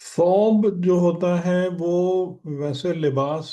ثوب جو ہوتا ہے وہ ویسے لباس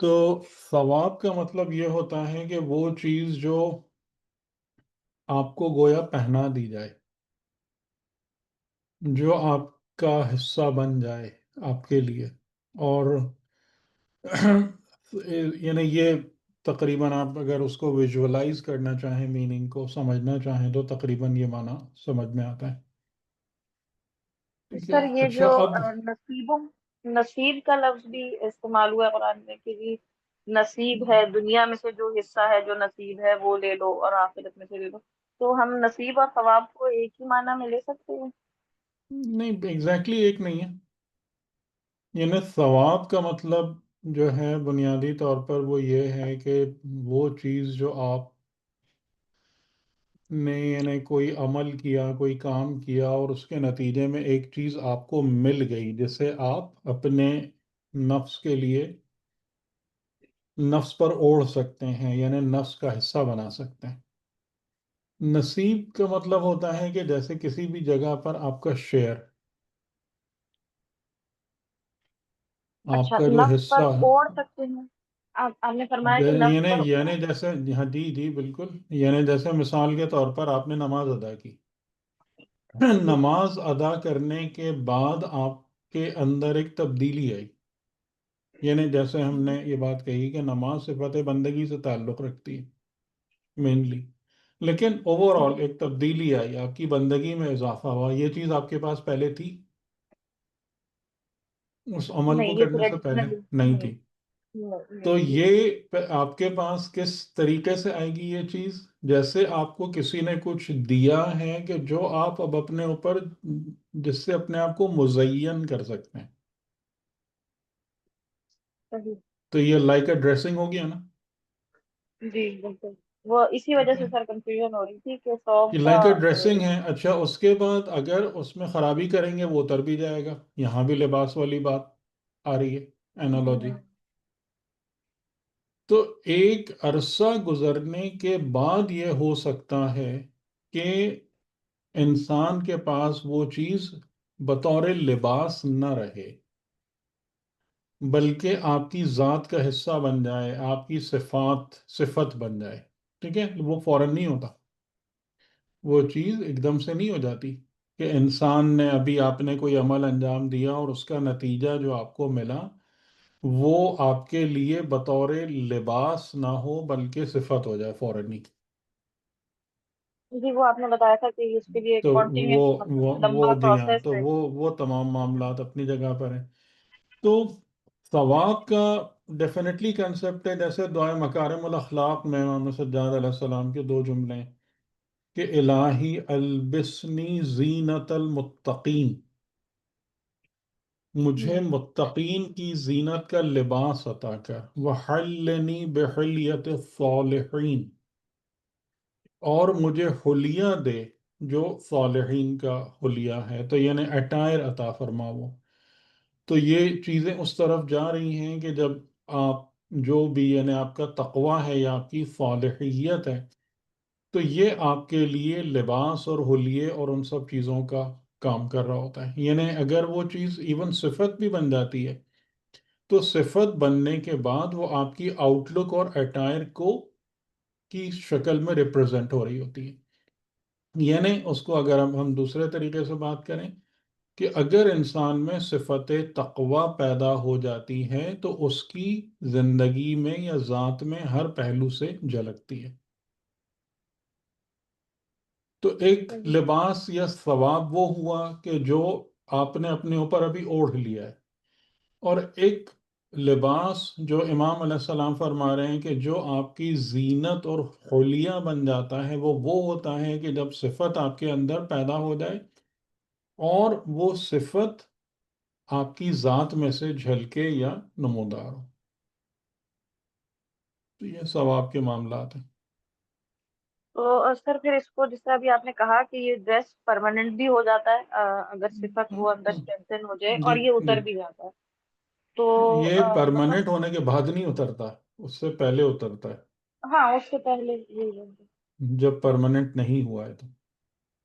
تو ثواب کا مطلب یہ ہوتا ہے کہ وہ چیز جو آپ کو گویا پہنا دی جائے، جو آپ کا حصہ بن جائے آپ کے لیے. اور یعنی یہ تقریباً آپ اگر اس کو ویژولائز کرنا چاہیں، میننگ کو سمجھنا چاہیں، تو تقریباً یہ معنی سمجھ میں آتا ہے. ٹھیک ہے. سر یہ اچھا جو اب نصیبوں نصیب کا لفظ بھی استعمال ہوا ہے قرآن میں کہ جی نصیب ہے دنیا میں سے جو حصہ ہے جو نصیب ہے وہ لے لو اور آخرت میں سے لے لو، تو ہم نصیب اور ثواب کو ایک ہی معنی میں لے سکتے ہیں؟ نہیں، ایگزیکٹلی ایک نہیں ہے. یعنی ثواب کا مطلب جو ہے بنیادی طور پر وہ یہ ہے کہ وہ چیز جو آپ نے یعنی کوئی عمل کیا، کوئی کام کیا، اور اس کے نتیجے میں ایک چیز آپ کو مل گئی جسے آپ اپنے نفس کے لیے نفس پر اوڑھ سکتے ہیں، یعنی نفس کا حصہ بنا سکتے ہیں. نصیب کا مطلب ہوتا ہے کہ جیسے کسی بھی جگہ پر آپ کا شیئر، آپ اچھا، کا جو نفس پر حصہ، اوڑھ سکتے ہیں؟ آپ نے فرمایا کہ نفس یعنی پر یعنی جیسے، ہاں جی جی بالکل، یعنی جیسے مثال کے طور پر آپ نے نماز ادا کی. جی نماز ادا کرنے کے بعد آپ کے اندر ایک تبدیلی آئی. یعنی جیسے ہم نے یہ بات کہی کہ نماز صفت بندگی سے تعلق رکھتی ہے مینلی، لیکن اوور جی آل ایک تبدیلی آئی، آپ کی بندگی میں اضافہ ہوا. یہ چیز آپ کے پاس پہلے تھی اس عمل کو نہیں، یہ کرنے سے پہلے؟ ٹریڈیشنلی نہیں نہیں تھی. نہیں تو تھی۔ یہ آپ کے پاس کس طریقے سے آئے گی یہ چیز؟ جیسے آپ کو کسی نے کچھ دیا ہے کہ جو آپ اب اپنے اوپر، جس سے اپنے آپ کو مزین کر سکتے ہیں. صحیح۔ تو یہ لائک اے ڈریسنگ ہو گیا نا. جی بالکل، وہ اسی وجہ ٹھیک ہے، سے سر کنفیوژن ہو رہی تھی کہ سوب یہ کا لائک اے ڈریسنگ ہے. اچھا اس کے بعد اگر اس میں خرابی کریں گے وہ اتر بھی جائے گا. یہاں بھی لباس والی بات آ رہی ہے، اینالوجی. تو ایک عرصہ گزرنے کے بعد یہ ہو سکتا ہے کہ انسان کے پاس وہ چیز بطور لباس نہ رہے، بلکہ آپ کی ذات کا حصہ بن جائے، آپ کی صفت بن جائے. ٹھیک ہے، وہ فوراً نہیں ہوتا. وہ چیز ایک دم سے نہیں ہو جاتی کہ انسان نے ابھی، آپ نے کوئی عمل انجام دیا اور اس کا نتیجہ جو آپ کو ملا وہ آپ کے لیے بطور لباس نہ ہو بلکہ صفت ہو جائے فوراً ہی. جی وہ آپ نے بتایا تھا کہ اس کے لیے ایک تو وہ کنٹینیوس وہ مطلب وہ لمبا جی ہاں، پروسیس تو ہے۔ وہ تمام معاملات اپنی جگہ پر ہیں. تو ثواب کا ڈیفینیٹلی کنسپٹ ہے، جیسے دعائے مکارم الاخلاق میں امام سجاد علیہ السلام کے دو جملے ہیں کہ الہی البسنی زینت المتقین، مجھے ہوں، متقین کی زینت کا لباس عطا کر. وحلنی بحلیت الصالحین، اور مجھے حلیہ دے جو صالحین کا حلیہ ہے. تو یعنی اٹائر عطا فرما وہ. تو یہ چیزیں اس طرف جا رہی ہیں کہ جب آپ جو بھی یعنی آپ کا تقوی ہے یا آپ کی صالحیت ہے، تو یہ آپ کے لیے لباس اور حلیے اور ان سب چیزوں کا کام کر رہا ہوتا ہے. یعنی اگر وہ چیز ایون صفت بھی بن جاتی ہے تو صفت بننے کے بعد وہ آپ کی آؤٹ لک اور اٹائر کو کی شکل میں ریپرزینٹ ہو رہی ہوتی ہے. یعنی اس کو اگر ہم دوسرے طریقے سے بات کریں کہ اگر انسان میں صفت تقوی پیدا ہو جاتی ہے تو اس کی زندگی میں یا ذات میں ہر پہلو سے جھلکتی ہے. تو ایک صحیح۔ لباس یا ثواب وہ ہوا کہ جو آپ نے اپنے اوپر ابھی اوڑھ لیا ہے، اور ایک لباس جو امام علیہ السلام فرما رہے ہیں کہ جو آپ کی زینت اور حلیہ بن جاتا ہے وہ ہوتا ہے کہ جب صفت آپ کے اندر پیدا ہو جائے اور وہ صفت آپ کی ذات میں سے جھلکے یا نمودار ہو. تو یہ ثواب کے معاملات ہیں. تو سر پھر اس کو جس طرح ابھی آپ نے کہا کہ یہ ڈریس پرماننٹ بھی ہو جاتا ہے، اگر صفت وہ اندر اسٹرینتھن ہو جائے جی اور یہ جی، اتر بھی جاتا ہے تو یہ مطلب، پرماننٹ ہونے کے بعد نہیں اترتا، اس سے پہلے اترتا ہے، ہاں اس سے پہلے جی جی جب پرماننٹ نہیں ہوا ہے تو.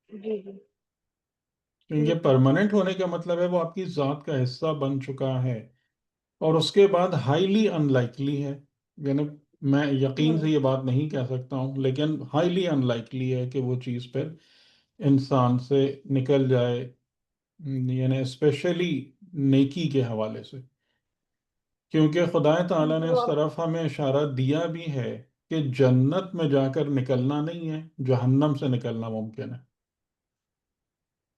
جی جی کیونکہ ٹھیک ہے پرماننٹ ہونے کا مطلب ہے وہ آپ کی ذات کا حصہ بن چکا ہے، اور اس کے بعد ہائیلی ان لائکلی ہے، یعنی میں یقین ہوں سے یہ بات نہیں کہہ سکتا ہوں لیکن ہائیلی ان لائکلی ہے کہ وہ چیز پھر انسان سے نکل جائے، یعنی اسپیشلی نیکی کے حوالے سے. کیونکہ خدا تعالیٰ نے جو اس اب طرف ہمیں اشارہ دیا بھی ہے کہ جنت میں جا کر نکلنا نہیں ہے، جہنم سے نکلنا ممکن ہے.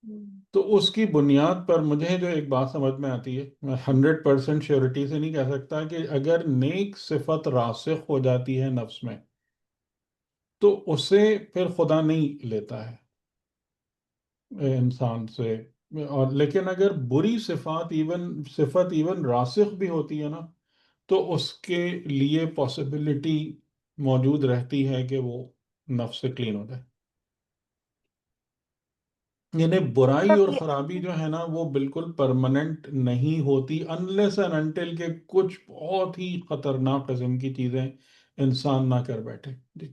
ہوں، تو اس کی بنیاد پر مجھے جو ایک بات سمجھ میں آتی ہے، میں 100% شیورٹی سے نہیں کہہ سکتا کہ اگر نیک صفت راسخ ہو جاتی ہے نفس میں تو اسے پھر خدا نہیں لیتا ہے انسان سے. اور لیکن اگر بری صفت ایون راسخ بھی ہوتی ہے نا، تو اس کے لیے پاسبلٹی موجود رہتی ہے کہ وہ نفس سے کلین ہو جائے. یعنی برائی سر اور یہ خرابی جو ہے نا وہ بالکل پرماننٹ نہیں ہوتی unless and until کہ کچھ بہت ہی خطرناک قسم کی چیزیں انسان نہ کر بیٹھے. جی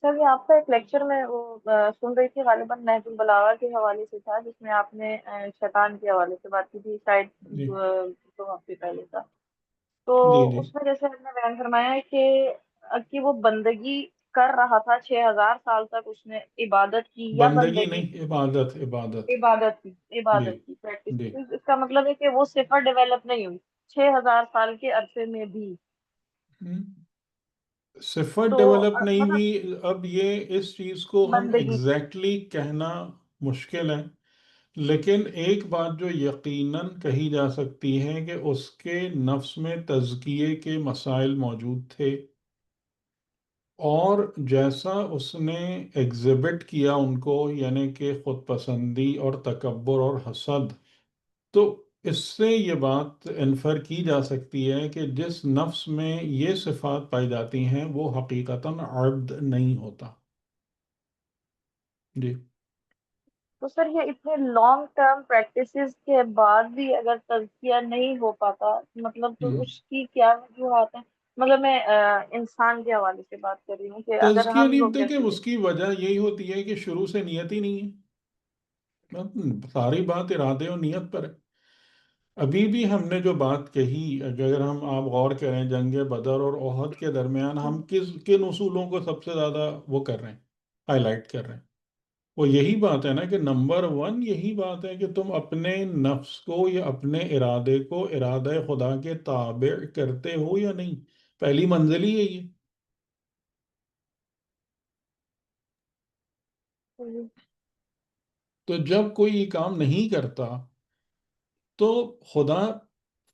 سر یہ آپ کا ایک لیکچر میں وہ سن رہی تھی، غالباً نہج البلاغہ کے حوالے سے تھا، جس میں آپ نے شیطان کے حوالے سے بات کی تھی شاید جی دو ہفتے پہلے کا. تو جی جی. اس میں جیسے ہم نے بیان فرمایا ہے کہ وہ بندگی کر رہا تھا 6,000 سال تک، اس نے عبادت کی یا بندگی بندگی نہیں، کی؟ عبادت عبادت. عبادت کی، جی عبادت کی جی. پریکٹس، اس کا مطلب ہے کہ وہ صفر ڈیولپ نہیں ہوئی 6,000 سال کے عرصے میں بھی. ہم، صفت تو ڈیولپ نہیں مطلب ہوئی. اب یہ اس چیز کو ہم بندگی کی. ایگزیکٹلی کہنا مشکل ہے، لیکن ایک بات جو یقیناً کہی جا سکتی ہے کہ اس کے نفس میں تزکیے کے مسائل موجود تھے، اور جیسا اس نے ایگزبٹ کیا ان کو، یعنی کہ خود پسندی اور تکبر اور حسد، تو اس سے یہ بات انفر کی جا سکتی ہے کہ جس نفس میں یہ صفات پائی جاتی ہیں وہ حقیقتاً عبد نہیں ہوتا. جی تو سر یہ اتنے لانگ ٹرم پریکٹسز کے بعد بھی اگر تزکیہ نہیں ہو پاتا، مطلب تو ہم۔ اس کی کیا وجوہات ہیں؟ مطلب میں انسان کے حوالے سے بات کر رہی ہوں کہ اگر تزکیہ ہم نہیں لوگ دیکھیں، جیسے اس کی وجہ یہی ہوتی ہے کہ شروع سے نیت ہی نہیں ہے. اب ساری بات ارادے اور نیت پر ہے. ابھی بھی ہم نے جو بات کہی، اگر آپ غور کریں جنگ بدر اور احد کے درمیان ہم کن اصولوں کو سب سے زیادہ وہ کر رہے ہیں، ہائی لائٹ کر رہے ہیں. وہ یہی بات ہے نا کہ نمبر ون یہی بات ہے کہ تم اپنے نفس کو یا اپنے ارادے کو ارادہ خدا کے تابع کرتے ہو یا نہیں. پہلی منزل ہی یہی ہے. تو جب کوئی یہ کام نہیں کرتا تو خدا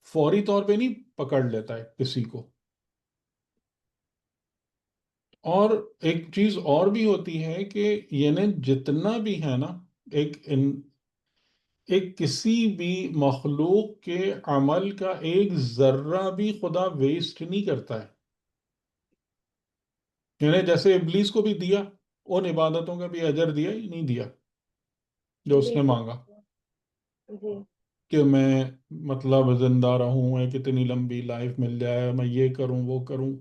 فوری طور پہ نہیں پکڑ لیتا ہے کسی کو. اور ایک چیز اور بھی ہوتی ہے کہ یعنی جتنا بھی ہے نا، ایک ایک کسی بھی مخلوق کے عمل کا ایک ذرہ بھی خدا ویسٹ نہیں کرتا ہے. یعنی جیسے ابلیس کو بھی دیا، ان عبادتوں کا بھی اجر دیا ہی نہیں دیا جو اس نے بالکل مانگا جی. کہ میں مطلب زندہ رہوں، میں کتنی لمبی لائف مل جائے، میں یہ کروں وہ کروں.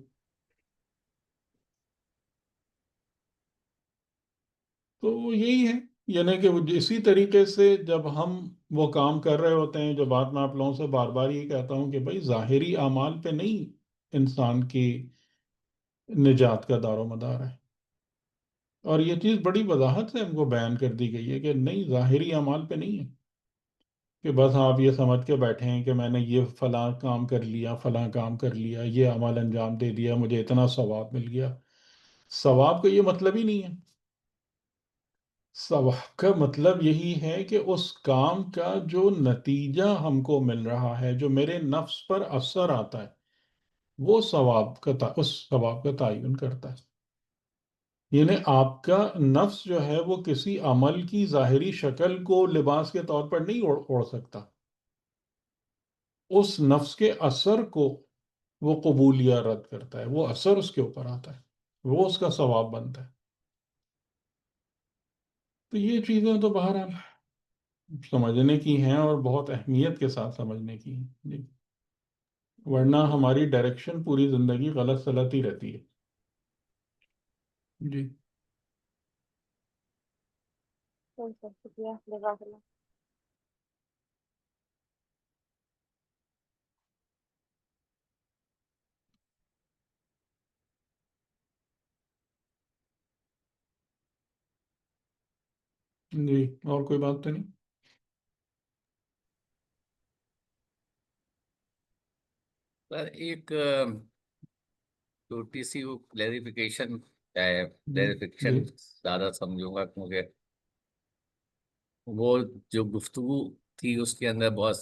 تو یہی ہے، یعنی کہ اسی طریقے سے جب ہم وہ کام کر رہے ہوتے ہیں، جو بات میں آپ لوگوں سے بار بار یہ کہتا ہوں کہ بھائی ظاہری اعمال پہ نہیں انسان کی نجات کا دار و مدار ہے. اور یہ چیز بڑی وضاحت سے ہم کو بیان کر دی گئی ہے کہ نہیں، ظاہری اعمال پہ نہیں ہے کہ بس آپ یہ سمجھ کے بیٹھے ہیں کہ میں نے یہ فلاں کام کر لیا، فلاں کام کر لیا، یہ عمل انجام دے دیا، مجھے اتنا ثواب مل گیا. ثواب کا یہ مطلب ہی نہیں ہے. ثواب کا مطلب یہی ہے کہ اس کام کا جو نتیجہ ہم کو مل رہا ہے، جو میرے نفس پر اثر آتا ہے، وہ اس ثواب کا تعین کرتا ہے. یعنی آپ کا نفس جو ہے وہ کسی عمل کی ظاہری شکل کو لباس کے طور پر نہیں اوڑھ سکتا. اس نفس کے اثر کو وہ قبول یا رد کرتا ہے، وہ اثر اس کے اوپر آتا ہے. وہ اس کا ثواب بنتا ہے۔ تو یہ چیزیں تو بہرحال سمجھنے کی ہیں، اور بہت اہمیت کے ساتھ سمجھنے کی ہیں جی، ورنہ ہماری ڈائریکشن پوری زندگی غلط سلط ہی رہتی ہے جی۔ صحیح سر، شکریہ، جزاک اللہ۔ جی اور کوئی بات تو نہیں؟ سر ایک چھوٹی سی وہ کلیریفیکیشن ہے، جی کلیریفیکشن جی زیادہ سمجھوں گا، کیونکہ وہ جو گفتگو تھی اس کے اندر بہت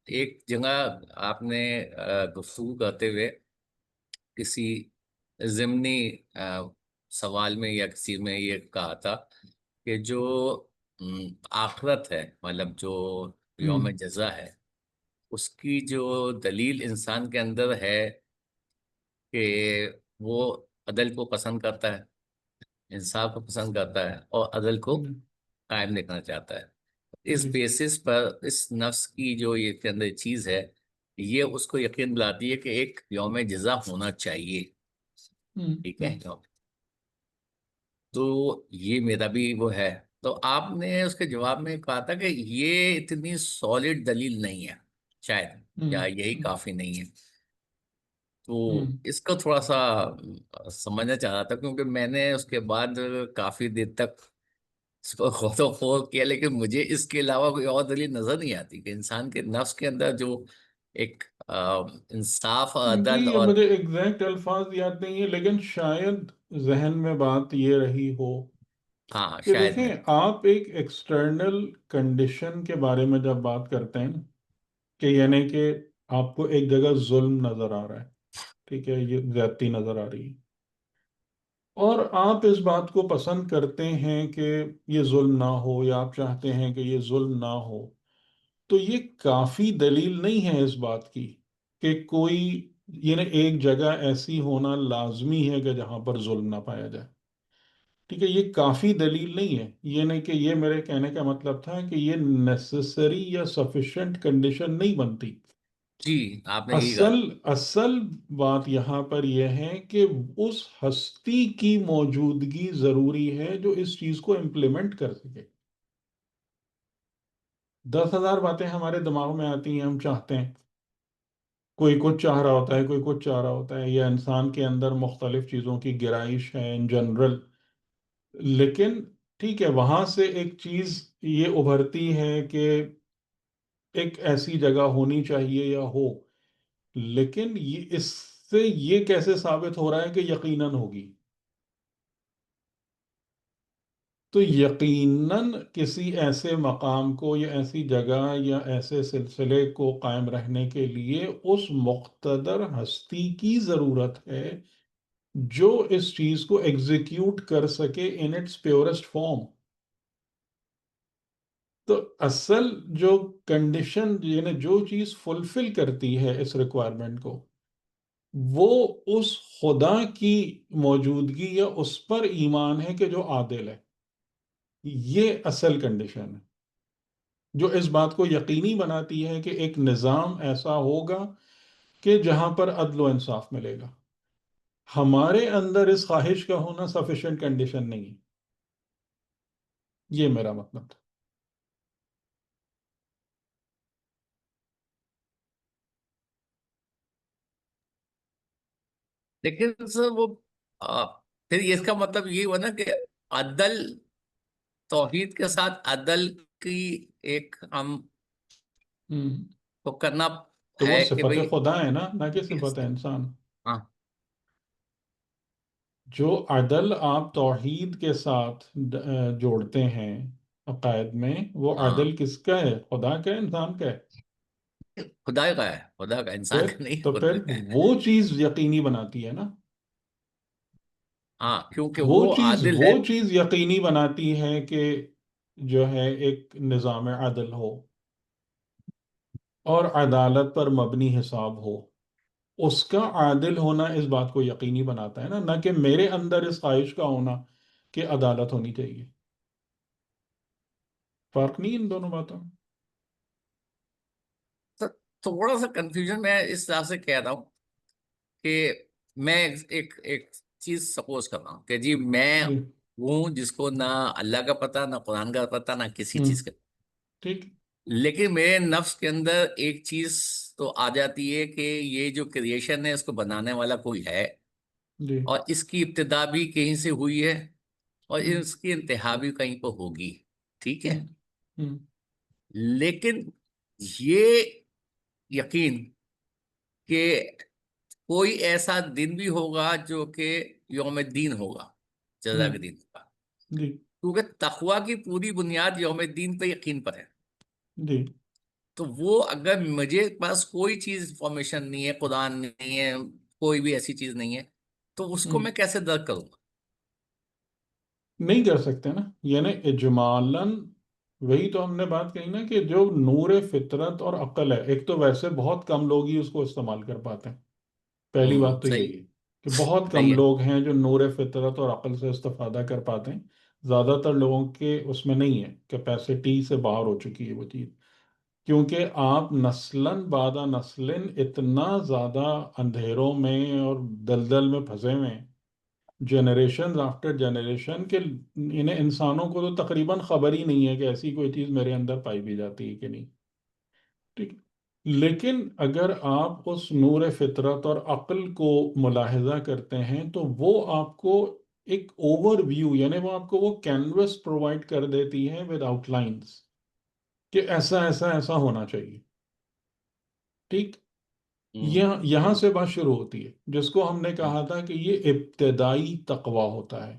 ایک جگہ آپ نے گفتگو کرتے ہوئے کسی ضمنی سوال میں یا کسی میں یہ کہا تھا کہ جو آخرت ہے، مطلب جو ہوں یوم جزا ہے، اس کی جو دلیل انسان کے اندر ہے کہ وہ عدل کو پسند کرتا ہے، انصاف کو پسند کرتا ہے، اور عدل کو جی قائم دیکھنا چاہتا ہے۔ اس جی بیسس پر اس نفس کی جو یہ کے اندر چیز ہے، یہ اس کو یقین دلاتی ہے کہ ایک یوم جزا ہونا چاہیے، ہوں ٹھیک ہوں ہے؟ تو یہ میرا بھی وہ ہے۔ تو آپ نے اس کے جواب میں کہا تھا کہ یہ اتنی سالڈ دلیل نہیں ہے شاید، ہوں یا یہی کافی نہیں ہے۔ تو ہوں اس کو تھوڑا سا سمجھنا چاہ رہا تھا، کیونکہ میں نے اس کے بعد کافی دیر تک اس کو غور و خوض کیا، لیکن مجھے اس کے علاوہ کوئی اور دلیل نظر نہیں آتی کہ انسان کے نفس کے اندر جو ایک انصاف اور جی عدل اب اور مجھے ایگزیکٹ الفاظ یاد نہیں ہے، لیکن شاید ذہن میں بات یہ رہی ہو ہاں کہ شاید دیکھیں میں آپ ایک ایکسٹرنل کنڈیشن کے بارے میں جب بات کرتے ہیں نا، کہ یعنی کہ آپ کو ایک جگہ ظلم نظر آ رہا ہے، ٹھیک ہے، یہ زیادتی نظر آ رہی ہے، اور آپ اس بات کو پسند کرتے ہیں کہ یہ ظلم نہ ہو، یا آپ چاہتے ہیں کہ یہ ظلم نہ ہو، تو یہ کافی دلیل نہیں ہے اس بات کی کہ کوئی یعنی ایک جگہ ایسی ہونا لازمی ہے کہ جہاں پر ظلم نہ پایا جائے، ٹھیک ہے، یہ کافی دلیل نہیں ہے، یہ نہیں کہ یہ میرے کہنے کا مطلب تھا کہ یہ نیسسری یا سفیشینٹ کنڈیشن نہیں بنتی۔ جی آپ نے یہی کہا اصل تھا۔ اصل بات یہاں پر یہ ہے کہ اس ہستی کی موجودگی ضروری ہے جو اس چیز کو امپلیمنٹ کر سکے۔ 10,000 باتیں ہمارے دماغ میں آتی ہیں، ہم چاہتے ہیں، کوئی کچھ چاہ رہا ہوتا ہے، کوئی کچھ چاہ رہا ہوتا ہے، یا انسان کے اندر مختلف چیزوں کی گرائش ہے ان جنرل، لیکن ٹھیک ہے وہاں سے ایک چیز یہ ابھرتی ہے کہ ایک ایسی جگہ ہونی چاہیے یا ہو، لیکن اس سے یہ کیسے ثابت ہو رہا ہے کہ یقیناً ہوگی؟ تو یقیناً کسی ایسے مقام کو یا ایسی جگہ یا ایسے سلسلے کو قائم رہنے کے لیے اس مقتدر ہستی کی ضرورت ہے جو اس چیز کو ایگزیکیوٹ کر سکے ان اٹس پیورسٹ فارم۔ تو اصل جو کنڈیشن یعنی جو چیز فلفل کرتی ہے اس ریکوائرمنٹ کو، وہ اس خدا کی موجودگی یا اس پر ایمان ہے کہ جو عادل ہے، یہ اصل کنڈیشن ہے جو اس بات کو یقینی بناتی ہے کہ ایک نظام ایسا ہوگا کہ جہاں پر عدل و انصاف ملے گا۔ ہمارے اندر اس خواہش کا ہونا سفیشینٹ کنڈیشن نہیں ہے، یہ میرا مطلب تھا۔ لیکن سر وہ آ، پھر اس کا مطلب یہ ہوا نا کہ عدل، توحید کے ساتھ عدل کی ایک ہم ہم، کو کرنا تو وہ ہے کہ صفت بھئی خدا ہے نا، نہ کہ اس- صفت ہے انسان۔ ہاں جو عدل آپ توحید کے ساتھ جوڑتے ہیں عقائد میں، وہ ہاں عدل کس کا ہے؟ خدا کا ہے، انسان کا ہے؟ خدا کا ہے، خدا کا، انسان پھر کا نہیں، تو خدا پھر کا ہے۔ وہ چیز یقینی بناتی ہے نا، ہاں کیونکہ وہ وہ چیز عادل وہ ہے۔ چیز یقینی بناتی ہے کہ جو ہے ایک نظام عدل ہو اور عدالت پر مبنی حساب ہو۔ اس کا عادل ہونا اس بات کو یقینی بناتا ہے نا، نہ کہ میرے اندر اس خواہش کا ہونا کہ عدالت ہونی چاہیے. فرق نہیں ان دونوں باتوں میں. تو تھوڑا سا کنفیوژن میں اس طرح سے کہہ رہا ہوں کہ میں ایک ایک چیز سپوز کر رہا ہوں کہ جی میں جی. ہوں جس کو نہ اللہ کا پتہ، نہ قرآن کا پتہ، نہ کسی ہوں. چیز کا. ٹھیک. لیکن میرے نفس کے اندر ایک چیز تو آ جاتی ہے کہ یہ جو کریشن ہے اس کو بنانے والا کوئی ہے، جی. اور اس کی ابتدا بھی کہیں سے ہوئی ہے، اور ہوں. اس کی انتہا بھی کہیں پہ ہوگی. ٹھیک ہے. ہوں. ہوں. لیکن یہ یقین کہ کوئی ایسا دن بھی ہوگا جو کہ یوم الدین ہوگا، جزا ہوں. کے دن ہوگا، جی. کیونکہ تقوی کی پوری بنیاد یوم الدین پہ یقین پر ہے. جی. تو وہ اگر مجھے پاس کوئی چیز انفارمیشن نہیں ہے، قرآن نہیں ہے، کوئی بھی ایسی چیز نہیں ہے، تو اس کو ہوں. میں کیسے درک کروں گا؟ نہیں کر سکتے نا، یعنی اجمالاً وہی تو ہم نے بات کہی نا کہ جو نور فطرت اور عقل ہے، ایک تو ویسے بہت کم لوگ ہی اس کو استعمال کر پاتے ہیں. پہلی بات تو صحیح. یہی ہے کہ بہت کم صحیح ہے. لوگ ہیں جو نور فطرت اور عقل سے استفادہ کر پاتے ہیں. زیادہ تر لوگوں کے اس میں نہیں ہے، کیپیسٹی سے باہر ہو چکی ہے وہ چیز. کیونکہ آپ نسلاً بعد نسلن اتنا زیادہ اندھیروں میں اور دلدل میں پھنسے ہوئے ہیں، جنریشن آفٹر جنریشن، کہ انہیں انسانوں کو تو تقریباً خبر ہی نہیں ہے کہ ایسی کوئی چیز میرے اندر پائی بھی جاتی ہے کہ نہیں. ٹھیک. لیکن اگر آپ اس نور فطرت اور عقل کو ملاحظہ کرتے ہیں تو وہ آپ کو ایک اوور ویو، یعنی وہ آپ کو وہ کینوس پرووائڈ کر دیتی ہے ود آؤٹ لائنس کہ ایسا ایسا ایسا ہونا چاہیے. ٹھیک. یہاں سے بات شروع ہوتی ہے جس کو ہم نے کہا تھا کہ یہ ابتدائی تقوی ہوتا ہے.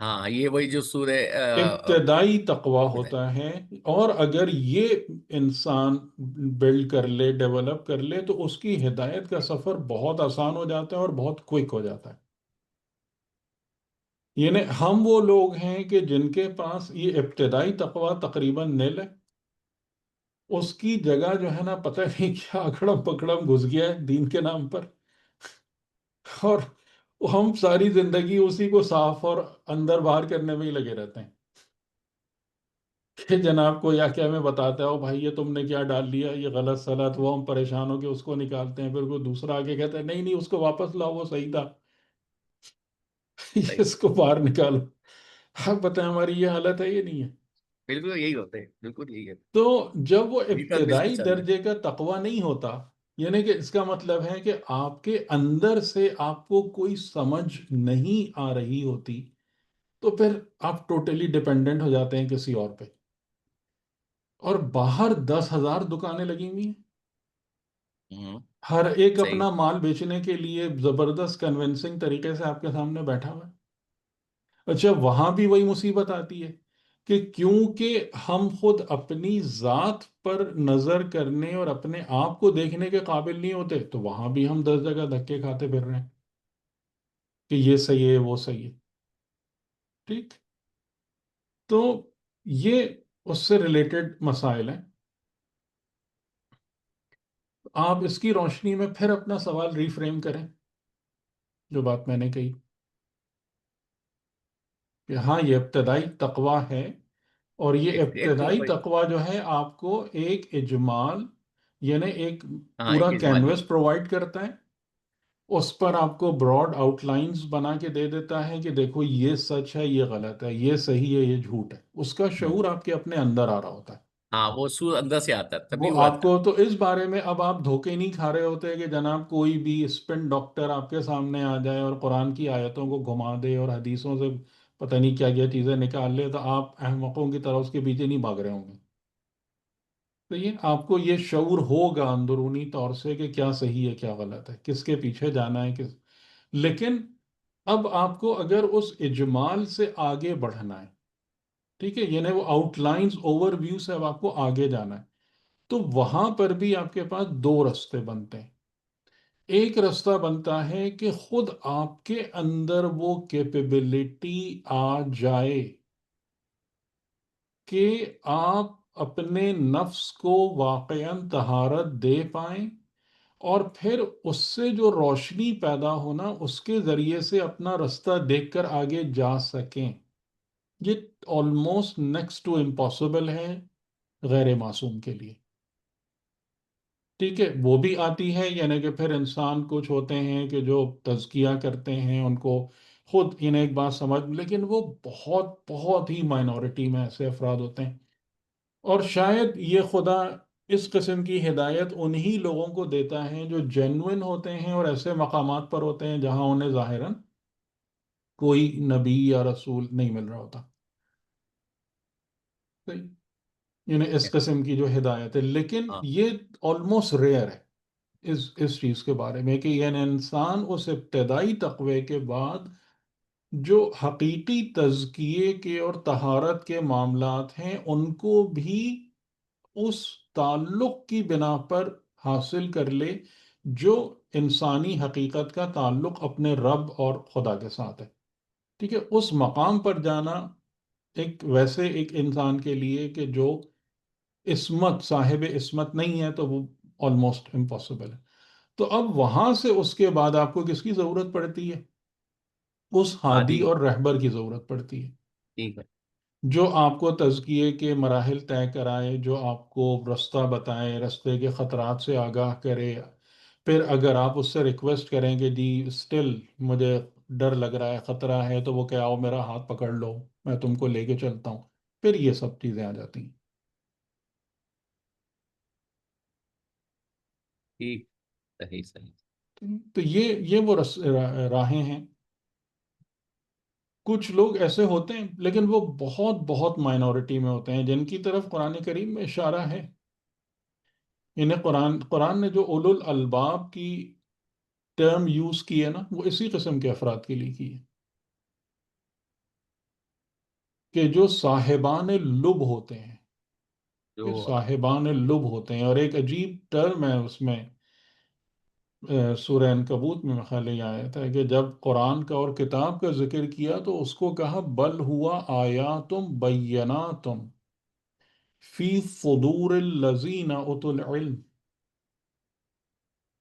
ہاں، یہ وہی جو سورہ ابتدائی تقوی ہے. ہوتا ہے. اور اگر یہ انسان بلڈ کر لے، ڈیولپ کر لے، تو اس کی ہدایت کا سفر بہت آسان ہو جاتا ہے اور بہت کوئک ہو جاتا ہے. یعنی ہم وہ لوگ ہیں کہ جن کے پاس یہ ابتدائی تقوی تقریباً نل ہے. اس کی جگہ جو ہے نا پتہ نہیں کیا اکڑم پکڑم گھس گیا ہے دین کے نام پر، اور ہم ساری زندگی اسی کو صاف اور اندر باہر کرنے میں ہی لگے رہتے ہیں کہ جناب کو یا کیا ہمیں بتاتا ہے او بھائی یہ تم نے کیا ڈال لیا، یہ غلط سلط، وہ ہم پریشان ہو کے اس کو نکالتے ہیں، پھر کوئی دوسرا آگے کہتا ہے نہیں نہیں اس کو واپس لاؤ وہ صحیح تھا. صحیح. اس کو باہر نکالو. آپ بتائیں ہماری یہ حالت ہے یہ نہیں ہے؟ بالکل یہی ہوتے ہیں، بالکل یہی ہے. تو جب وہ یہ کا بالکل ابتدائی چل رہا ہے. درجے کا تقوی نہیں ہوتا، یعنی کہ اس کا مطلب ہے کہ آپ کے اندر سے آپ کو کوئی سمجھ نہیں آ رہی ہوتی، تو پھر آپ ٹوٹلی ڈیپینڈنٹ ہو جاتے ہیں کسی اور پہ. اور باہر 10,000 دکانیں لگی ہوئی ہیں، ہوں. ہر ایک صحیح. اپنا مال بیچنے کے لیے زبردست کنونسنگ طریقے سے آپ کے سامنے بیٹھا ہوا ہے. اچھا وہاں بھی وہی مصیبت آتی ہے کہ کیونکہ ہم خود اپنی ذات پر نظر کرنے اور اپنے آپ کو دیکھنے کے قابل نہیں ہوتے، تو وہاں بھی ہم 10 جگہ دھکے کھاتے پھر رہے ہیں کہ یہ صحیح ہے وہ صحیح ہے. ٹھیک. تو یہ اس سے ریلیٹڈ مسائل ہیں. آپ اس کی روشنی میں پھر اپنا سوال ریفریم کریں جو بات میں نے کہی کہ ہاں یہ ابتدائی تقوی ہے، اور یہ ایک تو ابتدائی وہی. تقوی جو ہے آپ کو ایک اجمال، یعنی ایک ہاں، پورا ایک اجمالی. کینوس پرووائڈ کرتا ہے. اس پر آپ کو براڈ آؤٹ لائنز بنا کے دے دیتا ہے کہ دیکھو یہ سچ ہے یہ غلط ہے، یہ صحیح ہے یہ جھوٹ ہے. اس کا ہوں. شعور آپ کے اپنے اندر آ رہا ہوتا ہے. ہاں، وہ سور اندر سے آتا ہے وہ تبھی وہ آپ آتا کو ہے. تو اس بارے میں اب آپ دھوکے نہیں کھا رہے ہوتے کہ جناب کوئی بھی اسپن ڈاکٹر آپ کے سامنے آ جائے اور قرآن کی آیتوں کو گھما دے اور حدیثوں سے پتہ نہیں کیا کیا چیزیں نکال لے، تو آپ احمقوں کی طرح اس کے پیچھے نہیں بھاگ رہے ہوں گے. تو یہ آپ کو یہ شعور ہوگا اندرونی طور سے کہ کیا صحیح ہے کیا غلط ہے، کس کے پیچھے جانا ہے کس. لیکن اب آپ کو اگر اس اجمال سے آگے بڑھنا ہے، ٹھیک ہے، یعنی وہ آؤٹ لائنز اوور ویو سے اب آپ کو آگے جانا ہے، تو وہاں پر بھی آپ کے پاس دو رستے بنتے ہیں. ایک رستہ بنتا ہے کہ خود آپ کے اندر وہ کیپیبلٹی آ جائے کہ آپ اپنے نفس کو واقعاً طہارت دے پائیں اور پھر اس سے جو روشنی پیدا ہونا، اس کے ذریعے سے اپنا رستہ دیکھ کر آگے جا سکیں، یہ آلموسٹ نیکسٹ ٹو امپاسبل ہے غیر معصوم کے لیے. ٹھیک ہے، وہ بھی آتی ہے، یعنی کہ پھر انسان کچھ ہوتے ہیں کہ جو تزکیہ کرتے ہیں، ان کو خود انہیں ایک بات سمجھ، لیکن وہ بہت بہت ہی مائنورٹی میں ایسے افراد ہوتے ہیں. اور شاید یہ خدا اس قسم کی ہدایت انہی لوگوں کو دیتا ہے جو جینوئن ہوتے ہیں اور ایسے مقامات پر ہوتے ہیں جہاں انہیں ظاہراً کوئی نبی یا رسول نہیں مل رہا ہوتا. صحیح؟ یعنی اس قسم کی جو ہدایت ہے، لیکن ہاں یہ آلموسٹ ریئر ہے اس چیز کے بارے میں کہ یعنی انسان اس ابتدائی تقوی کے بعد جو حقیقی تزکیے کے اور طہارت کے معاملات ہیں ان کو بھی اس تعلق کی بنا پر حاصل کر لے جو انسانی حقیقت کا تعلق اپنے رب اور خدا کے ساتھ ہے. ٹھیک ہے، اس مقام پر جانا ویسے ایک انسان کے لیے کہ جو صاحب عصمت نہیں ہے، تو وہ آلموسٹ امپاسبل ہے. تو اب وہاں سے اس کے بعد آپ کو کس کی ضرورت پڑتی ہے؟ اس ہادی عادی اور رہبر کی ضرورت پڑتی ہے، ٹھیک ہے جو آپ کو تزکیے کے مراحل طے کرائے، جو آپ کو رستہ بتائے، رستے کے خطرات سے آگاہ کرے. پھر اگر آپ اس سے ریکویسٹ کریں کہ جی اسٹل مجھے ڈر لگ رہا ہے، خطرہ ہے، تو وہ کہ آؤ میرا ہاتھ پکڑ لو، میں تم کو لے کے چلتا ہوں. پھر یہ سب چیزیں آ جاتی ٹھیک صحیح صحیح ہیں. تو یہ وہ راہیں ہیں. کچھ لوگ ایسے ہوتے ہیں لیکن وہ بہت بہت مائنورٹی میں ہوتے ہیں جن کی طرف قرآن کریم میں اشارہ ہے. انہیں قرآن نے جو اولو الالباب کی ٹرم یوز کی ہے نا، وہ اسی قسم کے افراد کے لیے کی ہے کہ جو صاحبان لب ہوتے ہیں. جو کہ صاحبان لب ہوتے ہیں، اور ایک عجیب ٹرم ہے اس میں، سورہ عنکبوت میں خیال یہ آیا تھا کہ جب قرآن کا اور کتاب کا ذکر کیا تو اس کو کہا بل ہوا آیاتم بیناتم فی صدور الذین اوتوا العلم.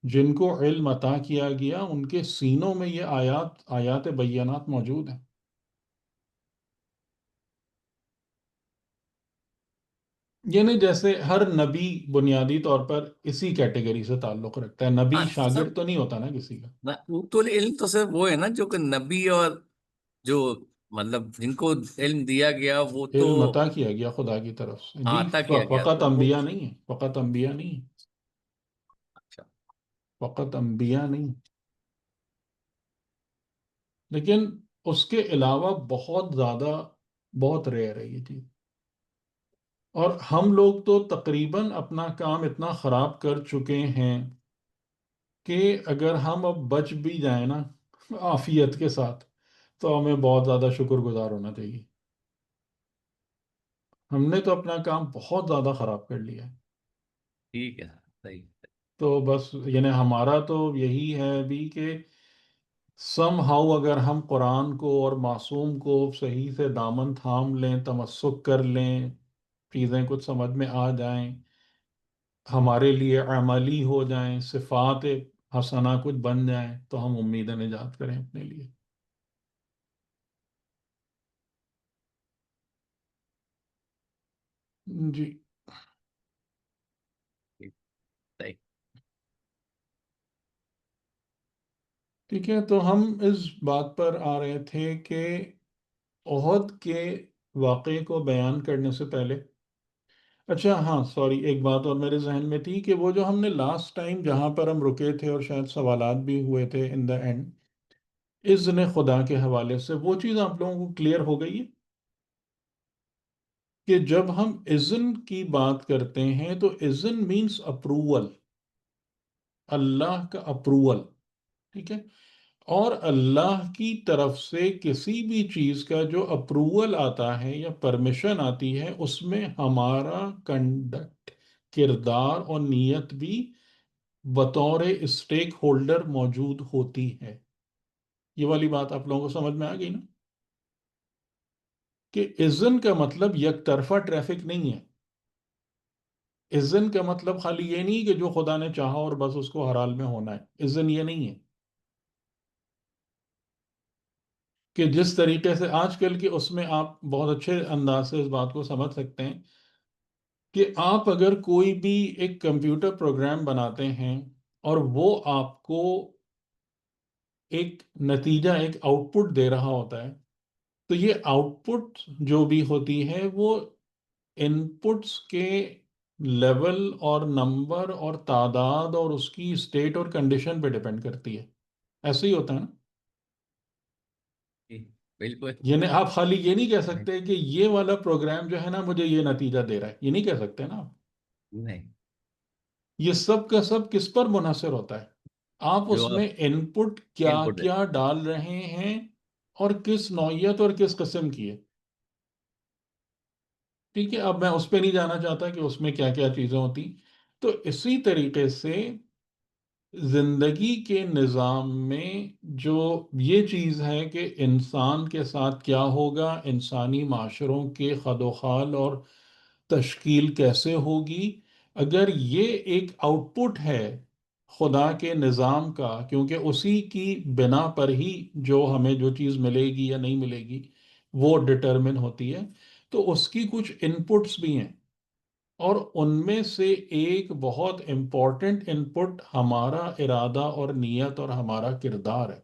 جن کو علم عطا کیا گیا ان کے سینوں میں یہ آیات بینات موجود ہیں. یعنی جیسے ہر نبی بنیادی طور پر اسی کیٹیگری سے تعلق رکھتا ہے، نبی ہاں سب شاگرد تو نہیں ہوتا نا کسی کا. اوتل علم تو صرف وہ ہے نا جو کہ نبی اور جو مطلب جن کو علم دیا گیا وہ تو علم عطا کیا گیا خدا کی طرف سے جی. عطا کیا گیا فقط تو وہ انبیاء نہیں ہے، فقط انبیاء نہیں ہے، اچھا فقط انبیاء نہیں. لیکن اس کے علاوہ بہت زیادہ، بہت ریئر ہے یہ چیز. اور ہم لوگ تو تقریباً اپنا کام اتنا خراب کر چکے ہیں کہ اگر ہم اب بچ بھی جائیں نا عافیت کے ساتھ، تو ہمیں بہت زیادہ شکر گزار ہونا چاہیے. ہم نے تو اپنا کام بہت زیادہ خراب کر لیا ہے. ٹھیک ہے صحیح تو بس یعنی ہمارا تو یہی ہے ابھی کہ سم ہاؤ اگر ہم قرآن کو اور معصوم کو صحیح سے دامن تھام لیں، تمسک کر لیں، چیزیں کچھ سمجھ میں آ جائیں، ہمارے لیے عملی ہو جائیں، صفات حسنہ کچھ بن جائیں، تو ہم امید نجات کریں اپنے لیے. جی ٹھیک صحیح ٹھیک ہے. تو ہم اس بات پر آ رہے تھے کہ احد کے واقعے کو بیان کرنے سے پہلے، اچھا ہاں سوری، ایک بات اور میرے ذہن میں تھی کہ وہ جو ہم نے لاسٹ ٹائم جہاں پر ہم رکے تھے اور شاید سوالات بھی ہوئے تھے ان دا اینڈ، اذن خدا کے حوالے سے وہ چیز آپ لوگوں کو کلیئر ہو گئی ہے کہ جب ہم اذن کی بات کرتے ہیں تو اذن مینس اپروول، اللہ کا اپروول. ٹھیک ہے، اور اللہ کی طرف سے کسی بھی چیز کا جو اپروول آتا ہے یا پرمیشن آتی ہے، اس میں ہمارا کنڈکٹ، کردار اور نیت بھی بطور اسٹیک ہولڈر موجود ہوتی ہے. یہ والی بات آپ لوگوں کو سمجھ میں آ گئی نا کہ اذن کا مطلب یک طرفہ ٹریفک نہیں ہے. اذن کا مطلب خالی یہ نہیں کہ جو خدا نے چاہا اور بس اس کو ہر حال میں ہونا ہے، اذن یہ نہیں ہے کہ جس طریقے سے آج کل کے اس میں آپ بہت اچھے انداز سے اس بات کو سمجھ سکتے ہیں کہ آپ اگر کوئی بھی ایک کمپیوٹر پروگرام بناتے ہیں اور وہ آپ کو ایک نتیجہ، ایک آؤٹ پٹ دے رہا ہوتا ہے، تو یہ آؤٹ پٹ جو بھی ہوتی ہے وہ ان پٹس کے لیول اور نمبر اور تعداد اور اس کی اسٹیٹ اور کنڈیشن پہ ڈیپینڈ کرتی ہے. ایسے ہی ہوتا ہے نا. جی، بالکل. یعنی آپ خالی یہ نہیں کہہ سکتے کہ یہ والا پروگرام جو ہے نا مجھے یہ نتیجہ دے رہا ہے، یہ نہیں کہہ سکتے نا آپ. نہیں، یہ سب کا سب کس پر منحصر ہوتا ہے؟ آپ جو اس آپ میں ان پٹ کیا ان پٹ دیں. کیا ڈال رہے ہیں اور کس نوعیت اور کس قسم کی ہے. ٹھیک ہے، اب میں اس پہ نہیں جانا چاہتا کہ اس میں کیا کیا چیزیں ہوتی. تو اسی طریقے سے زندگی کے نظام میں جو یہ چیز ہے کہ انسان کے ساتھ کیا ہوگا، انسانی معاشروں کے خد و خال اور تشکیل کیسے ہوگی، اگر یہ ایک آؤٹ پٹ ہے خدا کے نظام کا، کیونکہ اسی کی بنا پر ہی جو ہمیں جو چیز ملے گی یا نہیں ملے گی وہ ڈٹرمن ہوتی ہے، تو اس کی کچھ ان پٹس بھی ہیں. اور ان میں سے ایک بہت امپورٹنٹ ان پٹ ہمارا ارادہ اور نیت اور ہمارا کردار ہے.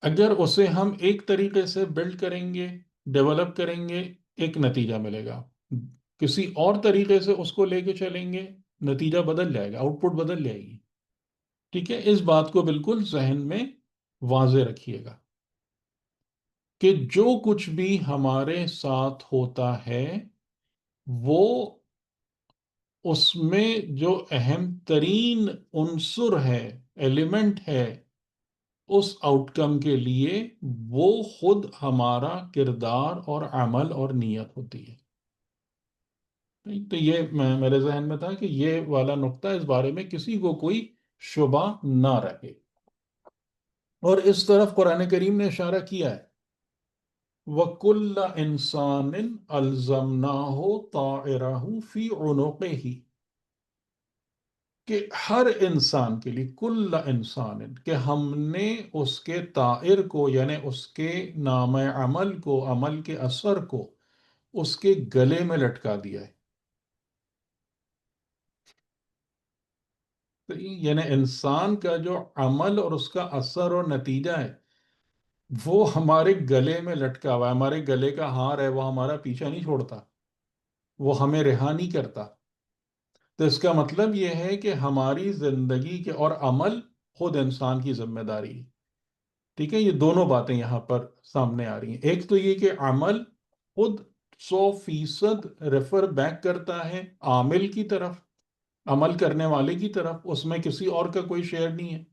اگر اسے ہم ایک طریقے سے بلڈ کریں گے، ڈیولپ کریں گے، ایک نتیجہ ملے گا. کسی اور طریقے سے اس کو لے کے چلیں گے، نتیجہ بدل جائے گا، آؤٹ پٹ بدل جائے گی. ٹھیک ہے، اس بات کو بالکل ذہن میں واضح رکھیے گا کہ جو کچھ بھی ہمارے ساتھ ہوتا ہے وہ اس میں جو اہم ترین عنصر ہے، ایلیمنٹ ہے اس آؤٹ کم کے لیے، وہ خود ہمارا کردار اور عمل اور نیت ہوتی ہے. تو یہ میرے ذہن میں تھا کہ یہ والا نقطہ، اس بارے میں کسی کو کوئی شبہ نہ رہے. اور اس طرف قرآن کریم نے اشارہ کیا ہے، وَكُلَّ إِنسَانٍ أَلْزَمْنَاهُ طَائِرَهُ فِي عُنُقِهِ، کہ ہر انسان کے لیے، کل انسان، کہ ہم نے اس کے طائر کو یعنی اس کے نام عمل کو، عمل کے اثر کو اس کے گلے میں لٹکا دیا ہے. تو یعنی انسان کا جو عمل اور اس کا اثر اور نتیجہ ہے وہ ہمارے گلے میں لٹکا ہوا ہے. ہمارے گلے کا ہار ہے، وہ ہمارا پیچھا نہیں چھوڑتا، وہ ہمیں رہا نہیں کرتا. تو اس کا مطلب یہ ہے کہ ہماری زندگی کے اور عمل خود انسان کی ذمہ داری ہے. ٹھیک ہے، یہ دونوں باتیں یہاں پر سامنے آ رہی ہیں. ایک تو یہ کہ عمل خود 100% ریفر بیک کرتا ہے عامل کی طرف، عمل کرنے والے کی طرف، اس میں کسی اور کا کوئی شیئر نہیں ہے.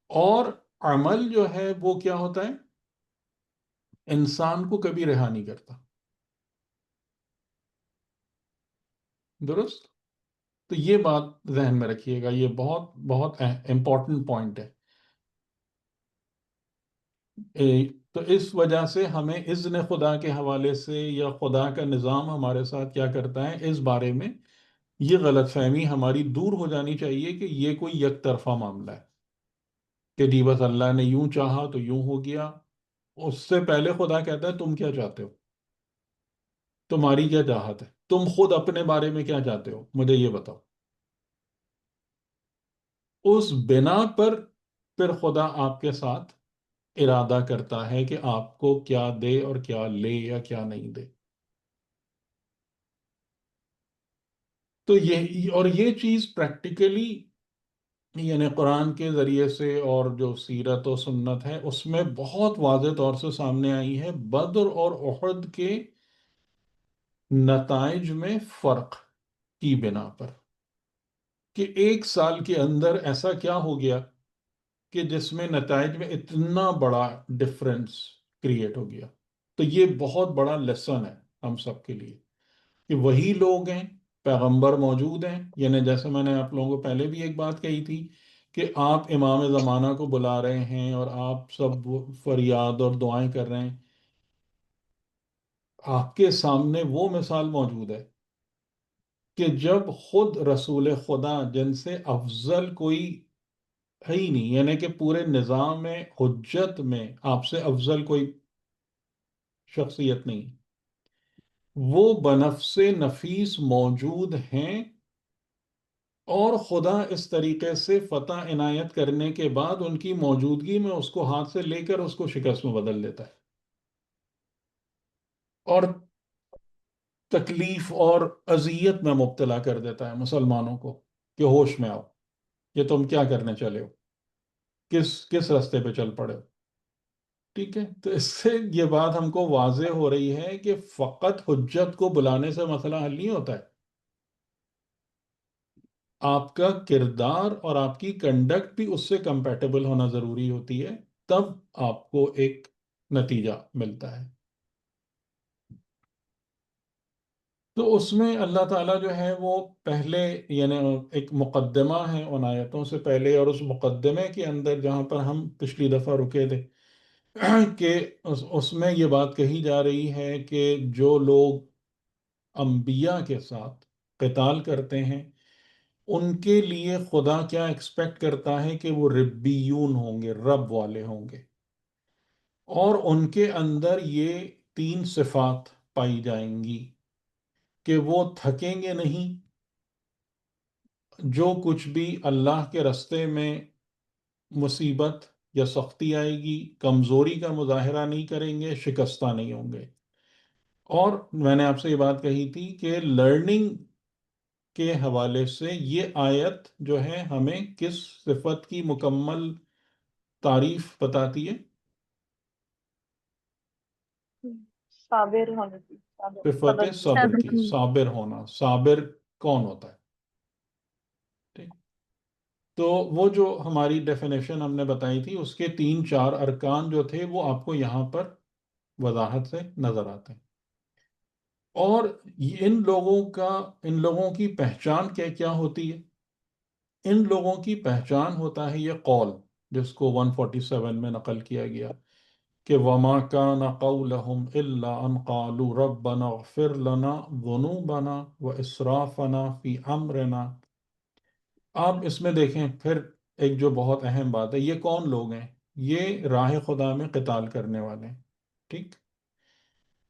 اور عمل جو ہے وہ کیا ہوتا ہے، انسان کو کبھی رہا نہیں کرتا. درست. تو یہ بات ذہن میں رکھیے گا، یہ بہت بہت امپورٹنٹ پوائنٹ ہے. تو اس وجہ سے ہمیں اذن خدا کے حوالے سے یا خدا کا نظام ہمارے ساتھ کیا کرتا ہے اس بارے میں یہ غلط فہمی ہماری دور ہو جانی چاہیے کہ یہ کوئی یک طرفہ معاملہ ہے کہ جی بس اللہ نے یوں چاہا تو یوں ہو گیا. اس سے پہلے خدا کہتا ہے تم کیا چاہتے ہو، تمہاری کیا چاہت ہے، تم خود اپنے بارے میں کیا چاہتے ہو مجھے یہ بتاؤ. اس بنا پر پھر خدا آپ کے ساتھ ارادہ کرتا ہے کہ آپ کو کیا دے اور کیا لے یا کیا نہیں دے. تو یہ اور یہ چیز پریکٹیکلی یعنی قرآن کے ذریعے سے اور جو سیرت و سنت ہے اس میں بہت واضح طور سے سامنے آئی ہے، بدر اور احد کے نتائج میں فرق کی بنا پر، کہ ایک سال کے اندر ایسا کیا ہو گیا کہ جس میں نتائج میں اتنا بڑا ڈفرنس کریٹ ہو گیا. تو یہ بہت بڑا لیسن ہے ہم سب کے لیے کہ وہی لوگ ہیں، پیغمبر موجود ہیں. یعنی جیسے میں نے آپ لوگوں کو پہلے بھی ایک بات کہی تھی کہ آپ امام زمانہ کو بلا رہے ہیں اور آپ سب فریاد اور دعائیں کر رہے ہیں، آپ کے سامنے وہ مثال موجود ہے کہ جب خود رسول خدا جن سے افضل کوئی ہے ہی نہیں، یعنی کہ پورے نظام حجت میں آپ سے افضل کوئی شخصیت نہیں، وہ بنفس نفیس موجود ہیں، اور خدا اس طریقے سے فتح عنایت کرنے کے بعد ان کی موجودگی میں اس کو ہاتھ سے لے کر اس کو شکست میں بدل دیتا ہے، اور تکلیف اور اذیت میں مبتلا کر دیتا ہے مسلمانوں کو کہ ہوش میں آؤ، کہ تم کیا کرنے چلے ہو، کس کس راستے پہ چل پڑے ہو۔ ٹھیک ہے، تو اس سے یہ بات ہم کو واضح ہو رہی ہے کہ فقط حجت کو بلانے سے مسئلہ حل نہیں ہوتا ہے، آپ کا کردار اور آپ کی کنڈکٹ بھی اس سے کمپیٹیبل ہونا ضروری ہوتی ہے، تب آپ کو ایک نتیجہ ملتا ہے۔ تو اس میں اللہ تعالیٰ جو ہے وہ پہلے، یعنی ایک مقدمہ ہے ان آیتوں سے پہلے، اور اس مقدمے کے اندر جہاں پر ہم پچھلی دفعہ رکے تھے کہ اس میں یہ بات کہی جا رہی ہے کہ جو لوگ انبیاء کے ساتھ قتال کرتے ہیں ان کے لیے خدا کیا ایکسپیکٹ کرتا ہے کہ وہ ربیون ہوں گے، رب والے ہوں گے، اور ان کے اندر یہ 3 صفات پائی جائیں گی کہ وہ تھکیں گے نہیں، جو کچھ بھی اللہ کے رستے میں مصیبت یا سختی آئے گی کمزوری کا مظاہرہ نہیں کریں گے، شکستہ نہیں ہوں گے۔ اور میں نے آپ سے یہ بات کہی تھی کہ لرننگ کے حوالے سے یہ آیت جو ہے ہمیں کس صفت کی مکمل تعریف بتاتی ہے؟ صابر ہونے کی، صفت صبر کی۔ صبر صبر کی، کی۔ صابر ہونا۔ صابر کون ہوتا ہے؟ ٹھیک، تو وہ جو ہماری ڈیفینیشن ہم نے بتائی تھی اس کے 3 4 ارکان جو تھے وہ آپ کو یہاں پر وضاحت سے نظر آتے ہیں۔ اور ان لوگوں کی پہچان کیا ہوتی ہے؟ ان لوگوں کی پہچان ہوتا ہے یہ قول، جس کو 147 میں نقل کیا گیا کہ وَمَا كَانَ قَوْلَهُمْ إِلَّا أَنْ قَالُوا رَبَّنَا اغْفِرْ لَنَا ذُنُوبَنَا وَإِسْرَافَنَا فِي أَمْرِنَا۔ آپ اس میں دیکھیں پھر ایک جو بہت اہم بات ہے، یہ کون لوگ ہیں؟ یہ راہ خدا میں قتال کرنے والے ہیں۔ ٹھیک،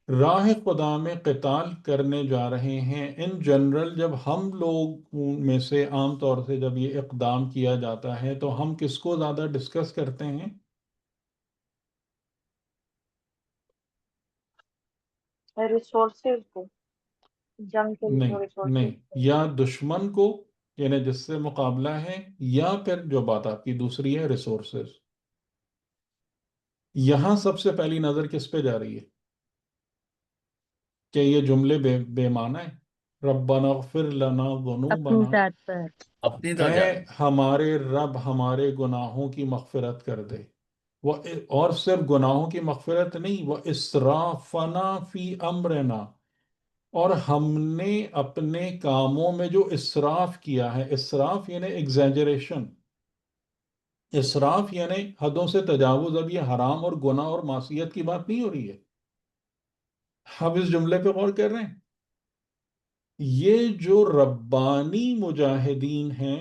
راہ خدا میں قتال کرنے جا رہے ہیں۔ ان جنرل جب ہم لوگ میں سے عام طور سے جب یہ اقدام کیا جاتا ہے تو ہم کس کو زیادہ ڈسکس کرتے ہیں؟ ریسورسز کو، جنگ کے لیے جو نہیں نہیں، ریسورسز۔ یا دشمن کو، یعنی جس سے مقابلہ ہے، یا پھر جو بات آپ کی دوسری ہے ریسورسز۔ یہاں سب سے پہلی نظر کس پہ جا رہی ہے؟ کہ یہ جملے بے معنی ہیں؟ ربنا اغفر لنا اپنی ذنوبنا، ذات پر۔ اپنی ذات اے جاتی ہمارے رب ہمارے گناہوں کی مغفرت کر دے، وہ، اور صرف گناہوں کی مغفرت نہیں، وہ اسرافنا فی امرنا، اور ہم نے اپنے کاموں میں جو اسراف کیا ہے، اسراف یعنی ایگزیجریشن، اسراف یعنی حدوں سے تجاوز۔ اب یہ حرام اور گناہ اور معصیت کی بات نہیں ہو رہی ہے، آپ اس جملے پہ غور کر رہے ہیں؟ یہ جو ربانی مجاہدین ہیں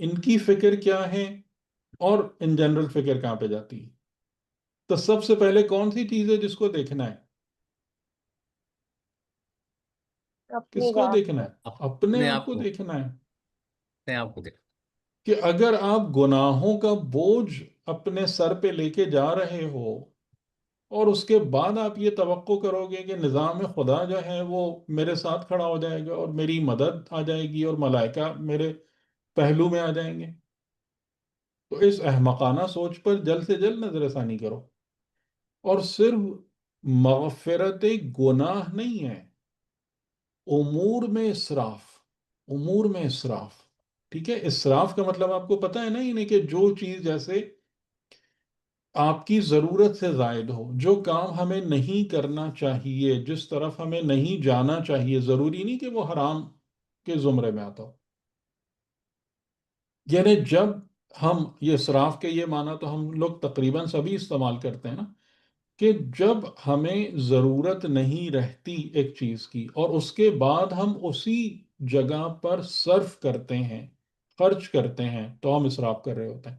ان کی فکر کیا ہے، اور ان جنرل فکر کہاں پہ جاتی ہے؟ تو سب سے پہلے کون سی چیز ہے جس کو دیکھنا ہے؟ اپنی کس کو ذات دیکھنا کو۔ ہے؟ اپنے اپنے آپ آپ کو کو، دیکھنا ہے اپنے آپ کو دیکھ۔ کہ اگر آپ گناہوں کا بوجھ اپنے سر پہ لے کے جا رہے ہو اور اس کے بعد آپ یہ توقع کرو گے کہ نظام خدا جو ہے وہ میرے ساتھ کھڑا ہو جائے گا اور میری مدد آ جائے گی اور ملائکہ میرے پہلو میں آ جائیں گے، تو اس احمقانہ سوچ پر جلد سے جلد نظر ثانی کرو۔ اور صرف مغفرت گناہ نہیں ہے، امور میں اسراف، امور میں اسراف۔ ٹھیک ہے، اسراف کا مطلب آپ کو پتہ ہے نا، یعنی کہ جو چیز جیسے آپ کی ضرورت سے زائد ہو، جو کام ہمیں نہیں کرنا چاہیے، جس طرف ہمیں نہیں جانا چاہیے، ضروری نہیں کہ وہ حرام کے زمرے میں آتا ہو۔ یعنی جب ہم یہ اسراف کے یہ معنی تو ہم لوگ تقریباً سبھی استعمال کرتے ہیں نا، کہ جب ہمیں ضرورت نہیں رہتی ایک چیز کی اور اس کے بعد ہم اسی جگہ پر صرف کرتے ہیں، خرچ کرتے ہیں، تو ہم اسراف کر رہے ہوتے ہیں.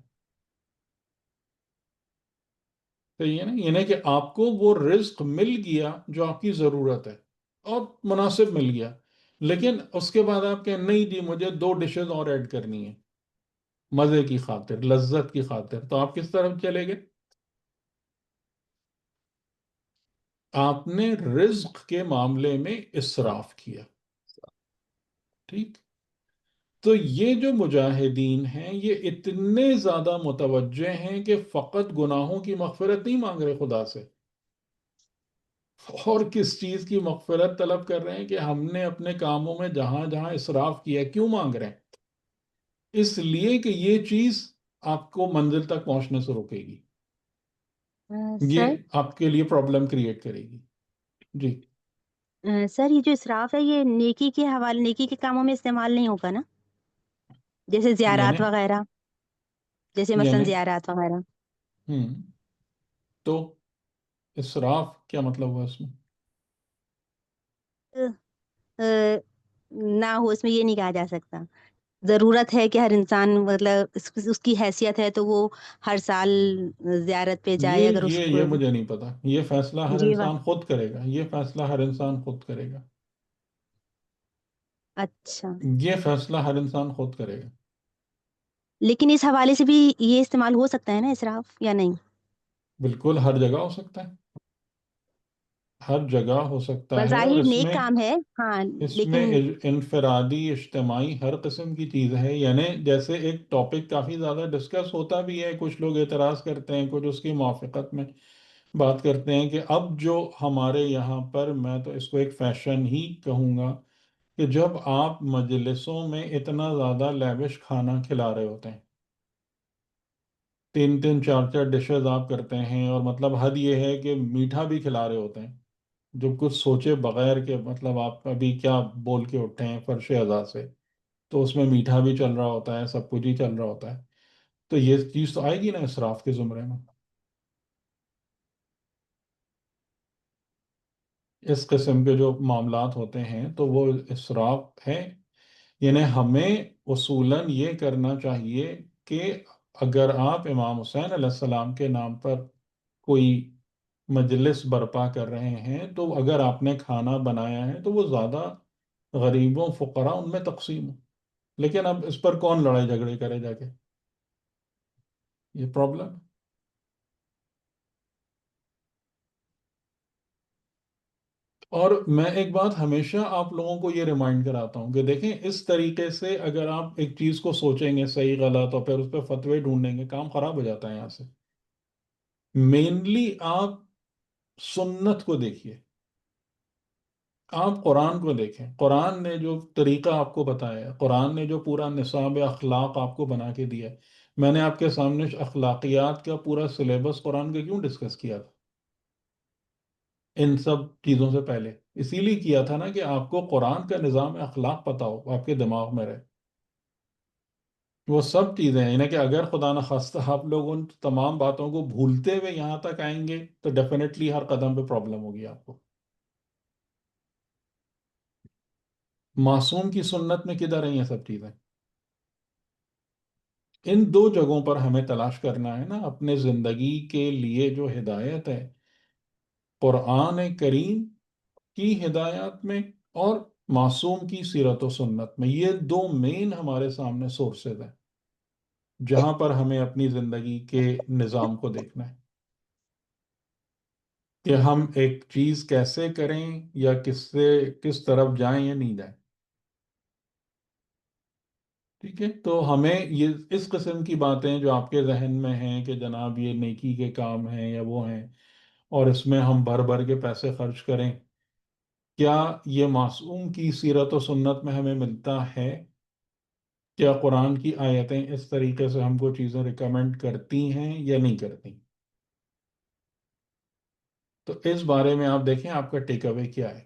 تو یہ نا، یعنی کہ آپ کو وہ رزق مل گیا جو آپ کی ضرورت ہے اور مناسب مل گیا، لیکن اس کے بعد آپ کہیں نہیں جی مجھے 2 ڈشز اور ایڈ کرنی ہے مزے کی خاطر، لذت کی خاطر، تو آپ کس طرف چلے گئے؟ آپ نے رزق کے معاملے میں اسراف کیا. ٹھیک. تو یہ جو مجاہدین ہیں یہ اتنے زیادہ متوجہ ہیں کہ فقط گناہوں کی مغفرت نہیں مانگ رہے خدا سے، اور کس چیز کی مغفرت طلب کر رہے ہیں کہ ہم نے اپنے کاموں میں جہاں جہاں اسراف کیا. کیوں مانگ رہے ہیں؟ اس لیے کہ یہ چیز آپ کو منزل تک پہنچنے سے روکے گی، سر یہ آپ کے لیے پرابلم کریٹ کرے گی. جی. سر یہ جو اسراف ہے یہ نیکی کے حوالے، نیکی کے کاموں میں استعمال نہیں ہوگا نا، جیسے یعنی زیارات وغیرہ، جیسے مثلا یعنی زیارات وغیرہ. ہوں تو اسراف کیا مطلب ہوا اس میں؟ اہ، نہ ہو، اس میں یہ نہیں کہا جا سکتا. ضرورت ہے کہ ہر انسان مطلب اس کی حیثیت ہے تو وہ ہر سال زیارت پہ جائے، یہ اگر اس یہ کو. یہ مجھے نہیں پتا. یہ فیصلہ ہر یہ انسان خود کرے گا، یہ فیصلہ ہر انسان خود کرے گا، اچھا، یہ فیصلہ ہر انسان خود کرے گا. لیکن اس حوالے سے بھی یہ استعمال ہو سکتا ہے نا اسراف، یا نہیں؟ بالکل ہر جگہ ہو سکتا ہے، ہر جگہ ہو سکتا ہے. اور بظاہر نیک کام ہے، ہاں، اس میں لیکن انفرادی اجتماعی ہر قسم کی چیز ہے. یعنی جیسے ایک ٹاپک کافی زیادہ ڈسکس ہوتا بھی ہے، کچھ لوگ اعتراض کرتے ہیں، کچھ اس کی موافقت میں بات کرتے ہیں کہ اب جو ہمارے یہاں پر، میں تو اس کو ایک فیشن ہی کہوں گا، کہ جب آپ مجلسوں میں اتنا زیادہ لیوش کھانا کھلا رہے ہوتے ہیں، 3 3 4 4 ڈشز آپ کرتے ہیں، اور مطلب حد یہ ہے کہ میٹھا بھی کھلا رہے ہوتے ہیں، جو کچھ سوچے بغیر کہ مطلب آپ ابھی کیا بول کے اٹھے ہیں فرش ازاں سے، تو اس میں میٹھا بھی چل رہا ہوتا ہے، سب کچھ ہی چل رہا ہوتا ہے. تو یہ چیز تو آئے گی نا اسراف کے زمرے میں. اس قسم کے جو معاملات ہوتے ہیں تو وہ اسراف ہے. یعنی ہمیں اصولاً یہ کرنا چاہیے کہ اگر آپ امام حسین علیہ السلام کے نام پر کوئی مجلس برپا کر رہے ہیں، تو اگر آپ نے کھانا بنایا ہے تو وہ زیادہ غریبوں فقراء ان میں تقسیم ہو. لیکن اب اس پر کون لڑائی جھگڑے کرے جا کے؟ یہ پرابلم ہے. اور میں ایک بات ہمیشہ آپ لوگوں کو یہ ریمائنڈ کراتا ہوں کہ دیکھیں، اس طریقے سے اگر آپ ایک چیز کو سوچیں گے صحیح غلط اور پھر اس پہ فتوے ڈھونڈیں گے، کام خراب ہو جاتا ہے یہاں سے. مینلی آپ سنت کو دیکھیے، آپ قرآن کو دیکھیں. قرآن نے جو طریقہ آپ کو بتایا ہے، قرآن نے جو پورا نصاب اخلاق آپ کو بنا کے دیا ہے. میں نے آپ کے سامنے اخلاقیات کا پورا سلیبس قرآن کا کیوں ڈسکس کیا تھا ان سب چیزوں سے پہلے؟ اسی لیے کیا تھا نا کہ آپ کو قرآن کا نظام اخلاق پتا ہو، آپ کے دماغ میں رہے. وہ سب چیزیں ہیں، یعنی کہ اگر خدا نخواستہ آپ لوگ ان تمام باتوں کو بھولتے ہوئے یہاں تک آئیں گے تو ڈیفینیٹلی ہر قدم پہ پرابلم ہوگی آپ کو. معصوم کی سنت میں کدھر ہیں یہ سب چیزیں؟ ان 2 جگہوں پر ہمیں تلاش کرنا ہے نا اپنے زندگی کے لیے جو ہدایت ہے، قرآن کریم کی ہدایات میں اور معصوم کی سیرت و سنت میں. یہ 2 مین ہمارے سامنے سورسز ہیں جہاں پر ہمیں اپنی زندگی کے نظام کو دیکھنا ہے کہ ہم ایک چیز کیسے کریں یا کس طرف جائیں یا نہیں جائیں. ٹھیک ہے. تو ہمیں یہ اس قسم کی باتیں جو آپ کے ذہن میں ہیں کہ جناب یہ نیکی کے کام ہیں یا وہ ہیں، اور اس میں ہم بھر بھر کے پیسے خرچ کریں، کیا یہ معصوم کی سیرت و سنت میں ہمیں ملتا ہے؟ کیا قرآن کی آیتیں اس طریقے سے ہم کو چیزیں ریکمینڈ کرتی ہیں یا نہیں کرتی؟ تو اس بارے میں آپ دیکھیں آپ کا ٹیک اوے کیا ہے.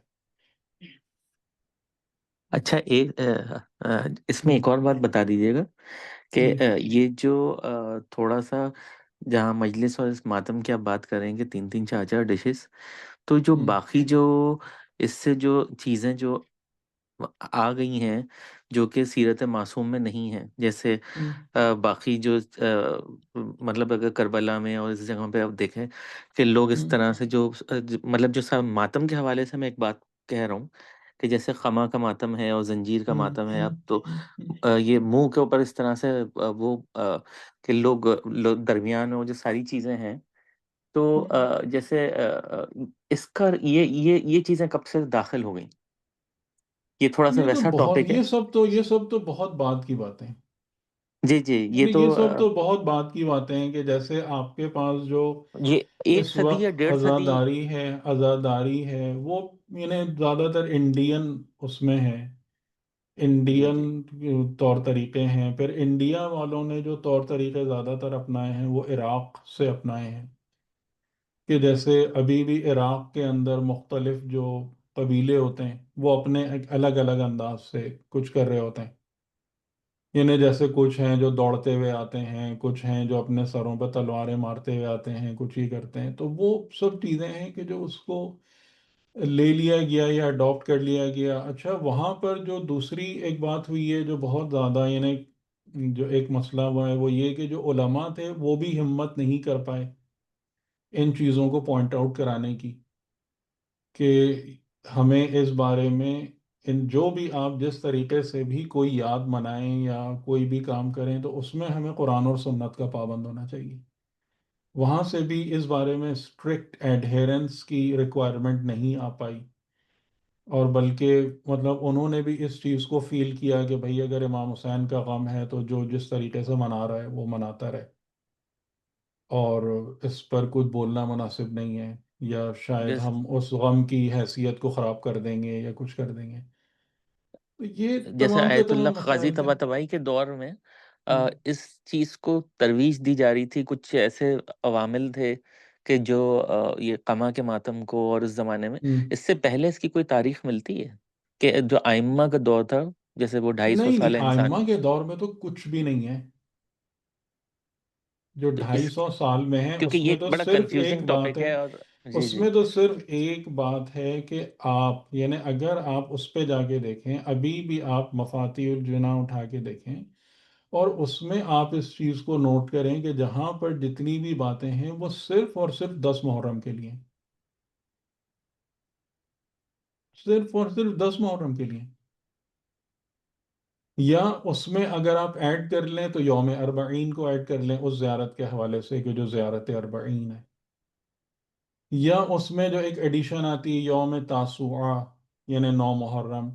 اچھا، اس میں ہم، ایک اور بات بتا دیجیے گا کہ جی. یہ جو تھوڑا سا جہاں مجلس اور اس ماتم کی آپ بات کریں گے 3 3 4 4 ڈشز، تو جو ہم، باقی جو اس سے جو چیزیں جو آ گئی ہیں جو کہ سیرت معصوم میں نہیں ہیں، جیسے ہم، باقی جو مطلب اگر کربلا میں اور اس جگہ پہ آپ دیکھیں کہ لوگ اس ہم، طرح سے جو مطلب جو ماتم کے حوالے سے میں ایک بات کہہ رہا ہوں کہ جیسے خما کا ماتم ہے اور زنجیر کا ہم، ماتم ہے، اب ہم، تو ہم، ہم۔ یہ منہ کے اوپر اس طرح سے وہ کہ لوگ درمیان میں وہ جو ساری چیزیں ہیں، تو جیسے اس کا یہ چیزیں کب سے داخل ہو گئیں؟ یہ تھوڑا سا یہ تو ویسا بہت، ٹاپک ہے. یہ سب تو بہت بات کی باتیں ہیں، جی جی، یہ یعنی تو یہ سب تو بہت بات کی باتیں ہیں کہ جیسے آپ کے پاس جو یہ ایک اس صدی یا وقت 1.5 صدی. عزاداری ہے وہ یعنی زیادہ تر انڈین اس میں ہے، جی انڈین جی طور طریقے ہیں، پھر انڈیا والوں نے جو طور طریقے زیادہ تر اپنائے ہیں وہ عراق سے اپنائے ہیں، کہ جیسے ابھی بھی عراق کے اندر مختلف جو قبیلے ہوتے ہیں وہ اپنے ایک الگ الگ انداز سے کچھ کر رہے ہوتے ہیں، یعنی جیسے کچھ ہیں جو دوڑتے ہوئے آتے ہیں، کچھ ہیں جو اپنے سروں پہ تلواریں مارتے ہوئے آتے ہیں، کچھ ہی کرتے ہیں، تو وہ سب چیزیں ہیں کہ جو اس کو لے لیا گیا یا اڈاپٹ کر لیا گیا۔ اچھا، وہاں پر جو دوسری ایک بات ہوئی ہے جو بہت زیادہ یعنی جو ایک مسئلہ ہوا ہے وہ یہ کہ جو علماء تھے وہ بھی ہمت نہیں کر پائے ان چیزوں کو پوائنٹ آؤٹ کرانے کی، کہ ہمیں اس بارے میں ان جو بھی آپ جس طریقے سے بھی کوئی یاد منائیں یا کوئی بھی کام کریں تو اس میں ہمیں قرآن اور سنت کا پابند ہونا چاہیے۔ وہاں سے بھی اس بارے میں اسٹرکٹ ایڈہیرنس کی ریکوائرمنٹ نہیں آ پائی، اور بلکہ مطلب انہوں نے بھی اس چیز کو فیل کیا کہ بھئی اگر امام حسین کا غم ہے تو جو جس طریقے سے منا رہا ہے وہ مناتا رہے، اور اس پر کچھ بولنا مناسب نہیں ہے، یا شاید جیسے ہم اس غم کی حیثیت کو خراب کر دیں گے یا کچھ کر دیں گے، تو یہ جیسے تمام کے آیت اللہ تمام قاضی مسائل ہیں۔ طباطبائی کے دور میں ہم، اس چیز کو ترویج دی جا رہی تھی. کچھ ایسے عوامل تھے کہ جو یہ قما کے ماتم کو، اور اس زمانے میں ہم۔ اس سے پہلے اس کی کوئی تاریخ ملتی ہے کہ جو آئمہ کا دور تھا، جیسے وہ 250 نہیں نہیں، سال انسان. آئمہ کے دور میں تو کچھ بھی نہیں ہے، جو تو ڈھائی اس سو سال میں ہے کیونکہ اس یہ میں ایک تو بڑا صرف ایک کنفیوزنگ بات ٹاپک ہے، ہے. اور جی اس جی میں تو صرف ایک بات ہے کہ آپ یعنی اگر آپ اس پہ جا کے دیکھیں، ابھی بھی آپ مفاتیح الجناح اٹھا کے دیکھیں، اور اس میں آپ اس چیز کو نوٹ کریں کہ جہاں پر جتنی بھی باتیں ہیں وہ صرف اور صرف 10 محرم کے لیے ہیں، صرف اور صرف 10 محرم کے لیے، یا اس میں اگر آپ ایڈ کر لیں تو یوم اربعین کو ایڈ کر لیں اس زیارت کے حوالے سے کہ جو زیارت اربعین ہے، یا اس میں جو ایک ایڈیشن آتی ہے یوم تاسوعا یعنی 9 محرم،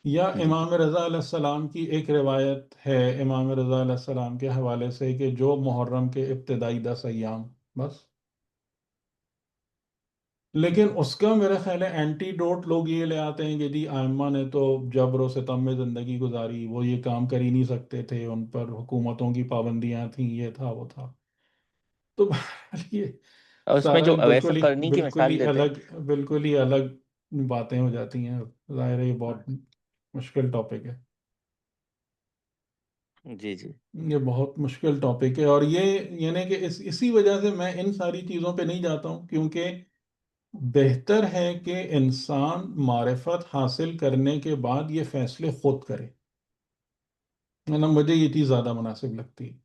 یا جی جی. امام رضا علیہ السلام کی ایک روایت ہے امام رضا علیہ السلام کے حوالے سے کہ جو محرم کے ابتدائی 10 ایام، بس۔ لیکن اس کا میرا خیال ہے اینٹی ڈوٹ لوگ یہ لے آتے ہیں کہ جی آئمہ نے تو جبر و ستم میں زندگی گزاری، وہ یہ کام کر ہی نہیں سکتے تھے، ان پر حکومتوں کی پابندیاں تھیں، یہ تھا وہ تھا، تو بہرحال یہ اور اس میں سارا جو اویس بالکل ہی قرنی کی بالکل مثال ہی دیتے ہیں. الگ باتیں ہو جاتی ہیں، ظاہر ہے یہ بہت مشکل ٹاپک ہے، جی جی. یہ بہت مشکل ٹاپک ہے، اور یہ یعنی کہ اسی وجہ سے میں ان ساری چیزوں پہ نہیں جاتا ہوں، کیونکہ بہتر ہے کہ انسان معرفت حاصل کرنے کے بعد یہ فیصلے خود کرے، ہے نا، مجھے یہ چیز زیادہ مناسب لگتی ہے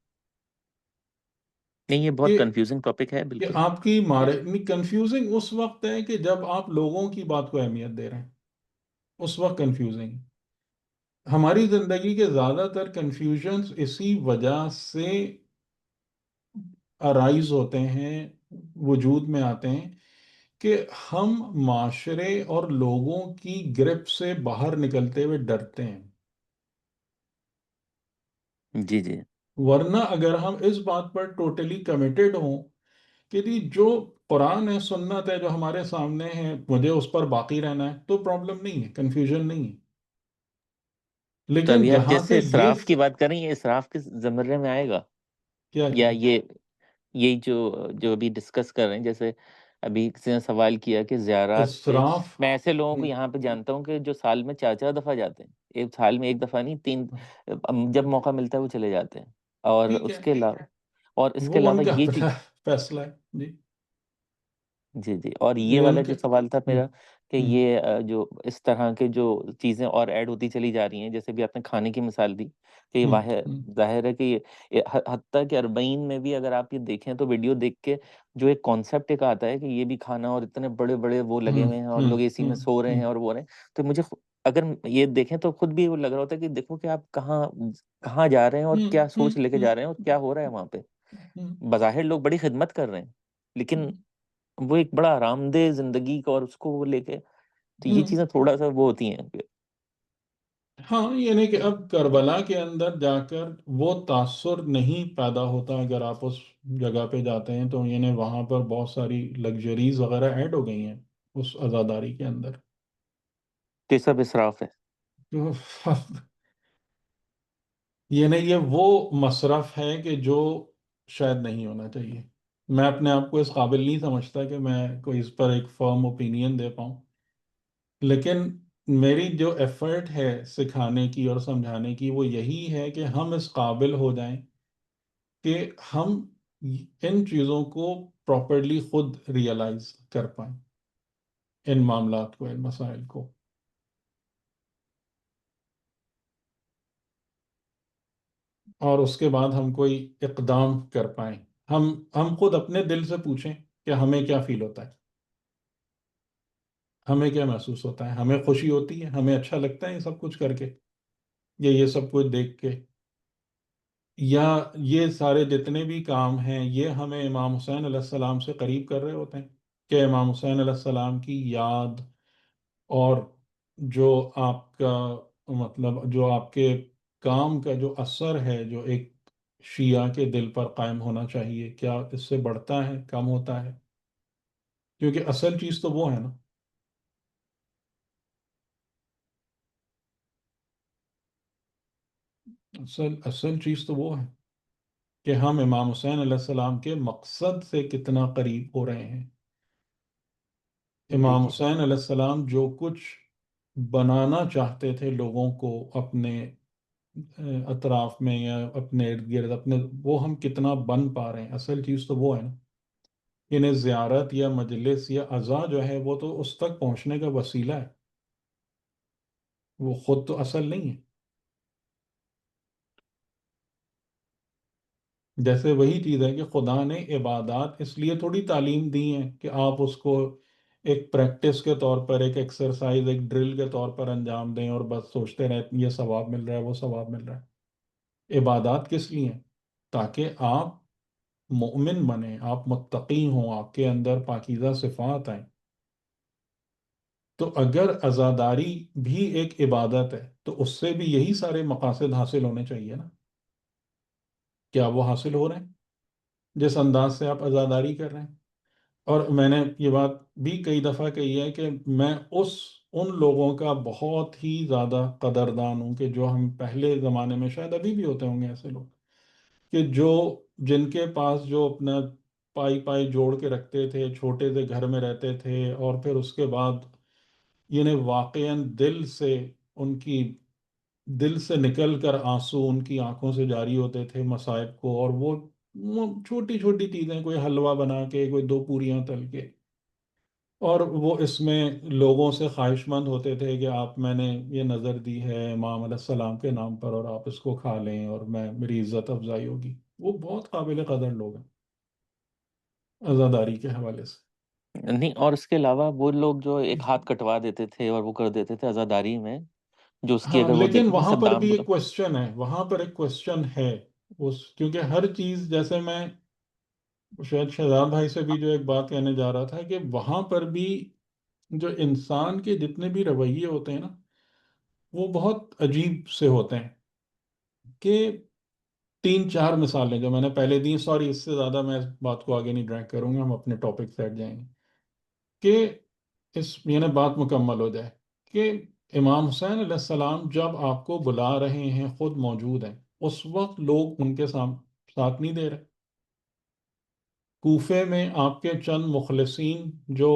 نہیں، یہ بہت کہ کنفیوزنگ ٹاپک ہے کہ بالکل. آپ کی جی کنفیوزنگ اس وقت ہے کہ جب آپ لوگوں کی بات کو اہمیت دے رہے ہیں، اس وقت کنفیوزنگ۔ ہماری زندگی کے زیادہ تر کنفیوژنس اسی وجہ سے ارائیز ہوتے ہیں، وجود میں آتے ہیں، کہ ہم معاشرے اور لوگوں کی گرپ سے باہر نکلتے ہوئے ڈرتے ہیں، جی جی. ورنہ اگر ہم اس بات پر ٹوٹلی کمیٹڈ ہوں کہ جی جو قرآن ہے، سنت ہے، جو ہمارے سامنے ہے، مجھے اس پر باقی رہنا ہے، تو پرابلم نہیں ہے، کنفیوژن نہیں ہے، تو لیکن ابھی آپ جہاں پہ جیسے یہ اسراف کی بات کر رہی ہیں، اسراف کس زمرے میں آئے گا؟ کیا یا چیز یہی جو ابھی ڈسکس کر رہے ہیں، جیسے ابھی کسی نے سوال کیا کہ زیارات پہ، اسراف؟ میں ایسے لوگوں کو ہم، یہاں پہ جانتا ہوں کہ جو سال میں 4 4 دفعہ جاتے ہیں. ایک سال میں ایک دفعہ نہیں، 3، جب موقع ملتا ہے وہ چلے جاتے ہیں. اور ٹھیک اس ہے، کے علاوہ وہ ان کا یہ چیز. اپنا فیصلہ ہے، جی جی جی. اور یہ یہ والا ان کے جو سوال تھا میرا کہ ہم، یہ جو اس طرح کے جو چیزیں اور ایڈ ہوتی چلی جا رہی ہیں، جیسے بھی آپ نے کھانے کی مثال دی، کہ یہ ہم، ہم، ظاہر ہے کہ حتیٰ کہ اربعین میں بھی اگر آپ یہ دیکھیں تو ویڈیو دیکھ کے جو ایک کانسیپٹ ایک آتا ہے کہ یہ بھی کھانا، اور اتنے بڑے بڑے وہ لگے ہم، ہوئے ہیں اور ہم، لوگ اے سی میں ہم، سو رہے ہم، ہیں اور وہ رہے ہیں، تو مجھے اگر یہ دیکھیں تو خود بھی وہ لگ رہا ہوتا ہے کہ دیکھو کہ آپ کہاں کہاں جا رہے ہیں اور ہم، کیا ہم، سوچ لے کے ہم، جا رہے ہیں اور کیا ہو رہا ہے وہاں پہ۔ ہم، بظاہر لوگ بڑی خدمت کر رہے ہیں، لیکن وہ ایک بڑا آرام دہ زندگی کو اور اس کو وہ لے کے، تو یہ ہم۔ چیزیں تھوڑا سا وہ ہوتی ہیں۔ ہاں، یعنی کہ اب کربلا کے اندر جا کر وہ تاثر نہیں پیدا ہوتا اگر آپ اس جگہ پہ جاتے ہیں، تو یعنی وہاں پر بہت ساری لگژریز وغیرہ ایڈ ہو گئی ہیں اس عزاداری کے اندر، کہ سب اسراف ہے۔ تو یعنی یہ وہ مصرف ہے کہ جو شاید نہیں ہونا چاہیے۔ میں اپنے آپ کو اس قابل نہیں سمجھتا کہ میں کوئی اس پر ایک فرم اوپینین دے پاؤں، لیکن میری جو ایفرٹ ہے سکھانے کی اور سمجھانے کی وہ یہی ہے کہ ہم اس قابل ہو جائیں کہ ہم ان چیزوں کو پراپرلی خود ریئلائز کر پائیں، ان معاملات کو، ان مسائل کو، اور اس کے بعد ہم کوئی اقدام کر پائیں۔ ہم خود اپنے دل سے پوچھیں کہ ہمیں کیا فیل ہوتا ہے، ہمیں کیا محسوس ہوتا ہے، ہمیں خوشی ہوتی ہے، ہمیں اچھا لگتا ہے یہ سب کچھ کر کے، یا یہ سب کچھ دیکھ کے، یا یہ سارے جتنے بھی کام ہیں یہ ہمیں امام حسین علیہ السلام سے قریب کر رہے ہوتے ہیں، کہ امام حسین علیہ السلام کی یاد اور جو آپ کا مطلب جو آپ کے کام کا جو اثر ہے جو ایک شیعہ کے دل پر قائم ہونا چاہیے، کیا اس سے بڑھتا ہے، کم ہوتا ہے؟ کیونکہ اصل چیز تو وہ ہے نا، اصل چیز تو وہ ہے کہ ہم امام حسین علیہ السلام کے مقصد سے کتنا قریب ہو رہے ہیں۔ جی امام جی۔ حسین علیہ السلام جو کچھ بنانا چاہتے تھے لوگوں کو اپنے اطراف میں یا اپنے ارد گرد اپنے، وہ ہم کتنا بن پا رہے ہیں، اصل چیز تو وہ ہے نا۔ یعنی زیارت یا مجلس یا عزا جو ہے وہ تو اس تک پہنچنے کا وسیلہ ہے، وہ خود تو اصل نہیں ہے۔ جیسے وہی چیز ہے کہ خدا نے عبادات اس لیے تھوڑی تعلیم دی ہیں کہ آپ اس کو ایک پریکٹس کے طور پر، ایک ایکسرسائز، ایک ڈرل کے طور پر انجام دیں اور بس سوچتے رہیں یہ ثواب مل رہا ہے، وہ ثواب مل رہا ہے۔ عبادات کس لیے ہیں؟ تاکہ آپ مؤمن بنیں، آپ متقی ہوں، آپ کے اندر پاکیزہ صفات آئیں۔ تو اگر عزاداری بھی ایک عبادت ہے تو اس سے بھی یہی سارے مقاصد حاصل ہونے چاہیے نا؟ کیا وہ حاصل ہو رہے ہیں جس انداز سے آپ عزاداری کر رہے ہیں؟ اور میں نے یہ بات بھی کئی دفعہ کہی ہے کہ میں ان لوگوں کا بہت ہی زیادہ قدردان ہوں کہ جو ہم پہلے زمانے میں، شاید ابھی بھی ہوتے ہوں گے ایسے لوگ، کہ جن کے پاس جو اپنا پائی پائی جوڑ کے رکھتے تھے، چھوٹے سے گھر میں رہتے تھے، اور پھر اس کے بعد یعنی واقعاً دل سے نکل کر آنسو ان کی آنکھوں سے جاری ہوتے تھے مصائب کو، اور وہ چھوٹی چھوٹی چیزیں، کوئی حلوہ بنا کے، کوئی دو پوریاں تل کے، اور وہ اس میں لوگوں سے خواہش مند ہوتے تھے کہ میں نے یہ نظر دی ہے امام علیہ السلام کے نام پر اور آپ اس کو کھا لیں اور میری عزت افزائی ہوگی۔ وہ بہت قابل قدر لوگ ہیں عزاداری کے حوالے سے۔ نہیں، اور اس کے علاوہ وہ لوگ جو ایک ہاتھ کٹوا دیتے تھے اور وہ کر دیتے تھے عزاداری میں، جو اس کی ہاں، اگر وہ لیکن دیکھیں کہ وہاں پر صدام بھی ایک کوشچن ہے، وہاں پر ایک کوشچن ہے، کیونکہ ہر چیز، جیسے میں شاید شہزاد بھائی سے بھی جو ایک بات کہنے جا رہا تھا، کہ وہاں پر بھی جو انسان کے جتنے بھی رویے ہوتے ہیں نا وہ بہت عجیب سے ہوتے ہیں، کہ تین چار مثالیں جو میں نے پہلے دی، سوری اس سے زیادہ میں اس بات کو آگے نہیں ڈریگ کروں گا، ہم اپنے ٹاپک سے ہٹ جائیں گے، کہ یعنی بات مکمل ہو جائے کہ امام حسین علیہ السلام جب آپ کو بلا رہے ہیں، خود موجود ہیں، اس وقت لوگ ان کے ساتھ نہیں دے رہے۔ کوفے میں آپ کے چند مخلصین جو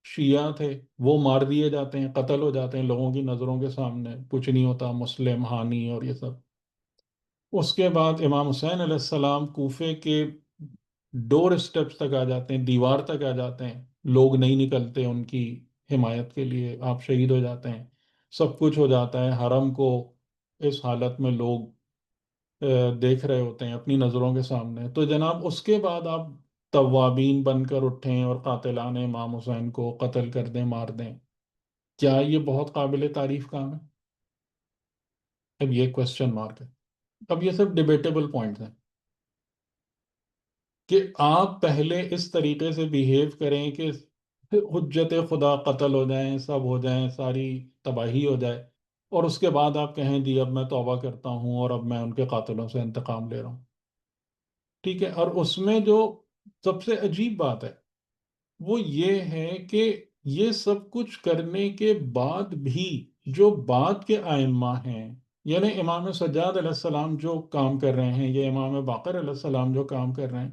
شیعہ تھے وہ مار دیے جاتے ہیں، قتل ہو جاتے ہیں لوگوں کی نظروں کے سامنے، کچھ نہیں ہوتا، مسلم ہانی اور یہ سب۔ اس کے بعد امام حسین علیہ السلام کوفے کے ڈور اسٹیپس تک آ جاتے ہیں، دیوار تک آ جاتے ہیں، لوگ نہیں نکلتے ان کی حمایت کے لیے، آپ شہید ہو جاتے ہیں، سب کچھ ہو جاتا ہے، حرم کو اس حالت میں لوگ دیکھ رہے ہوتے ہیں اپنی نظروں کے سامنے، تو جناب اس کے بعد آپ توابین بن کر اٹھیں اور قاتلان امام حسین کو قتل کر دیں، مار دیں، کیا یہ بہت قابل تعریف کام ہے؟ اب یہ کوشچن مارک ہے. اب یہ سب ڈیبیٹیبل پوائنٹس ہیں کہ آپ پہلے اس طریقے سے بیہیو کریں کہ حجت خدا قتل ہو جائیں، سب ہو جائیں، ساری تباہی ہو جائے، اور اس کے بعد آپ کہیں جی اب میں توبہ کرتا ہوں اور اب میں ان کے قاتلوں سے انتقام لے رہا ہوں. ٹھیک ہے، اور اس میں جو سب سے عجیب بات ہے وہ یہ ہے کہ یہ سب کچھ کرنے کے بعد بھی جو بعد کے ائمہ ہیں، یعنی امام سجاد علیہ السلام جو کام کر رہے ہیں یا امام باقر علیہ السلام جو کام کر رہے ہیں،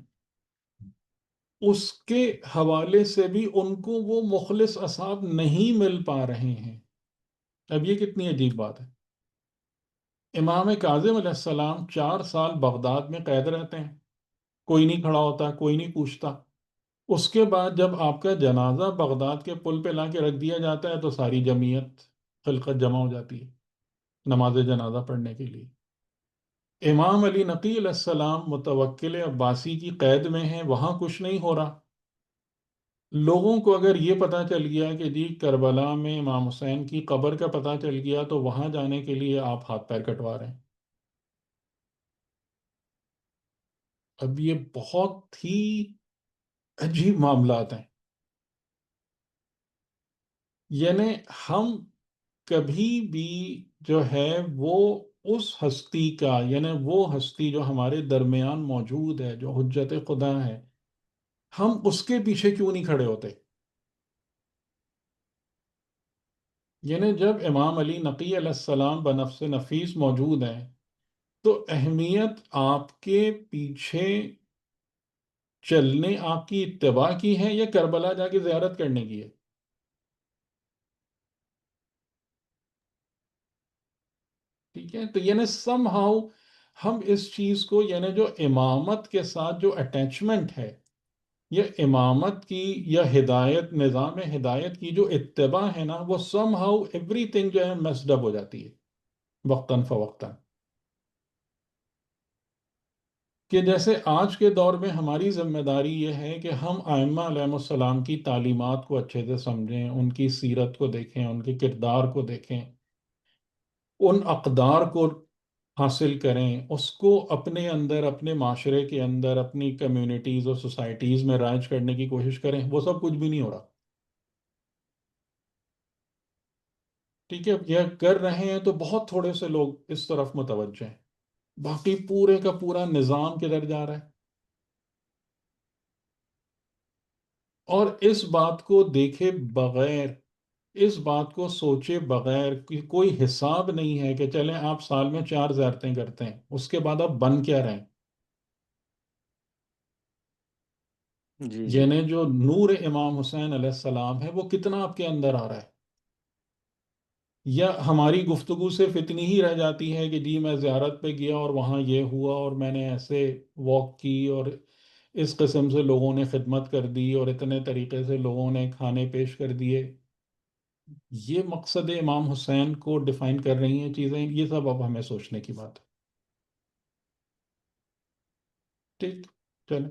اس کے حوالے سے بھی ان کو وہ مخلص اصحاب نہیں مل پا رہے ہیں. اب یہ کتنی عجیب بات ہے. امام کاظم علیہ السلام 4 سال بغداد میں قید رہتے ہیں، کوئی نہیں کھڑا ہوتا، کوئی نہیں پوچھتا. اس کے بعد جب آپ کا جنازہ بغداد کے پل پہ لا کے رکھ دیا جاتا ہے تو ساری جمعیت خلقت جمع ہو جاتی ہے نماز جنازہ پڑھنے کے لیے. امام علی نقی علیہ السلام متوکل عباسی کی قید میں ہیں، وہاں کچھ نہیں ہو رہا. لوگوں کو اگر یہ پتہ چل گیا کہ جی کربلا میں امام حسین کی قبر کا پتہ چل گیا تو وہاں جانے کے لیے آپ ہاتھ پیر کٹوا رہے ہیں. اب یہ بہت ہی عجیب معاملات ہیں. یعنی ہم کبھی بھی جو ہے وہ اس ہستی کا، یعنی وہ ہستی جو ہمارے درمیان موجود ہے، جو حجت خدا ہے، ہم اس کے پیچھے کیوں نہیں کھڑے ہوتے؟ یعنی جب امام علی نقی علیہ السلام بنفس نفیس موجود ہیں تو اہمیت آپ کے پیچھے چلنے، آپ کی اتباع کی ہے یا کربلا جا کے زیارت کرنے کی ہے؟ ٹھیک ہے، تو یعنی سم ہاؤ ہم اس چیز کو، یعنی جو امامت کے ساتھ جو اٹیچمنٹ ہے، یہ امامت کی یا ہدایت، نظام ہدایت کی جو اتباع ہے نا، وہ سم ہاؤ ایوری تھنگ جو ہے مسڈ اپ ہو جاتی ہے وقتاً فوقتاً. کہ جیسے آج کے دور میں ہماری ذمہ داری یہ ہے کہ ہم ائمہ علیہ السلام کی تعلیمات کو اچھے سے سمجھیں، ان کی سیرت کو دیکھیں، ان کے کردار کو دیکھیں، ان اقدار کو حاصل کریں، اس کو اپنے اندر، اپنے معاشرے کے اندر، اپنی کمیونٹیز اور سوسائٹیز میں رائج کرنے کی کوشش کریں. وہ سب کچھ بھی نہیں ہو رہا. ٹھیک ہے، یہ کر رہے ہیں تو بہت تھوڑے سے لوگ اس طرف متوجہ ہیں، باقی پورے کا پورا نظام کدھر جا رہا ہے. اور اس بات کو دیکھے بغیر، اس بات کو سوچے بغیر کہ کوئی حساب نہیں ہے کہ چلیں آپ سال میں 4 زیارتیں کرتے ہیں، اس کے بعد آپ بن کیا رہے ہیں. جی جی یعنی جو نور امام حسین علیہ السلام ہے وہ کتنا آپ کے اندر آ رہا ہے؟ یا ہماری گفتگو صرف اتنی ہی رہ جاتی ہے کہ جی میں زیارت پہ گیا اور وہاں یہ ہوا اور میں نے ایسے واک کی اور اس قسم سے لوگوں نے خدمت کر دی اور اتنے طریقے سے لوگوں نے کھانے پیش کر دیے. یہ مقصد امام حسین کو ڈیفائن کر رہی ہیں چیزیں. یہ سب اب ہمیں سوچنے کی بات ہے. ٹھیک، چلیں.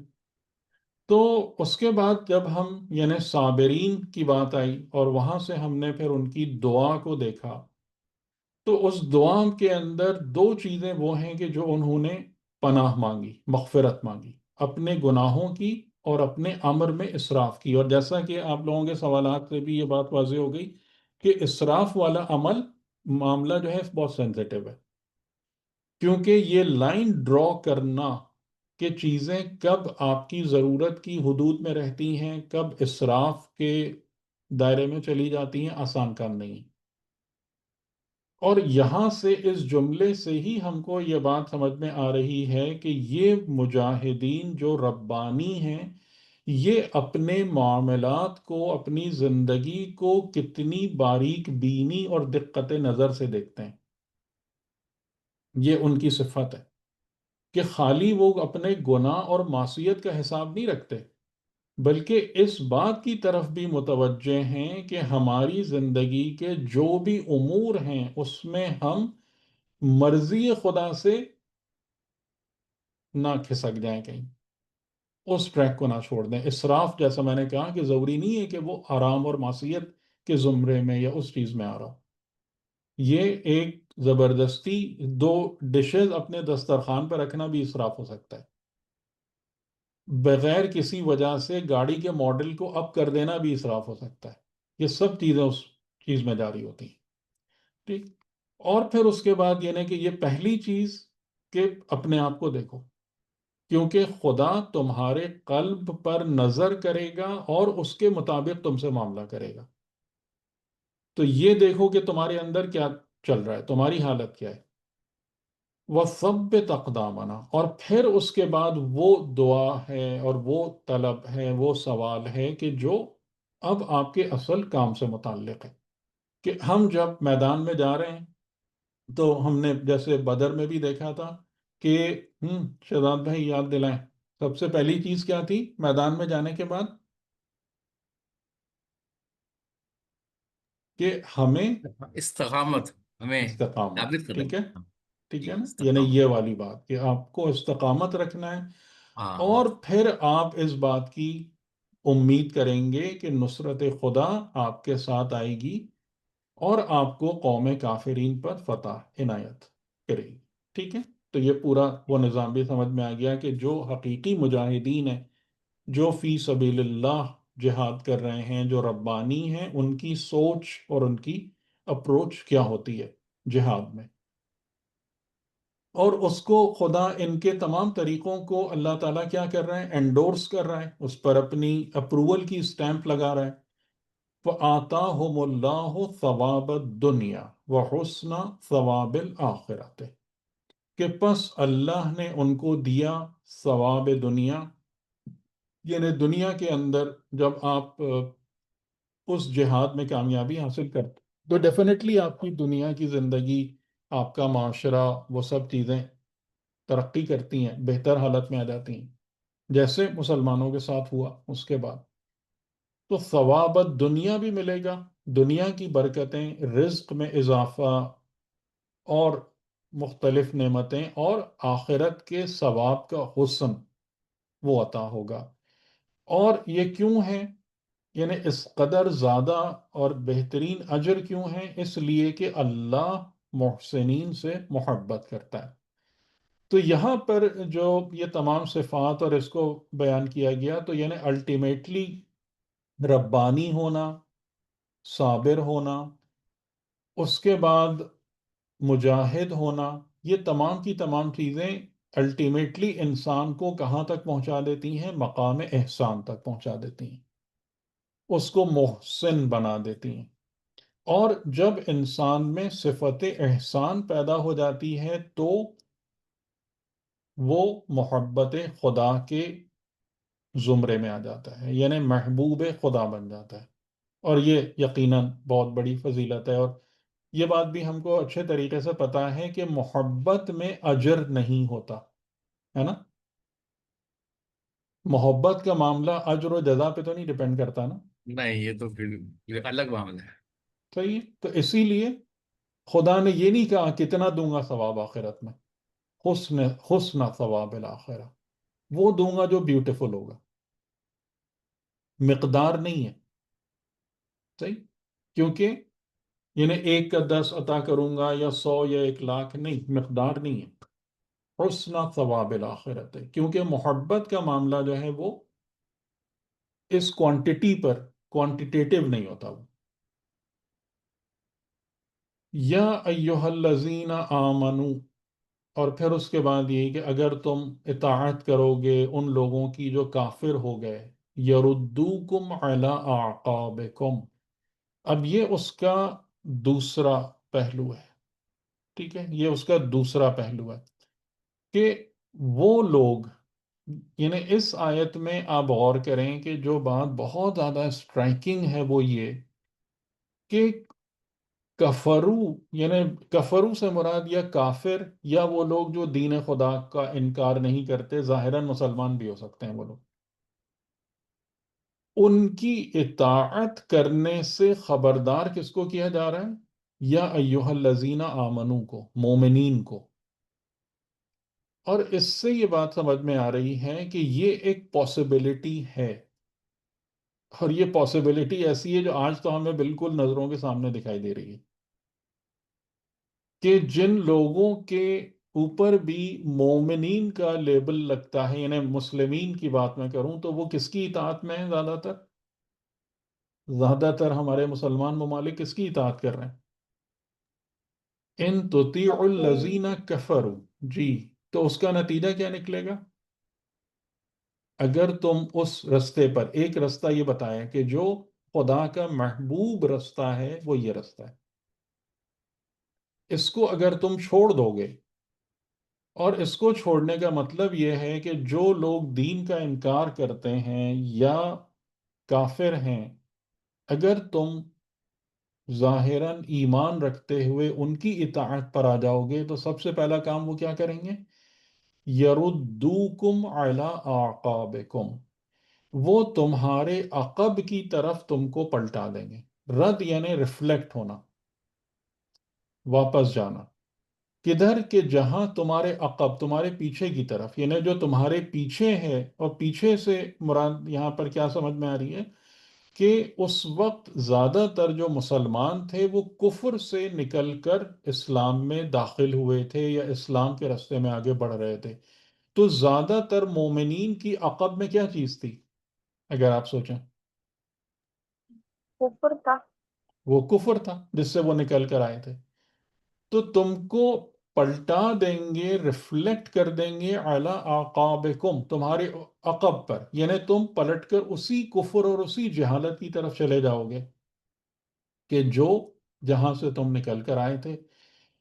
تو اس کے بعد جب ہم یعنی صابرین کی بات آئی اور وہاں سے ہم نے پھر ان کی دعا کو دیکھا، تو اس دعا کے اندر 2 چیزیں وہ ہیں کہ جو انہوں نے پناہ مانگی، مغفرت مانگی اپنے گناہوں کی اور اپنے امر میں اسراف کی. اور جیسا کہ آپ لوگوں کے سوالات سے بھی یہ بات واضح ہو گئی کہ اسراف والا عمل، معاملہ جو ہے بہت سینسیٹیو ہے، کیونکہ یہ لائن ڈرا کرنا کہ چیزیں کب آپ کی ضرورت کی حدود میں رہتی ہیں، کب اسراف کے دائرے میں چلی جاتی ہیں، آسان کام نہیں. اور یہاں سے اس جملے سے ہی ہم کو یہ بات سمجھ میں آ رہی ہے کہ یہ مجاہدین جو ربانی ہیں، یہ اپنے معاملات کو، اپنی زندگی کو کتنی باریک بینی اور دقت نظر سے دیکھتے ہیں. یہ ان کی صفت ہے کہ خالی وہ اپنے گناہ اور معصیت کا حساب نہیں رکھتے بلکہ اس بات کی طرف بھی متوجہ ہیں کہ ہماری زندگی کے جو بھی امور ہیں اس میں ہم مرضی خدا سے نہ کھسک جائیں کہیں، اس ٹریک کو نہ چھوڑ دیں۔ اسراف، جیسا میں نے کہا، کہ ضروری نہیں ہے کہ وہ حرام اور معصیت کے زمرے میں یا اس چیز میں آ رہا ہو۔ یہ ایک زبردستی 2 ڈشز اپنے دسترخوان پر رکھنا بھی اسراف ہو سکتا ہے۔ بغیر کسی وجہ سے گاڑی کے ماڈل کو اپ کر دینا بھی اسراف ہو سکتا ہے۔ یہ سب چیزیں اس چیز میں جاری ہوتی ہیں، ٹھیک۔ اور پھر اس کے بعد یہ کہ یہ پہلی چیز کہ اپنے آپ کو دیکھو، کیونکہ خدا تمہارے قلب پر نظر کرے گا اور اس کے مطابق تم سے معاملہ کرے گا۔ تو یہ دیکھو کہ تمہارے اندر کیا چل رہا ہے، تمہاری حالت کیا ہے۔ وَثَبِّتْ أَقْدَامَنَا، اور پھر اس کے بعد وہ دعا ہے اور وہ طلب ہے، وہ سوال ہے کہ جو اب آپ کے اصل کام سے متعلق ہے، کہ ہم جب میدان میں جا رہے ہیں تو ہم نے جیسے بدر میں بھی دیکھا تھا کہ شہزاد بھائی یاد دلائیں، سب سے پہلی چیز کیا تھی میدان میں جانے کے بعد؟ کہ ہمیں استقامت ہمیں استقامت، ثابت کرنا ٹھیک ہے، ہے۔ ٹھیک جی ہے نا، یعنی استقامت، یہ والی بات کہ آپ کو استقامت رکھنا ہے، ہاں اور پھر آپ اس بات کی امید کریں گے کہ نصرت خدا آپ کے ساتھ آئے گی اور آپ کو قوم کافرین پر فتح عنایت کرے گی، ٹھیک ہے۔ تو یہ پورا وہ نظام بھی سمجھ میں آ گیا کہ جو حقیقی مجاہدین ہیں، جو فی سبیل اللہ جہاد کر رہے ہیں، جو ربانی ہیں، ان کی سوچ اور ان کی اپروچ کیا ہوتی ہے جہاد میں، اور اس کو خدا ان کے تمام طریقوں کو اللہ تعالیٰ کیا کر رہا ہے، انڈورس کر رہا ہے، اس پر اپنی اپروول کی سٹیمپ لگا رہا ہے۔ فَآتَاهُمُ اللَّهُ ثَوَابَ الدُّنْيَا وَحُسْنَ ثَوَابِ الْآخِرَةِ، کہ پس اللہ نے ان کو دیا ثواب دنیا، یعنی دنیا کے اندر جب آپ اس جہاد میں کامیابی حاصل کرتے تو ڈیفینیٹلی آپ کی دنیا کی زندگی، آپ کا معاشرہ، وہ سب چیزیں ترقی کرتی ہیں، بہتر حالت میں آ جاتی ہیں، جیسے مسلمانوں کے ساتھ ہوا۔ اس کے بعد تو ثواب دنیا بھی ملے گا، دنیا کی برکتیں، رزق میں اضافہ اور مختلف نعمتیں، اور آخرت کے ثواب کا حسن وہ عطا ہوگا۔ اور یہ کیوں ہے، یعنی اس قدر زیادہ اور بہترین اجر کیوں ہے؟ اس لیے کہ اللہ محسنین سے محبت کرتا ہے۔ تو یہاں پر جو یہ تمام صفات اور اس کو بیان کیا گیا، تو یعنی الٹیمیٹلی ربانی ہونا، صابر ہونا، اس کے بعد مجاہد ہونا، یہ تمام کی تمام چیزیں الٹیمیٹلی انسان کو کہاں تک پہنچا دیتی ہیں؟ مقام احسان تک پہنچا دیتی ہیں، اس کو محسن بنا دیتی ہیں۔ اور جب انسان میں صفت احسان پیدا ہو جاتی ہے تو وہ محبت خدا کے زمرے میں آ جاتا ہے، یعنی محبوب خدا بن جاتا ہے۔ اور یہ یقیناً بہت بڑی فضیلت ہے، اور یہ بات بھی ہم کو اچھے طریقے سے پتا ہے کہ محبت میں اجر نہیں ہوتا ہے نا۔ محبت کا معاملہ اجر و جزا پہ تو نہیں ڈیپینڈ کرتا نا، نہیں، یہ تو پھر الگ معاملہ ہے۔ صحیح ہے۔ تو اسی لیے خدا نے یہ نہیں کہا کتنا دوں گا ثواب آخرت میں، حسن ثواب الآخرہ، وہ دوں گا جو بیوٹیفل ہوگا، مقدار نہیں ہے، صحیح، کیونکہ یعنی 1 کا 10 عطا کروں گا یا 100 یا 1,00,000، نہیں، مقدار نہیں ہے، حسن ثواب الآخرت ہے، کیونکہ محبت کا معاملہ جو ہے وہ اس کوانٹٹی پر کوانٹیٹیو نہیں ہوتا۔ وہ یا ایہا الذین آمنو، اور پھر اس کے بعد یہ کہ اگر تم اطاعت کرو گے ان لوگوں کی جو کافر ہو گئے، یردوکم علی اعقابکم، اب یہ اس کا دوسرا پہلو ہے، ٹھیک ہے، یہ اس کا دوسرا پہلو ہے کہ وہ لوگ، یعنی اس آیت میں آپ غور کریں کہ جو بات بہت زیادہ اسٹرائکنگ ہے وہ یہ کہ کفرو، یعنی کفرو سے مراد یا کافر یا وہ لوگ جو دین خدا کا انکار نہیں کرتے، ظاہراً مسلمان بھی ہو سکتے ہیں وہ لوگ، ان کی اطاعت کرنے سے خبردار کس کو کیا جا رہا ہے؟ یا ایہا الذین آمنو کو، مومنین کو۔ اور اس سے یہ بات سمجھ میں آ رہی ہے کہ یہ ایک پاسبلٹی ہے، اور یہ پاسبلٹی ایسی ہے جو آج تو ہمیں بالکل نظروں کے سامنے دکھائی دے رہی ہے، کہ جن لوگوں کے اوپر بھی مومنین کا لیبل لگتا ہے، یعنی مسلمین کی بات میں کروں تو وہ کس کی اطاعت میں ہیں زیادہ تر ہمارے مسلمان ممالک کس کی اطاعت کر رہے ہیں؟ ان تطیعوا الذین کفروا، جی، تو اس کا نتیجہ کیا نکلے گا؟ اگر تم اس رستے پر، ایک رستہ یہ بتایا کہ جو خدا کا محبوب رستہ ہے وہ یہ رستہ ہے، اس کو اگر تم چھوڑ دو گے، اور اس کو چھوڑنے کا مطلب یہ ہے کہ جو لوگ دین کا انکار کرتے ہیں یا کافر ہیں، اگر تم ظاہراً ایمان رکھتے ہوئے ان کی اطاعت پر آ جاؤ گے تو سب سے پہلا کام وہ کیا کریں گے؟ یردوکم علی اعقابکم، وہ تمہارے عقب کی طرف تم کو پلٹا دیں گے۔ رد یعنی ریفلیکٹ ہونا، واپس جانا۔ کدھر؟ کہ جہاں تمہارے عقب، تمہارے پیچھے کی طرف، یعنی جو تمہارے پیچھے ہے، اور پیچھے سے مراد یہاں پر کیا سمجھ میں آ رہی ہے؟ کہ اس وقت زیادہ تر جو مسلمان تھے وہ کفر سے نکل کر اسلام میں داخل ہوئے تھے یا اسلام کے راستے میں آگے بڑھ رہے تھے، تو زیادہ تر مومنین کی عقب میں کیا چیز تھی اگر آپ سوچیں؟ کفر تھا۔ وہ کفر تھا جس سے وہ نکل کر آئے تھے، تو تم کو پلٹا دیں گے، ریفلیکٹ کر دیں گے اعلی اعقابکم، تمہارے عقب پر، یعنی تم پلٹ کر اسی کفر اور اسی جہالت کی طرف چلے جاؤ گے کہ جو جہاں سے تم نکل کر آئے تھے۔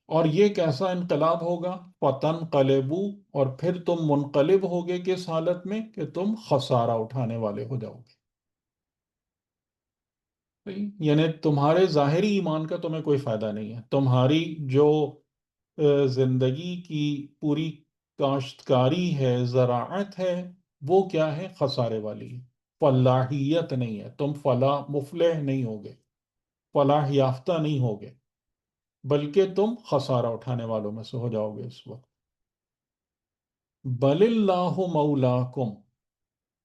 اور یہ کیسا انقلاب ہوگا؟ فَتَنْقَلِبُوا، اور پھر تم منقلب ہوگے کس حالت میں؟ کہ تم خسارہ اٹھانے والے ہو جاؤ گے۔ یعنی تمہارے ظاہری ایمان کا تمہیں کوئی فائدہ نہیں ہے، تمہاری جو زندگی کی پوری کاشتکاری ہے، زراعت ہے، وہ کیا ہے؟ خسارے والی ہے، فلاحیت نہیں ہے، تم فلاح مفلح نہیں ہوگے، فلاح یافتہ نہیں ہوگے، بلکہ تم خسارہ اٹھانے والوں میں سے ہو جاؤ گے اس وقت۔ بل اللہ مولاکم۔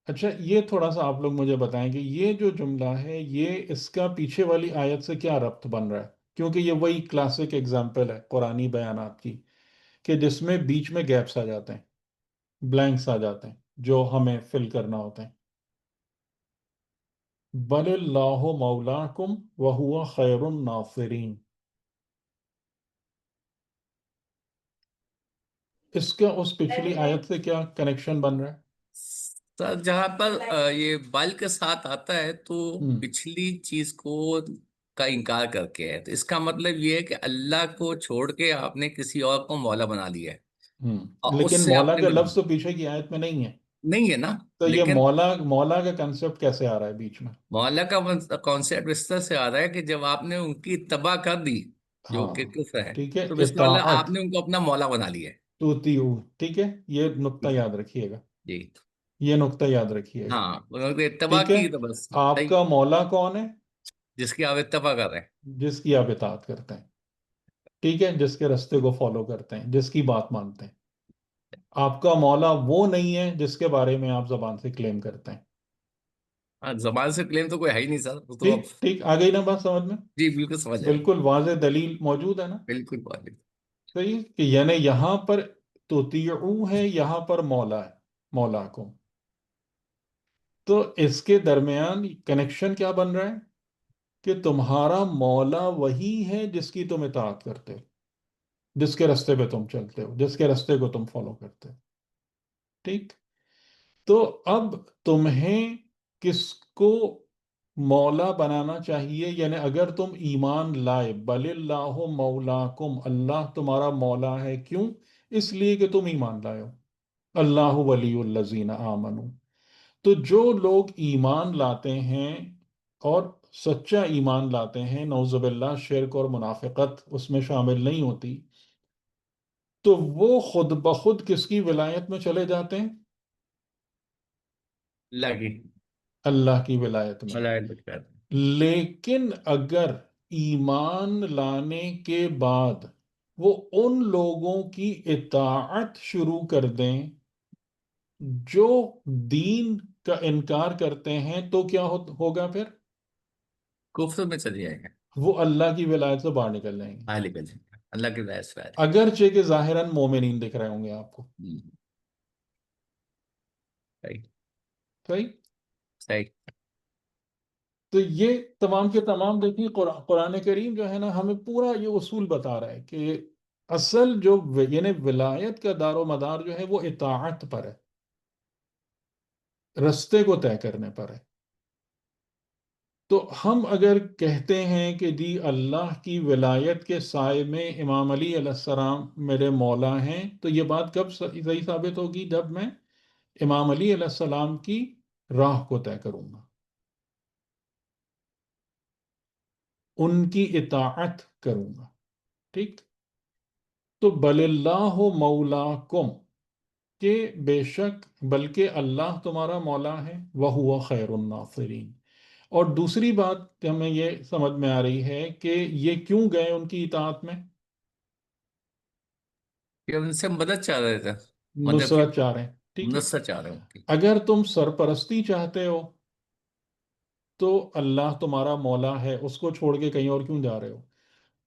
اچھا، یہ تھوڑا سا آپ لوگ مجھے بتائیں کہ یہ جو جملہ ہے یہ اس کا پیچھے والی آیت سے کیا ربط بن رہا ہے؟ کیونکہ یہ وہی کلاسک اگزامپل ہے قرآنی بیانات کی کہ جس میں بیچ میں گیپس آ جاتے ہیں، بلینکس آ جاتے ہیں جو ہمیں فل کرنا ہوتے ہیں۔ بل اللہ مولاکم وہو خیر الناصرین، اس کا اس پچھلی آیت سے کیا کنیکشن بن رہا ہے؟ سر جہاں پر یہ بل کے ساتھ آتا ہے تو ہم پچھلی چیز کو کا انکار کر کے ہے، تو اس کا مطلب یہ ہے کہ اللہ کو چھوڑ کے آپ نے کسی اور کو مولا بنا لیا ہے ہم اور اس لیکن سے آپ مولا نے کا لفظ تو پیچھے کی آیت میں نہیں ہے، نہیں ہے نا، تو یہ لیکن مولا کا کنسپٹ کیسے آ رہا ہے بیچ میں؟ مولا کا کانسیپٹ اس طرح سے آ رہا ہے کہ جب آپ نے ان کی اتباع کر دی جو ہاں، کہ کفر ہے، ٹھیک ہے، تو بسم اللہ آپ اطاعت، نے ان کو اپنا مولا بنا لیا ہے۔ توتیو، ٹھیک ہے، یہ نقطہ ٹھیک ہے یاد رکھیے گا، جی، یہ نقطہ یاد رکھیے گا، ہاں انہوں نے اتباع ٹھیک ہے۔ کی تو بس آپ صحیح، کا مولا کون ہے؟ جس کی آپ اتباع کر رہے ہیں۔ جس کی آپ اطاعت کرتے ہیں، ٹھیک ہے، جس کے راستے کو فالو کرتے ہیں، جس کی بات مانتے ہیں۔ آپ کا مولا وہ نہیں ہے جس کے بارے میں آپ زبان سے کلیم کرتے ہیں۔ ہاں زبان سے کلیم تو کوئی ہے ہی نہیں سر، وہ تو ٹھیک اب ٹھیک، آ گئی نا بات سمجھ میں؟ جی بالکل سمجھ آئے، بالکل واضح دلیل موجود ہے نا؟ بالکل بالکل۔ صحیح، کہ یعنی یہاں پر تطیعو ہے، یہاں پر مولا ہے، مولا کو، تو اس کے درمیان کنیکشن کیا بن رہا ہے؟ کہ تمہارا مولا وہی ہے جس کی تم اطاعت کرتے ہو، جس کے راستے پہ تم چلتے ہو، جس کے راستے کو تم فالو کرتے ہو، ٹھیک؟ تو اب تمہیں کس کو مولا بنانا چاہیے؟ یعنی اگر تم ایمان لائے، بل اللہ مولاکم، اللہ تمہارا مولا ہے، کیوں؟ اس لیے کہ تم ایمان لائے ہو، اللہ ولی الذین آمنو، تو جو لوگ ایمان لاتے ہیں اور سچا ایمان لاتے ہیں، نعوذ باللہ شرک اور منافقت اس میں شامل نہیں ہوتی، تو وہ خود بخود کس کی ولایت میں چلے جاتے ہیں؟ لگی اللہ کی ولایت میں. ولایت بخیر. لیکن اگر ایمان لانے کے بعد وہ ان لوگوں کی اطاعت شروع کر دیں جو دین کا انکار کرتے ہیں تو کیا ہوگا پھر؟ کفر میں چل جائیں گے. وہ اللہ کی ولایت سے باہر نکل جائیں گے، باہر نکل جائیں گے، اللہ کی ولایت سے باہر. اگرچہ کہ ظاہراً مومنین دکھ رہے ہوں گے آپ کو. صحیح صحیح. صحیح. تو یہ تمام کے تمام دیکھیں، قرآن کریم جو ہے نا ہمیں پورا یہ اصول بتا رہا ہے کہ اصل جو یعنی ولایت کا دار و مدار جو ہے وہ اطاعت پر ہے، رستے کو طے کرنے پر ہے. تو ہم اگر کہتے ہیں کہ جی اللہ کی ولایت کے سائے میں امام علی علیہ السلام میرے مولا ہیں، تو یہ بات کب صحیح ثابت ہوگی؟ جب میں امام علی علیہ السلام کی راہ کو طے کروں گا، ان کی اطاعت کروں گا. ٹھیک. تو بل اللہ مولاکم، کہ بے شک بلکہ اللہ تمہارا مولا ہے، وَهُوَ خیر الناصرین. اور دوسری بات ہمیں یہ سمجھ میں آ رہی ہے کہ یہ کیوں گئے ان کی اطاعت میں؟ کہ ان سے مدد چاہ رہے تھے، مطلب کہ نصرت چاہ رہے ہیں. ٹھیک ہے. نصرت چاہ رہے ہوں گے. اگر تم سرپرستی چاہتے ہو تو اللہ تمہارا مولا ہے، اس کو چھوڑ کے کہیں اور کیوں جا رہے ہو؟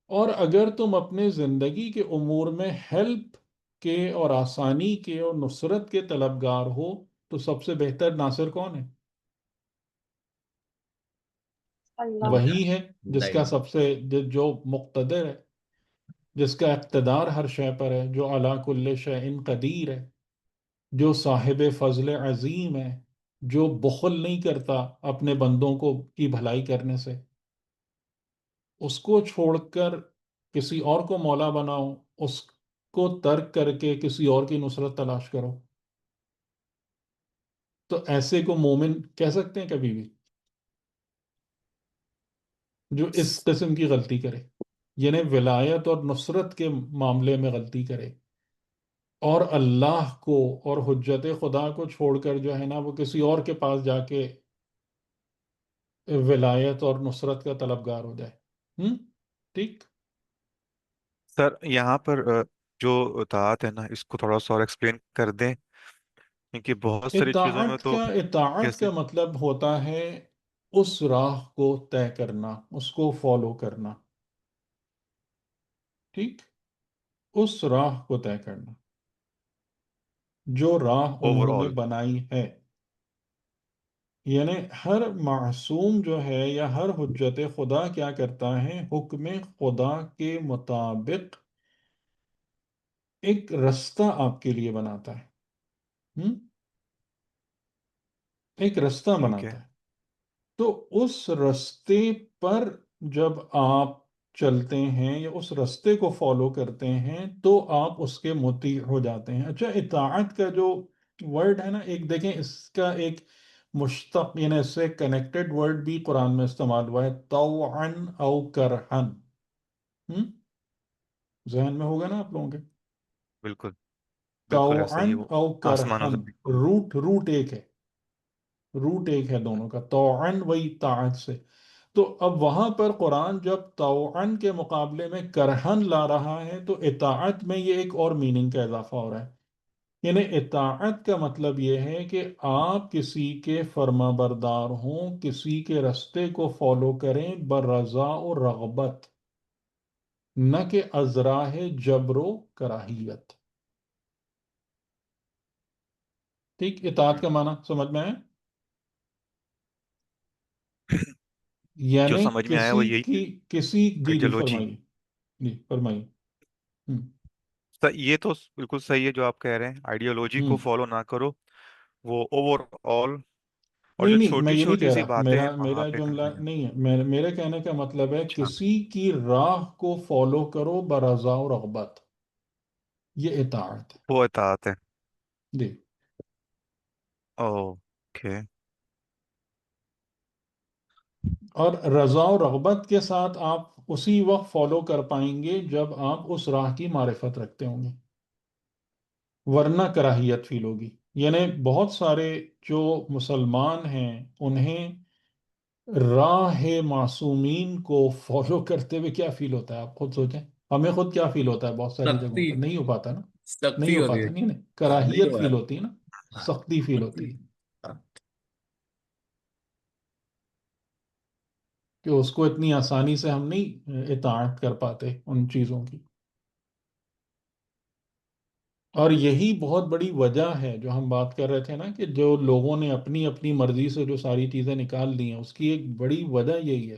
اور اگر تم اپنے زندگی کے امور میں ہیلپ کے اور آسانی کے اور نصرت کے طلبگار ہو تو سب سے بہتر ناصر کون ہے؟ اللہ. وہی ہے جس کا نہیں. سب سے جو مقتدر ہے، جس کا اقتدار ہر شے پر ہے، جو علی کل شیء قدیر ہے، جو صاحب فضل عظیم ہے، جو بخل نہیں کرتا اپنے بندوں کو کی بھلائی کرنے سے. اس کو چھوڑ کر کسی اور کو مولا بناؤ، اس کو ترک کر کے کسی اور کی نصرت تلاش کرو، تو ایسے کو مومن کہہ سکتے ہیں کبھی بھی؟ جو اس قسم کی غلطی کرے، یعنی ولایت اور نصرت کے معاملے میں غلطی کرے اور اللہ کو اور حجت خدا کو چھوڑ کر جو ہے نا وہ کسی اور کے پاس جا کے ولایت اور نصرت کا طلبگار ہو جائے. ٹھیک. سر یہاں پر جو اطاعت ہے نا، اس کو تھوڑا سا اور ایکسپلین کر دیں، کیونکہ بہت ساری چیزوں میں تو اطاعت جیسے کا مطلب ہوتا ہے اس راہ کو طے کرنا، اس کو فالو کرنا. ٹھیک. اس راہ کو طے کرنا جو راہ اوور انہوں نے آل. بنائی ہے. یعنی ہر معصوم جو ہے یا ہر حجت خدا کیا کرتا ہے؟ حکم خدا کے مطابق ایک رستہ آپ کے لیے بناتا ہے. ایک رستہ ٹھیک ہے. بناتا ہے. تو اس رستے پر جب آپ چلتے ہیں یا اس رستے کو فالو کرتے ہیں تو آپ اس کے مطیع ہو جاتے ہیں. اچھا، اطاعت کا جو ورڈ ہے نا، ایک دیکھیں اس کا ایک مشتق یعنی اس سے کنیکٹڈ ورڈ بھی قرآن میں استعمال ہوا ہے، طوعاً او کرہن. ذہن میں ہوگا نا آپ لوگوں کے؟ بالکل بالکل ایسا ہی طوعاً ہے وہ. او آسمانوں کرہن. سے بالکل. روٹ ایک ہے، روٹ ایک ہے دونوں کا، طوعاً وہی طاعت سے. تو اب وہاں پر قرآن جب طوعاً کے مقابلے میں کرہن لا رہا ہے تو اطاعت میں یہ ایک اور میننگ کا اضافہ ہو رہا ہے. یعنی اطاعت کا مطلب یہ ہے کہ آپ کسی کے فرما بردار ہوں، کسی کے رستے کو فالو کریں برضا و رغبت، نہ کہ ازراہ جبر و کراہیت. ٹھیک. اطاعت کا معنی سمجھ میں آئے؟ جو یعنی سمجھ میں آیا وہ یہی ہے. کسی جی آئیڈیالوجی. فرمائیے. جی فرمائیے. ہم یہ تو بالکل صحیح ہے جو آپ کہہ رہے ہیں، آئیڈیالوجی کو ہم فالو نہ کرو، وہ اوور آل. اور نہیں جو نہیں، میں چھوٹی یہ نہیں چھوٹی کہہ سی رہا، باتیں ہیں میرا وہاں میرا پہ جملہ کرنا ہے. نہیں ہے. میرے کہنے کا مطلب ہے اچھا. کسی کی راہ کو فالو کرو برضا و رغبت، یہ اطاعت ہے. وہ اطاعت ہے. جی. اوکے. اور رضا و رغبت کے ساتھ آپ اسی وقت فالو کر پائیں گے جب آپ اس راہ کی معرفت رکھتے ہوں گے، ورنہ کراہیت فیل ہوگی. یعنی بہت سارے جو مسلمان ہیں انہیں راہ معصومین کو فالو کرتے ہوئے کیا فیل ہوتا ہے، آپ خود سوچیں. ہمیں خود کیا فیل ہوتا ہے بہت ساری جگہوں سختی پہ؟ نہیں ہو پاتا نا. نہیں سختی ہو ہو رہی پاتا، ہے. نہیں نا، نہیں کراہیت ہوا فیل ہے. ہوتی ہے نا، ہاں، سختی فیل سختی. ہوتی ہے ہاں. کہ اس کو اتنی آسانی سے ہم نہیں اطاعت کر پاتے ان چیزوں کی. اور یہی بہت بڑی وجہ ہے جو ہم بات کر رہے تھے نا، کہ جو لوگوں نے اپنی اپنی مرضی سے جو ساری چیزیں نکال دی ہیں، اس کی ایک بڑی وجہ یہی ہے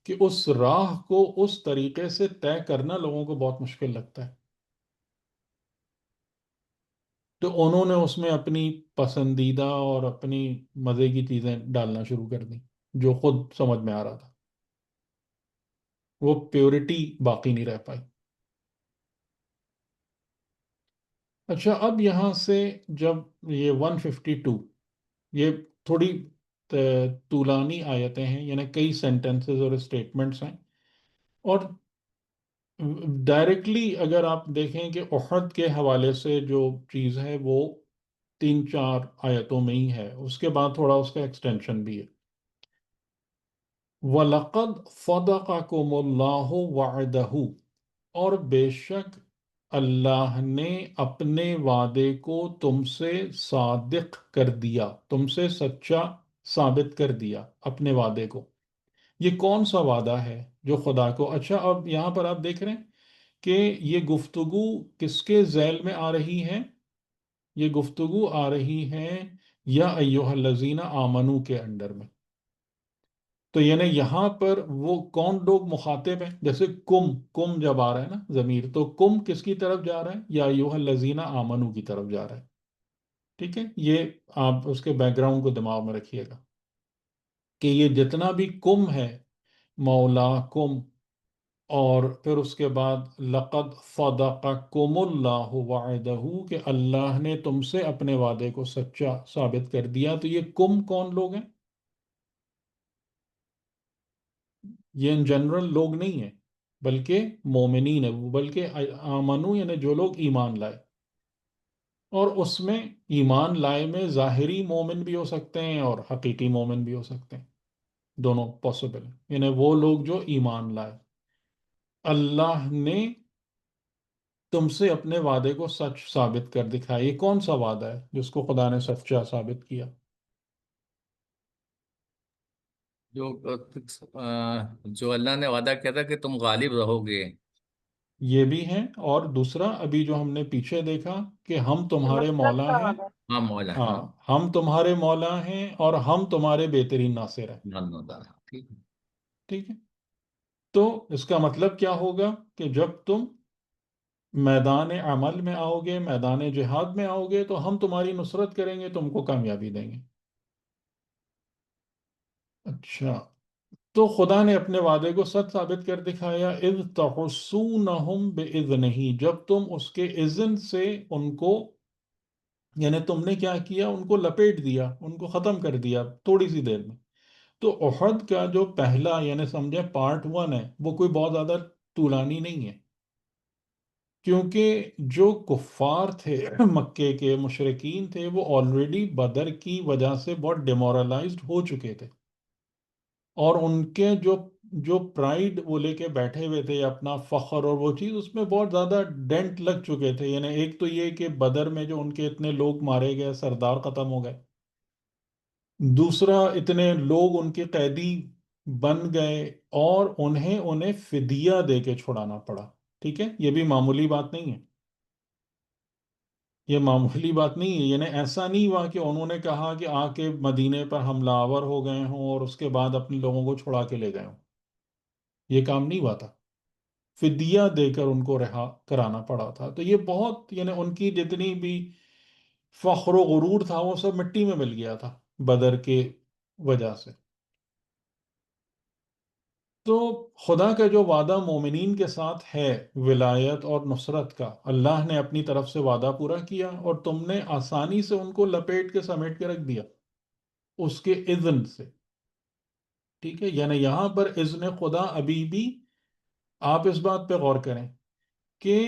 کہ اس راہ کو اس طریقے سے طے کرنا لوگوں کو بہت مشکل لگتا ہے. تو انہوں نے اس میں اپنی پسندیدہ اور اپنی مزے کی چیزیں ڈالنا شروع کر دی جو خود سمجھ میں آ رہا تھا. وہ پیورٹی باقی نہیں رہ پائی. اچھا، اب یہاں سے جب یہ 152، یہ تھوڑی طولانی آیتیں ہیں، یعنی کئی سینٹنسز اور اسٹیٹمنٹس ہیں. اور ڈائریکٹلی اگر آپ دیکھیں کہ احد کے حوالے سے جو چیز ہے وہ 3 4 آیتوں میں ہی ہے، اس کے بعد تھوڑا اس کا ایکسٹینشن بھی ہے. وَلَقَدْ صَدَقَكُمُ اللَّهُ وَعْدَهُ، اور بے شک اللہ نے اپنے وعدے کو تم سے صادق کر دیا، تم سے سچا ثابت کر دیا اپنے وعدے کو. یہ کون سا وعدہ ہے جو خدا کو؟ اچھا، اب یہاں پر آپ دیکھ رہے ہیں کہ یہ گفتگو کس کے ذیل میں آ رہی ہے؟ یہ گفتگو آ رہی ہے یا ایوہ الذین آمنو کے انڈر میں. تو یعنی یہاں پر وہ کون لوگ مخاطب ہیں؟ جیسے کم کم جب آ رہا ہے نا ضمیر، تو کم کس کی طرف جا رہا ہے؟ یا ایوہ الذین آمنو کی طرف جا رہا ہے. ٹھیک ہے، یہ آپ اس کے بیک گراؤنڈ کو دماغ میں رکھیے گا کہ یہ جتنا بھی کم ہے، مولا کم، اور پھر اس کے بعد لقد صدقکم اللہ وعدہ، کہ اللہ نے تم سے اپنے وعدے کو سچا ثابت کر دیا. تو یہ کم کون لوگ ہیں؟ یہ ان جنرل لوگ نہیں ہیں، بلکہ مومنین ہیں، بلکہ آمنو یعنی جو لوگ ایمان لائے. اور اس میں ایمان لائے میں ظاہری مومن بھی ہو سکتے ہیں اور حقیقی مومن بھی ہو سکتے ہیں، دونوں پاسبل ہیں. یعنی وہ لوگ جو ایمان لائے، اللہ نے تم سے اپنے وعدے کو سچ ثابت کر دکھایا. یہ کون سا وعدہ ہے جس کو خدا نے سچا ثابت کیا؟ جو جو اللہ نے وعدہ کیا تھا کہ تم غالب رہو گے. یہ بھی ہیں، اور دوسرا ابھی جو ہم نے پیچھے دیکھا کہ ہم تمہارے نصرت مولا کا ہیں. وعدہ ہے. ہاں مولا. ہاں، ہاں. ہم تمہارے مولا ہیں اور ہم تمہارے بہترین ناصر ہیں. ٹھیک ہے. ٹھیک ہے، تو اس کا مطلب کیا ہوگا کہ جب تم میدان عمل میں آؤ گے، میدان جہاد میں آؤ گے، تو ہم تمہاری نصرت کریں گے، تم کو کامیابی دیں گے. اچھا، تو خدا نے اپنے وعدے کو سچ ثابت کر دکھایا. اذ تحسونہم بإذنہ، جب تم اس کے اذن سے ان کو، یعنی تم نے کیا کیا، ان کو لپیٹ دیا، ان کو ختم کر دیا تھوڑی سی دیر میں. تو احد کا جو پہلا یعنی سمجھے پارٹ 1 ہے، وہ کوئی بہت زیادہ طولانی نہیں ہے، کیونکہ جو کفار تھے مکے کے مشرکین تھے، وہ آلریڈی بدر کی وجہ سے بہت ڈیمورلائزڈ ہو چکے تھے. اور ان کے جو پرائیڈ وہ لے کے بیٹھے ہوئے تھے، اپنا فخر اور وہ چیز، اس میں بہت زیادہ ڈینٹ لگ چکے تھے. یعنی ایک تو یہ کہ بدر میں جو ان کے اتنے لوگ مارے گئے، سردار ختم ہو گئے. دوسرا، اتنے لوگ ان کے قیدی بن گئے اور انہیں فدیہ دے کے چھڑانا پڑا. ٹھیک ہے، یہ بھی معمولی بات نہیں ہے، یہ معمولی بات نہیں ہے. یعنی ایسا نہیں ہوا کہ انہوں نے کہا کہ آ کے مدینے پر حملہ آور ہو گئے ہوں اور اس کے بعد اپنے لوگوں کو چھڑا کے لے گئے ہوں. یہ کام نہیں ہوا تھا، فدیہ دے کر ان کو رہا کرانا پڑا تھا. تو یہ بہت، یعنی ان کی جتنی بھی فخر و غرور تھا وہ سب مٹی میں مل گیا تھا بدر کے وجہ سے. تو خدا کا جو وعدہ مومنین کے ساتھ ہے ولایت اور نصرت کا، اللہ نے اپنی طرف سے وعدہ پورا کیا اور تم نے آسانی سے ان کو لپیٹ کے سمیٹ کے رکھ دیا اس کے اذن سے. ٹھیک ہے، یعنی یہاں پر اذن خدا ابھی بھی، آپ اس بات پہ غور کریں کہ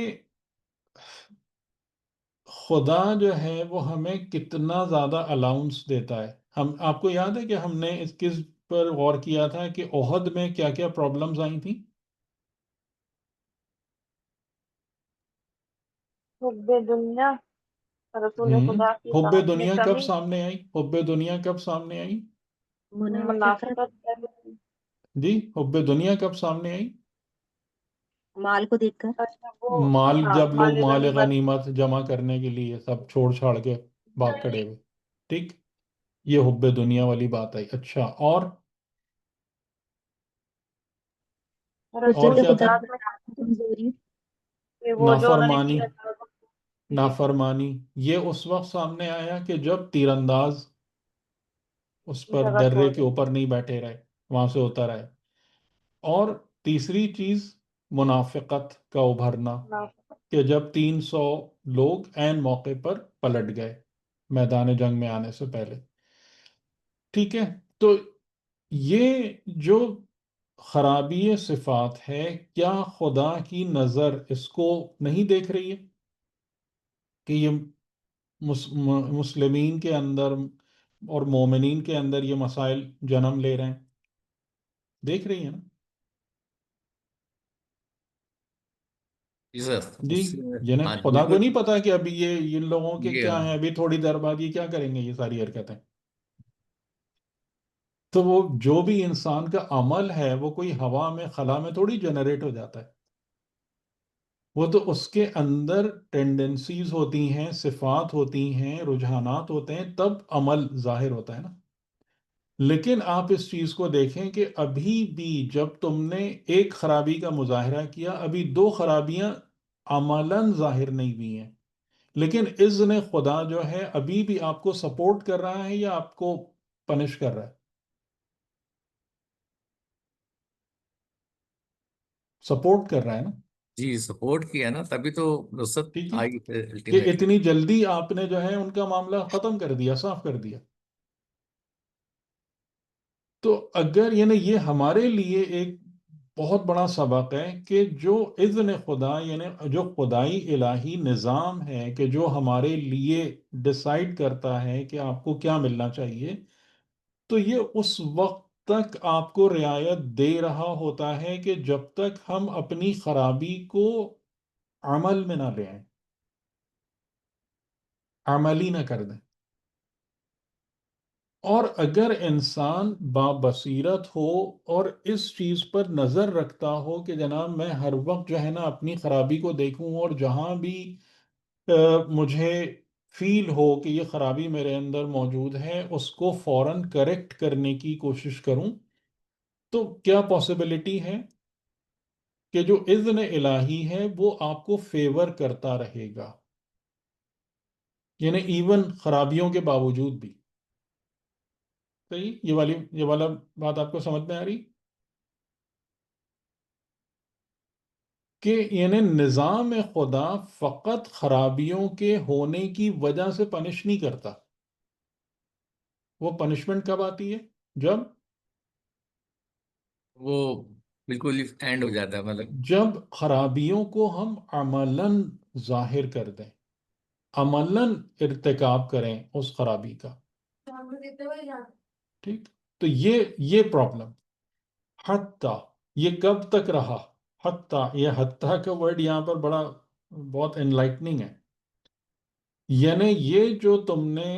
خدا جو ہے وہ ہمیں کتنا زیادہ الاؤنس دیتا ہے. آپ کو یاد ہے کہ ہم نے اس کس پر غور کیا تھا کہ احد میں کیا کیا پرابلمز آئی تھیں؟ حب دنیا، رسول ہوں خدا کی حب اطاعت میں دنیا کب کمی، سامنے آئی؟ حب دنیا کب سامنے آئی؟ منافقت، منافقت ہے۔ جی حب دنیا کب سامنے آئی؟ مال کو دیکھ کر، اچھا وہ، مال، ہاں جب لوگ مال مال غنیمت، غنیمت جمع کرنے کے لیے سب چھوڑ چھاڑ کے بھاگ کھڑے ہوئے. ٹھیک، یہ حب دنیا والی بات آئی. اچھا، اور رسول حجت کی کیا خدا تھا؟ اطاعت میں کمزوری، کہ وہ جو انہوں نے نافرمانی. کیا تھا، جی نافرمانی یہ اس وقت سامنے آیا کہ جب تیر انداز اس پر جگہ درے چھوڑ کے دیں، اوپر نہیں بیٹھے رہے، وہاں سے اتر آئے. اور تیسری چیز منافقت کا ابھرنا، منافقت، کہ جب 300 لوگ عین موقع پر پلٹ گئے میدان جنگ میں آنے سے پہلے. ٹھیک ہے، تو یہ جو خرابی صفات ہے، کیا خدا کی نظر اس کو نہیں دیکھ رہی ہے کہ یہ مسلمین کے اندر اور مومنین کے اندر یہ مسائل جنم لے رہے ہیں؟ دیکھ رہی ہیں نا؟ جی سر، جی، اس سے جنہیں ہاں خدا کو بالکل. نہیں پتا کہ ابھی یہ ان لوگوں کے یہ کیا ہیں، ابھی تھوڑی دیر بعد یہ کیا کریں گے، یہ ساری حرکتیں. تو وہ جو بھی انسان کا عمل ہے وہ کوئی ہوا میں خلا میں تھوڑی جنریٹ ہو جاتا ہے. وہ تو اس کے اندر ٹینڈنسیز ہوتی ہیں، صفات ہوتی ہیں، رجحانات ہوتے ہیں، تب عمل ظاہر ہوتا ہے نا. لیکن آپ اس چیز کو دیکھیں کہ ابھی بھی جب تم نے ایک خرابی کا مظاہرہ کیا، ابھی 2 خرابیاں عملاً ظاہر نہیں ہوئی ہیں، لیکن اذن خدا جو ہے ابھی بھی آپ کو سپورٹ کر رہا ہے یا آپ کو پنش کر رہا ہے؟ سپورٹ کر رہا ہے نا. جی سپورٹ کیا نا، تبھی تو نصرت ٹھیک ہے، آئی پھر کہ الٹیمیٹلی. اتنی جلدی آپ نے جو ہے ان کا معاملہ ختم کر دیا، صاف کر دیا. تو اگر یعنی یہ ہمارے لیے ایک بہت بڑا سبق ہے کہ جو اذن خدا، یعنی جو خدائی الہی نظام ہے کہ جو ہمارے لیے ڈیسائیڈ کرتا ہے کہ آپ کو کیا ملنا چاہیے، تو یہ اس وقت تک آپ کو رعایت دے رہا ہوتا ہے کہ جب تک ہم اپنی خرابی کو عمل میں نہ لے آئیں، عملی نہ کر دیں. اور اگر انسان بابصیرت ہو اور اس چیز پر نظر رکھتا ہو کہ جناب میں ہر وقت جو ہے نا اپنی خرابی کو دیکھوں، اور جہاں بھی مجھے فیل ہو کہ یہ خرابی میرے اندر موجود ہے اس کو فوراً کریکٹ کرنے کی کوشش کروں، تو کیا پاسبلٹی ہے کہ جو اذن الہی ہے وہ آپ کو فیور کرتا رہے گا، یعنی ایون خرابیوں کے باوجود بھی. صحیح، یہ والا بات آپ کو سمجھ میں آ رہی کہ یعنی نظام خدا فقط خرابیوں کے ہونے کی وجہ سے پنش نہیں کرتا. وہ پنشمنٹ کب آتی ہے؟ جب وہ بالکل اینڈ ہو جاتا ہے مطلب. جب خرابیوں کو ہم عملاً ظاہر کر دیں، عملاً ارتکاب کریں اس خرابی کا. ٹھیک، تو یہ پرابلم حتیٰ، یہ کب تک رہا؟ حتیٰ، یہ حتیٰ کا ورڈ یہاں پر بہت انلائٹننگ ہے. یعنی یہ جو تم نے،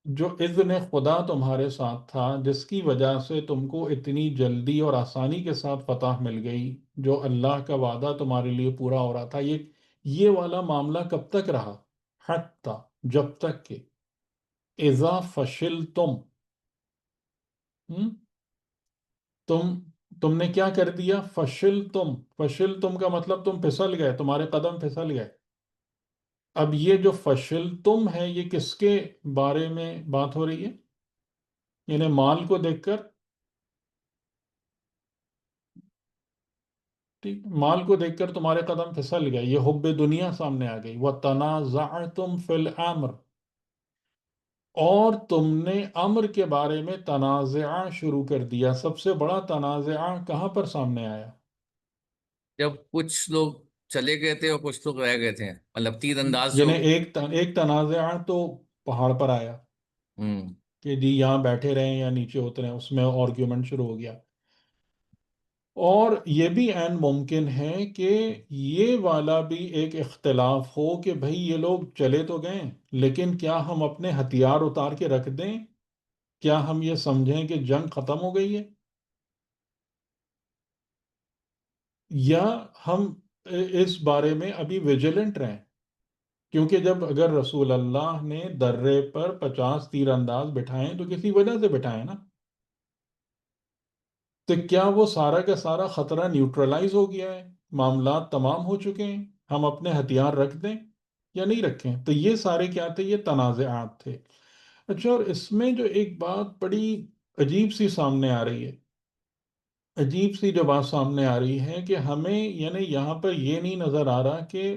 جو اذن خدا تمہارے ساتھ تھا جس کی وجہ سے تم کو اتنی جلدی اور آسانی کے ساتھ فتح مل گئی، جو اللہ کا وعدہ تمہارے لیے پورا ہو رہا تھا، یہ والا معاملہ کب تک رہا؟ حتیٰ، جب تک کہ اذا فشلتم، تم تم نے کیا کر دیا؟ فشل تم کا مطلب تم پھسل گئے، تمہارے قدم پھسل گئے. اب یہ جو فشل تم ہے یہ کس کے بارے میں بات ہو رہی ہے؟ یعنی مال کو دیکھ کر، ٹھیک، مال کو دیکھ کر تمہارے قدم پھسل گئے، یہ حب دنیا سامنے آ گئی. وَتَنَازَعْتُمْ فِي الْأَمْرِ، اور تم نے امر کے بارے میں تنازعہ شروع کر دیا. سب سے بڑا تنازعہ کہاں پر سامنے آیا؟ جب کچھ لوگ چلے گئے تھے اور کچھ لوگ رہ گئے تھے، مطلب تیر انداز جو. یعنی ایک تنازع تو پہاڑ پر آیا ہوں. کہ جی یہاں بیٹھے رہیں یا نیچے اتریں، اس میں آرگیومنٹ شروع ہو گیا. اور یہ بھی عین ممکن ہے کہ یہ والا بھی ایک اختلاف ہو کہ بھئی یہ لوگ چلے تو گئے، لیکن کیا ہم اپنے ہتھیار اتار کے رکھ دیں؟ کیا ہم یہ سمجھیں کہ جنگ ختم ہو گئی ہے؟ یا ہم اس بارے میں ابھی ویجیلنٹ رہیں؟ کیونکہ جب اگر رسول اللہ نے درے پر 50 تیر انداز بٹھائیں تو کسی وجہ سے بٹھائیں نا. تو کیا وہ سارا کا سارا خطرہ نیوٹرلائز ہو گیا ہے، معاملات تمام ہو چکے ہیں، ہم اپنے ہتھیار رکھ دیں یا نہیں رکھیں؟ تو یہ سارے کیا تھے؟ یہ تنازعات تھے. اچھا، اور اس میں جو ایک بات بڑی عجیب سی سامنے آ رہی ہے، عجیب سی جو بات سامنے آ رہی ہے کہ ہمیں یعنی یہاں پر یہ نہیں نظر آ رہا کہ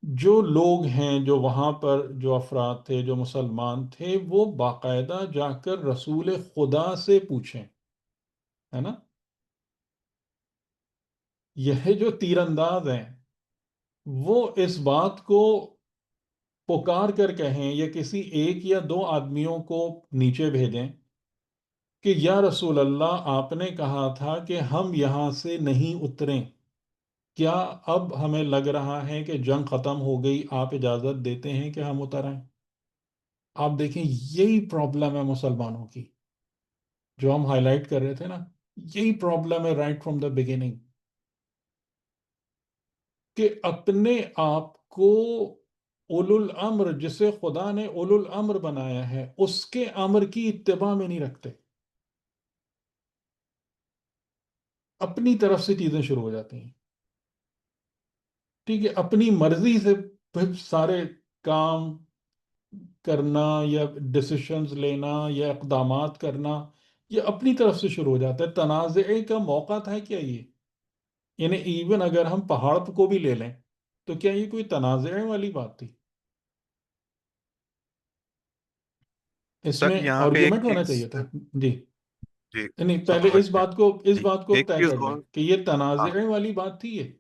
جو لوگ ہیں، جو وہاں پر جو افراد تھے، جو مسلمان تھے، وہ باقاعدہ جا کر رسول خدا سے پوچھیں، ہے نا؟ یہ جو تیر انداز ہیں وہ اس بات کو پکار کر کہیں یا کسی ایک یا دو آدمیوں کو نیچے بھیجیں کہ یا رسول اللہ، آپ نے کہا تھا کہ ہم یہاں سے نہیں اتریں، کیا اب ہمیں لگ رہا ہے کہ جنگ ختم ہو گئی، آپ اجازت دیتے ہیں کہ ہم اتر آئیں؟ آپ دیکھیں یہی پرابلم ہے مسلمانوں کی، جو ہم ہائی لائٹ کر رہے تھے نا، یہی پرابلم ہے رائٹ فرام دا بگننگ، کہ اپنے آپ کو اولو الامر، جسے خدا نے اولو الامر بنایا ہے، اس کے امر کی اتباع میں نہیں رکھتے. اپنی طرف سے چیزیں شروع ہو جاتی ہیں. ٹھیک ہے، اپنی مرضی سے پھر سارے کام کرنا یا ڈسیشنز لینا یا اقدامات کرنا، یہ اپنی طرف سے شروع ہو جاتا ہے. تنازعے کا موقع تھا کیا یہ؟ یعنی ایون اگر ہم پہاڑ کو بھی لے لیں تو کیا یہ کوئی تنازعے والی بات تھی؟ اس سر میں یہاں پہ ایک آرگیومنٹ ہونا چیز. چاہیے تھا. جی جی نہیں، پہلے سمجھ اس گئے. بات کو اس جی بات کو ایک طے چیز کر لیں اور. کہ یہ ہاں تنازعے والی بات تھی یہ،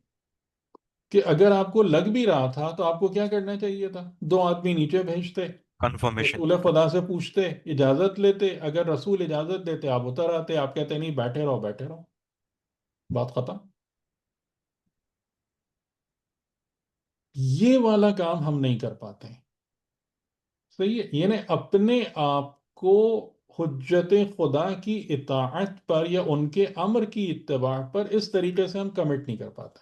کہ اگر آپ کو لگ بھی رہا تھا تو آپ کو کیا کرنا چاہیے تھا؟ دو آدمی نیچے بھیجتے، کنفرمیشن. رسول خدا سے پوچھتے، اجازت لیتے، اگر رسول اجازت دیتے آپ اتر آتے، آپ کہتے نہیں بیٹھے رہو بیٹھے رہو، بات ختم. یہ والا کام ہم نہیں کر پاتے ہیں. صحیح ہے، یعنی اپنے آپ کو حجت خدا کی اطاعت پر یا ان کے امر کی اتباع پر اس طریقے سے ہم کمٹ نہیں کر پاتے.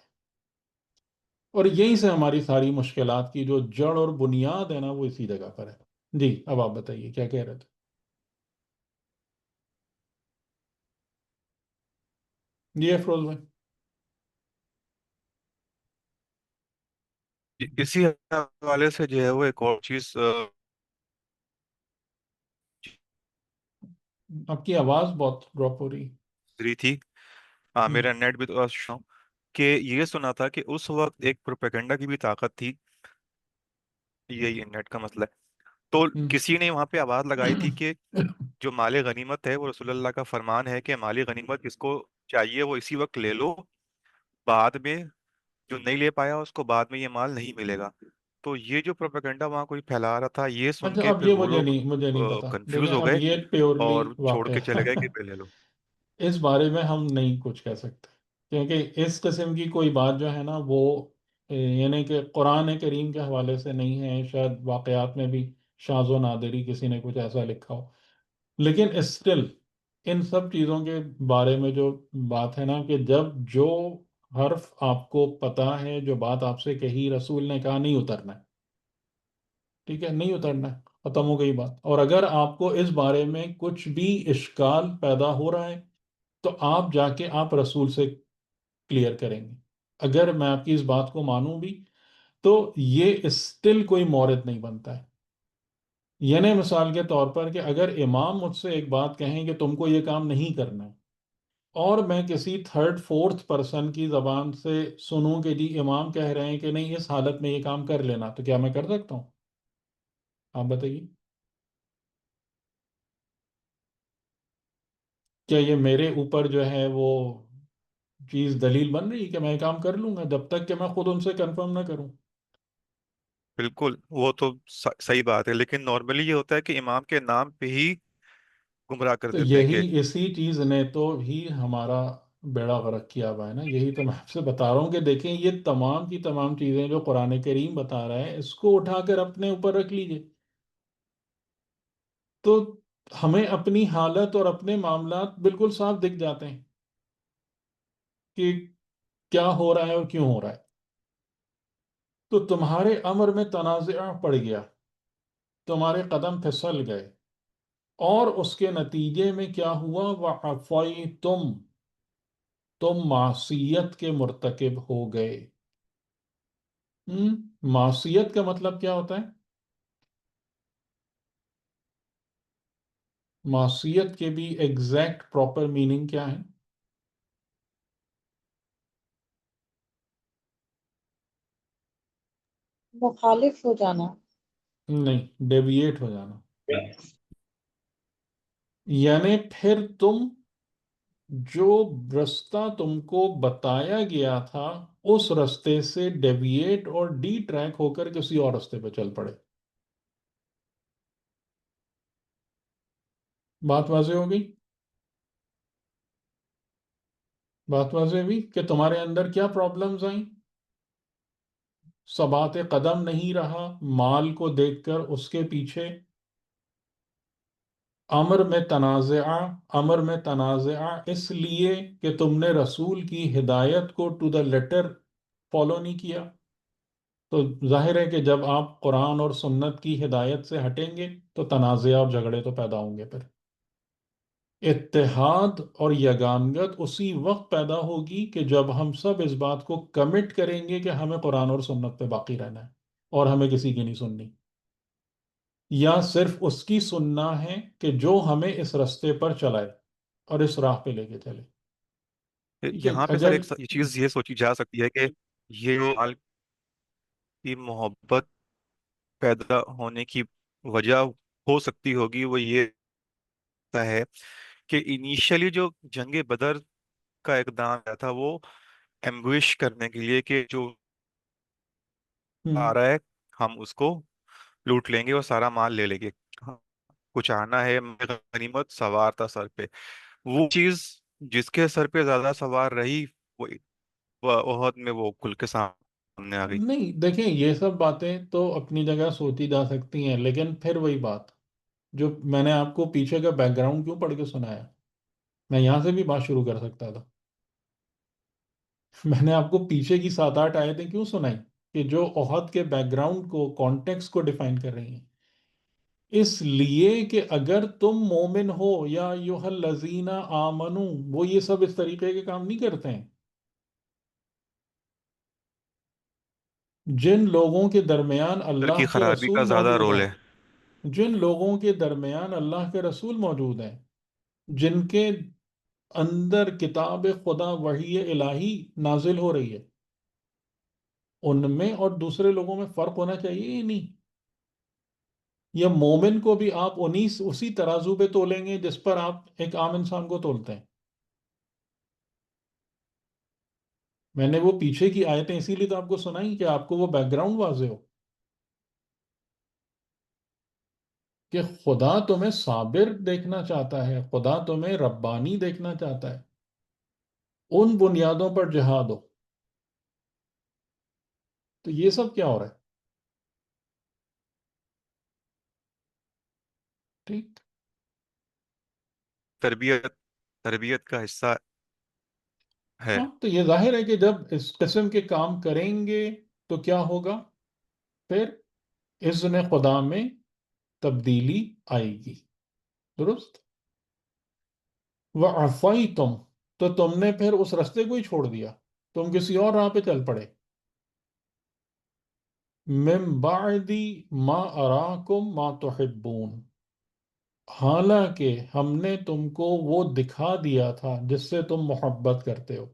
اور یہیں سے ہماری ساری مشکلات کی جو جڑ اور بنیاد ہے نا، وہ اسی جگہ پر ہے. جی اب آپ بتائیے کیا کہہ رہے تھے؟ جی افروز بھائی. اسی حوالے سے جو ہے وہ ایک اور چیز آپ کی آواز بہت ڈراپ ہو رہی. رہی تھی. ہم، میرا نیٹ بھی تھوڑا شو کہ یہ سنا تھا کہ اس وقت ایک پروپیگنڈا کی بھی طاقت تھی. یہی نیٹ کا مسئلہ ہے. تو ہم، کسی نے وہاں پہ آواز لگائی تھی کہ جو مال غنیمت ہے وہ رسول اللہ کا فرمان ہے کہ مال غنیمت جس کو چاہیے وہ اسی وقت لے لو، بعد میں جو نہیں لے پایا اس کو بعد میں یہ مال نہیں ملے گا. تو یہ جو پروپیگنڈا وہاں کوئی پھیلا رہا تھا، یہ سن اچھا کے اب پھر یہ وہ لوگ مجھے نہیں پتا. کنفیوز دیکھیں ہو اب گئے یہ پیورلی اور چھوڑ کے چلے گئے واقعہ کہ پہ لے لو. اس بارے میں ہم نہیں کچھ کہہ سکتے، کیونکہ اس قسم کی کوئی بات جو ہے نا وہ یعنی کہ قرآن کریم کے حوالے سے نہیں ہے. شاید واقعات میں بھی شاذ و نادری کسی نے کچھ ایسا لکھا ہو، لیکن اسٹل ان سب چیزوں کے بارے میں جو بات ہے نا، کہ جب جو حرف آپ کو پتا ہے، جو بات آپ سے کہی، رسول نے کہا نہیں اترنا ہے، ٹھیک ہے، نہیں اترنا ہے، ختم ہو گئی بات. اور اگر آپ کو اس بارے میں کچھ بھی اشکال پیدا ہو رہا ہے تو آپ جا کے آپ رسول سے کلیئر کریں گے. اگر میں آپ کی اس بات کو مانوں بھی تو یہ اسٹل کوئی مورد نہیں بنتا ہے. یعنی مثال کے طور پر کہ اگر امام مجھ سے ایک بات کہیں کہ تم کو یہ کام نہیں کرنا ہے، اور میں کسی تھرڈ فورتھ پرسن کی زبان سے سنوں کہ جی امام کہہ رہے ہیں کہ نہیں اس حالت میں یہ کام کر لینا، تو کیا میں کر سکتا ہوں؟ آپ بتائیے. کیا یہ میرے اوپر جو ہے وہ چیز دلیل بن رہی ہے کہ میں یہ کام کر لوں گا جب تک کہ میں خود ان سے کنفرم نہ کروں. بالکل، وہ تو صحیح بات ہے، لیکن نارملی یہ ہوتا ہے کہ امام کے نام پہ ہی گمراہ کر تو دیتے ہیں کہ یہی اسی چیز نے تو ہی ہمارا بیڑا غرق کیا ہوا ہے نا. یہی تو میں آپ سے بتا رہا ہوں کہ دیکھیں یہ تمام کی تمام چیزیں جو قرآن کریم بتا رہا ہے اس کو اٹھا کر اپنے اوپر رکھ لیجئے تو ہمیں اپنی حالت اور اپنے معاملات بالکل صاف دکھ جاتے ہیں کہ کیا ہو رہا ہے اور کیوں ہو رہا ہے. تو تمہارے امر میں تنازع پڑ گیا، تمہارے قدم پھسل گئے، اور اس کے نتیجے میں کیا ہوا؟ وَعَصَيْتُمْ، تم معصیت کے مرتکب ہو گئے. معصیت کا مطلب کیا ہوتا ہے؟ معصیت کے بھی ایگزیکٹ پراپر میننگ کیا ہے؟ مخالف ہو جانا. نہیں، ڈیویٹ ہو جانا. یعنی پھر تم جو رستہ تم کو بتایا گیا تھا اس رستے سے ڈیویٹ اور ڈی ٹریک ہو کر کسی اور رستے پہ چل پڑے. بات واضح ہو گئی؟ بات واضح ہوئی کہ تمہارے اندر کیا پرابلمز آئیں؟ ثبات قدم نہیں رہا مال کو دیکھ کر اس کے پیچھے. امر میں تنازعہ اس لیے کہ تم نے رسول کی ہدایت کو ٹو دا لیٹر فالو نہیں کیا. تو ظاہر ہے کہ جب آپ قرآن اور سنت کی ہدایت سے ہٹیں گے تو تنازع اور جھگڑے تو پیدا ہوں گے. پھر اتحاد اور یگانگت اسی وقت پیدا ہوگی کہ جب ہم سب اس بات کو کمٹ کریں گے کہ ہمیں قرآن اور سنت پہ باقی رہنا ہے اور ہمیں کسی کی نہیں سننی، یا صرف اس کی سننا ہے کہ جو ہمیں اس رستے پر چلائے اور اس راہ پہ لے کے چلے. ٹھیک ہے. یہاں پہ سر اگر ایک یہ چیز یہ سوچی جا سکتی ہے کہ یہ جو مال کی محبت پیدا ہونے کی وجہ ہو سکتی ہوگی وہ یہ ہے کہ انیشلی جو جنگ بدر کا اقدام کیا تھا وہ ایمبوش کرنے کے لیے کہ جو آ رہا ہے ہم اس کو لوٹ لیں گے اور سارا مال لے لیں گے، کچھ آنا ہے غنیمت سوار تھا سر پہ. وہ چیز جس کے سر پہ زیادہ سوار رہی وہ عہد میں وہ کھل کے سامنے آ گئی. نہیں، دیکھیں یہ سب باتیں تو اپنی جگہ سوچی جا سکتی ہیں، لیکن پھر وہی بات جو میں نے آپ کو پیچھے کا بیک گراؤنڈ کیوں پڑھ کے سنایا، میں یہاں سے بھی بات شروع کر سکتا تھا. میں نے آپ کو پیچھے کی 7 8 آیتیں کیوں سنائی کہ جو عہد کے بیک گراؤنڈ کو کانٹیکس کو ڈیفائن کر رہی ہیں. اس لیے کہ اگر تم مومن ہو یا ایھا الذین آمنو، وہ یہ سب اس طریقے کے کام نہیں کرتے ہیں. جن لوگوں کے درمیان سر کی اللہ کے خرابی کا رسول زیادہ موجود رول ہیں، ہے. جن لوگوں کے درمیان اللہ کے رسول موجود ہیں، جن کے اندر کتاب خدا وحی الہی نازل ہو رہی ہے، ان میں اور دوسرے لوگوں میں فرق ہونا چاہیے ہی نہیں. یا مومن کو بھی آپ اسی ترازو پہ تولیں گے جس پر آپ ایک عام انسان کو تولتے ہیں. میں نے وہ پیچھے کی آیتیں اسی لیے تو آپ کو سنائی کہ آپ کو وہ بیک گراؤنڈ واضح ہو کہ خدا تمہیں صابر دیکھنا چاہتا ہے، خدا تمہیں ربانی دیکھنا چاہتا ہے. ان بنیادوں پر جہاد ہو. تو یہ سب کیا ہو رہا ہے؟ ٹھیک. تربیت تربیت کا حصہ ہے. ہاں تو یہ ظاہر ہے کہ جب اس قسم کے کام کریں گے تو کیا ہوگا؟ پھر اذن خدا میں تبدیلی آئے گی. درست. وَعَصَيْتُمْ، تو تم نے پھر اس رستے کو ہی چھوڑ دیا، تم کسی اور راہ پہ چل پڑے. مِن بَعْدِ مَا أَرَاكُمْ مَا تُحِبُّونَ، حالانکہ ہم نے تم کو وہ دکھا دیا تھا جس سے تم محبت کرتے ہو.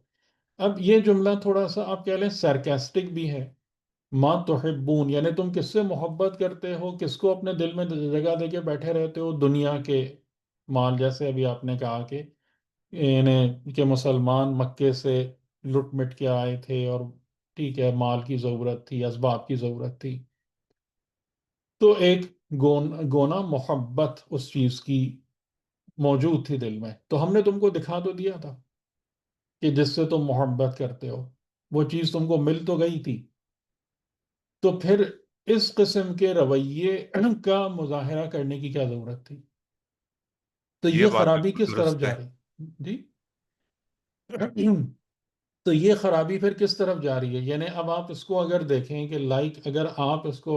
اب یہ جملہ تھوڑا سا آپ کہہ لیں سارکاسٹک بھی ہے. ما تحبون یعنی تم کس سے محبت کرتے ہو، کس کو اپنے دل میں جگہ دے کے بیٹھے رہتے ہو؟ دنیا کے مال. جیسے ابھی آپ نے کہا کہ یعنی کہ مسلمان مکے سے لٹ مٹ کے آئے تھے اور ٹھیک ہے مال کی ضرورت تھی، اسباب کی ضرورت تھی، تو ایک گونا محبت اس چیز کی موجود تھی دل میں، تو ہم نے تم کو دکھا تو دیا تھا کہ جس سے تم محبت کرتے ہو وہ چیز تم کو مل تو گئی تھی، تو پھر اس قسم کے رویے کا مظاہرہ کرنے کی کیا ضرورت تھی؟ تو یہ یہ بات خرابی بالکل کس طرف درست ہے۔ جا رہی جی؟ تو یہ خرابی پھر کس طرف جا رہی ہے؟ یعنی اب آپ اس کو اگر دیکھیں کہ اگر آپ اس کو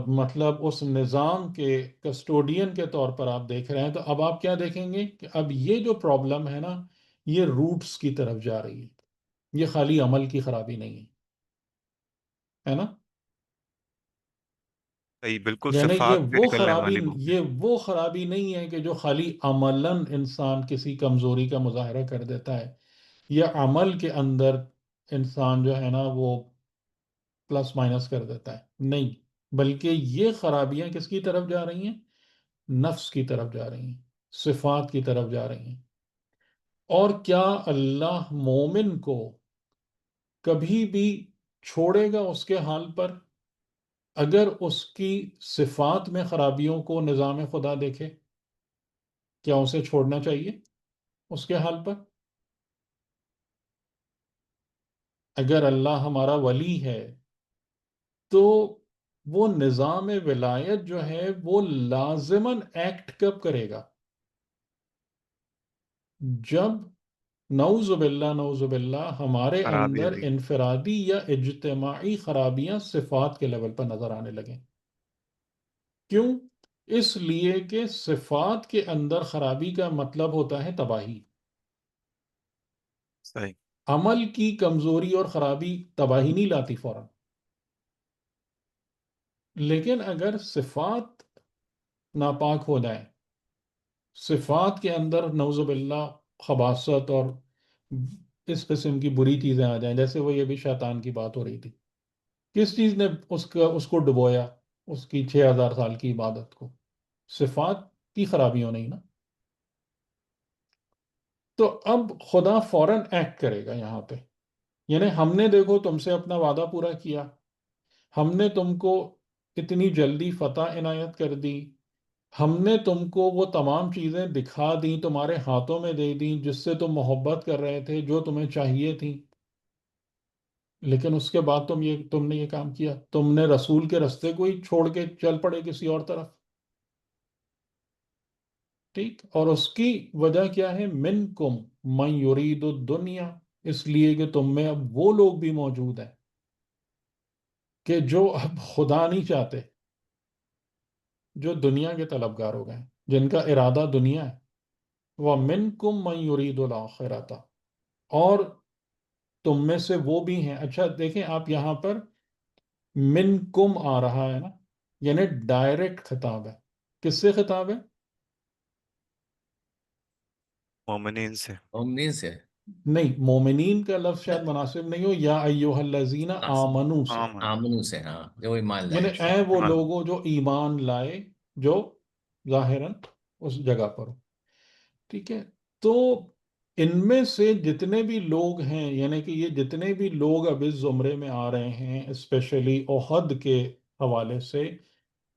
مطلب اس نظام کے کسٹوڈین کے طور پر آپ دیکھ رہے ہیں، تو اب آپ کیا دیکھیں گے کہ اب یہ جو پرابلم ہے نا، یہ روٹس کی طرف جا رہی ہے، یہ خالی عمل کی خرابی نہیں ہے نا؟ صحیح، بالکل یعنی صفات سے نکلنے والی وہ ہے۔ یہ وہ خرابی نہیں ہے کہ جو خالی عملاً انسان کسی کمزوری کا مظاہرہ کر دیتا ہے، یا عمل کے اندر انسان جو ہے نا وہ پلس مائنس کر دیتا ہے، نہیں، بلکہ یہ خرابیاں کس کی طرف جا رہی ہیں؟ نفس کی طرف جا رہی ہیں، صفات کی طرف جا رہی ہیں۔ اور کیا اللہ مومن کو کبھی بھی چھوڑے گا اس کے حال پر اگر اس کی صفات میں خرابیوں کو نظام خدا دیکھے؟ کیا اسے چھوڑنا چاہیے اس کے حال پر؟ اگر اللہ ہمارا ولی ہے تو وہ نظام ولایت جو ہے وہ لازماً ایکٹ کب کرے گا؟ جب نعوذ باللہ ہمارے خرابی اندر ہوگی۔ انفرادی یا اجتماعی خرابیاں صفات کے لیول پر نظر آنے لگیں۔ کیوں؟ اس لیے کہ صفات کے اندر خرابی کا مطلب ہوتا ہے تباہی۔ صحیح۔ عمل کی کمزوری اور خرابی تباہی نہیں لاتی فوراً، لیکن اگر صفات ناپاک ہو جائیں، صفات کے اندر نعوذ باللہ خباثت اور اس قسم کی بری چیزیں آ جائیں، جیسے وہ یہ بھی شیطان کی بات ہو رہی تھی، کس چیز نے اس کو ڈبویا، اس کی 6000 سال کی عبادت کو؟ صفات کی خرابیوں نہیں نا؟ تو اب خدا فوراً ایکٹ کرے گا یہاں پہ، یعنی ہم نے دیکھو تم سے اپنا وعدہ پورا کیا، ہم نے تم کو اتنی جلدی فتح عنایت کر دی، ہم نے تم کو وہ تمام چیزیں دکھا دیں، تمہارے ہاتھوں میں دے دیں جس سے تم محبت کر رہے تھے، جو تمہیں چاہیے تھی، لیکن اس کے بعد تم نے یہ کام کیا، تم نے رسول کے رستے کو ہی چھوڑ کے چل پڑے کسی اور طرف، ٹھیک؟ اور اس کی وجہ کیا ہے؟ منکم من یرید الدنیا، اس لیے کہ تم میں اب وہ لوگ بھی موجود ہیں کہ جو اب خدا نہیں چاہتے، جو دنیا کے طلبگار ہو گئے ہیں، جن کا ارادہ دنیا ہے۔ وَمِنْكُمْ مَنْ يُرِيدُ الْآخِرَةَ، اور تم میں سے وہ بھی ہیں۔ اچھا دیکھیں آپ یہاں پر منکم آ رہا ہے نا، یعنی ڈائریکٹ خطاب ہے، کس سے خطاب ہے؟ مومنین سے۔ مومنین سے۔ نہیں، مومنین کا لفظ شاید مناسب نہیں ہو، یا ایوہ الذین آمنو سے، عام۔ آمنو سے، ہاں، جو ایمان یعنی لائے۔ اے وہ ایمان۔ لوگوں جو ایمان لائے، جو ظاہراً اس جگہ پر ہو، ٹھیک ہے؟ تو ان میں سے جتنے بھی لوگ ہیں، یعنی کہ یہ جتنے بھی لوگ اب اس زمرے میں آ رہے ہیں اسپیشلی احد کے حوالے سے،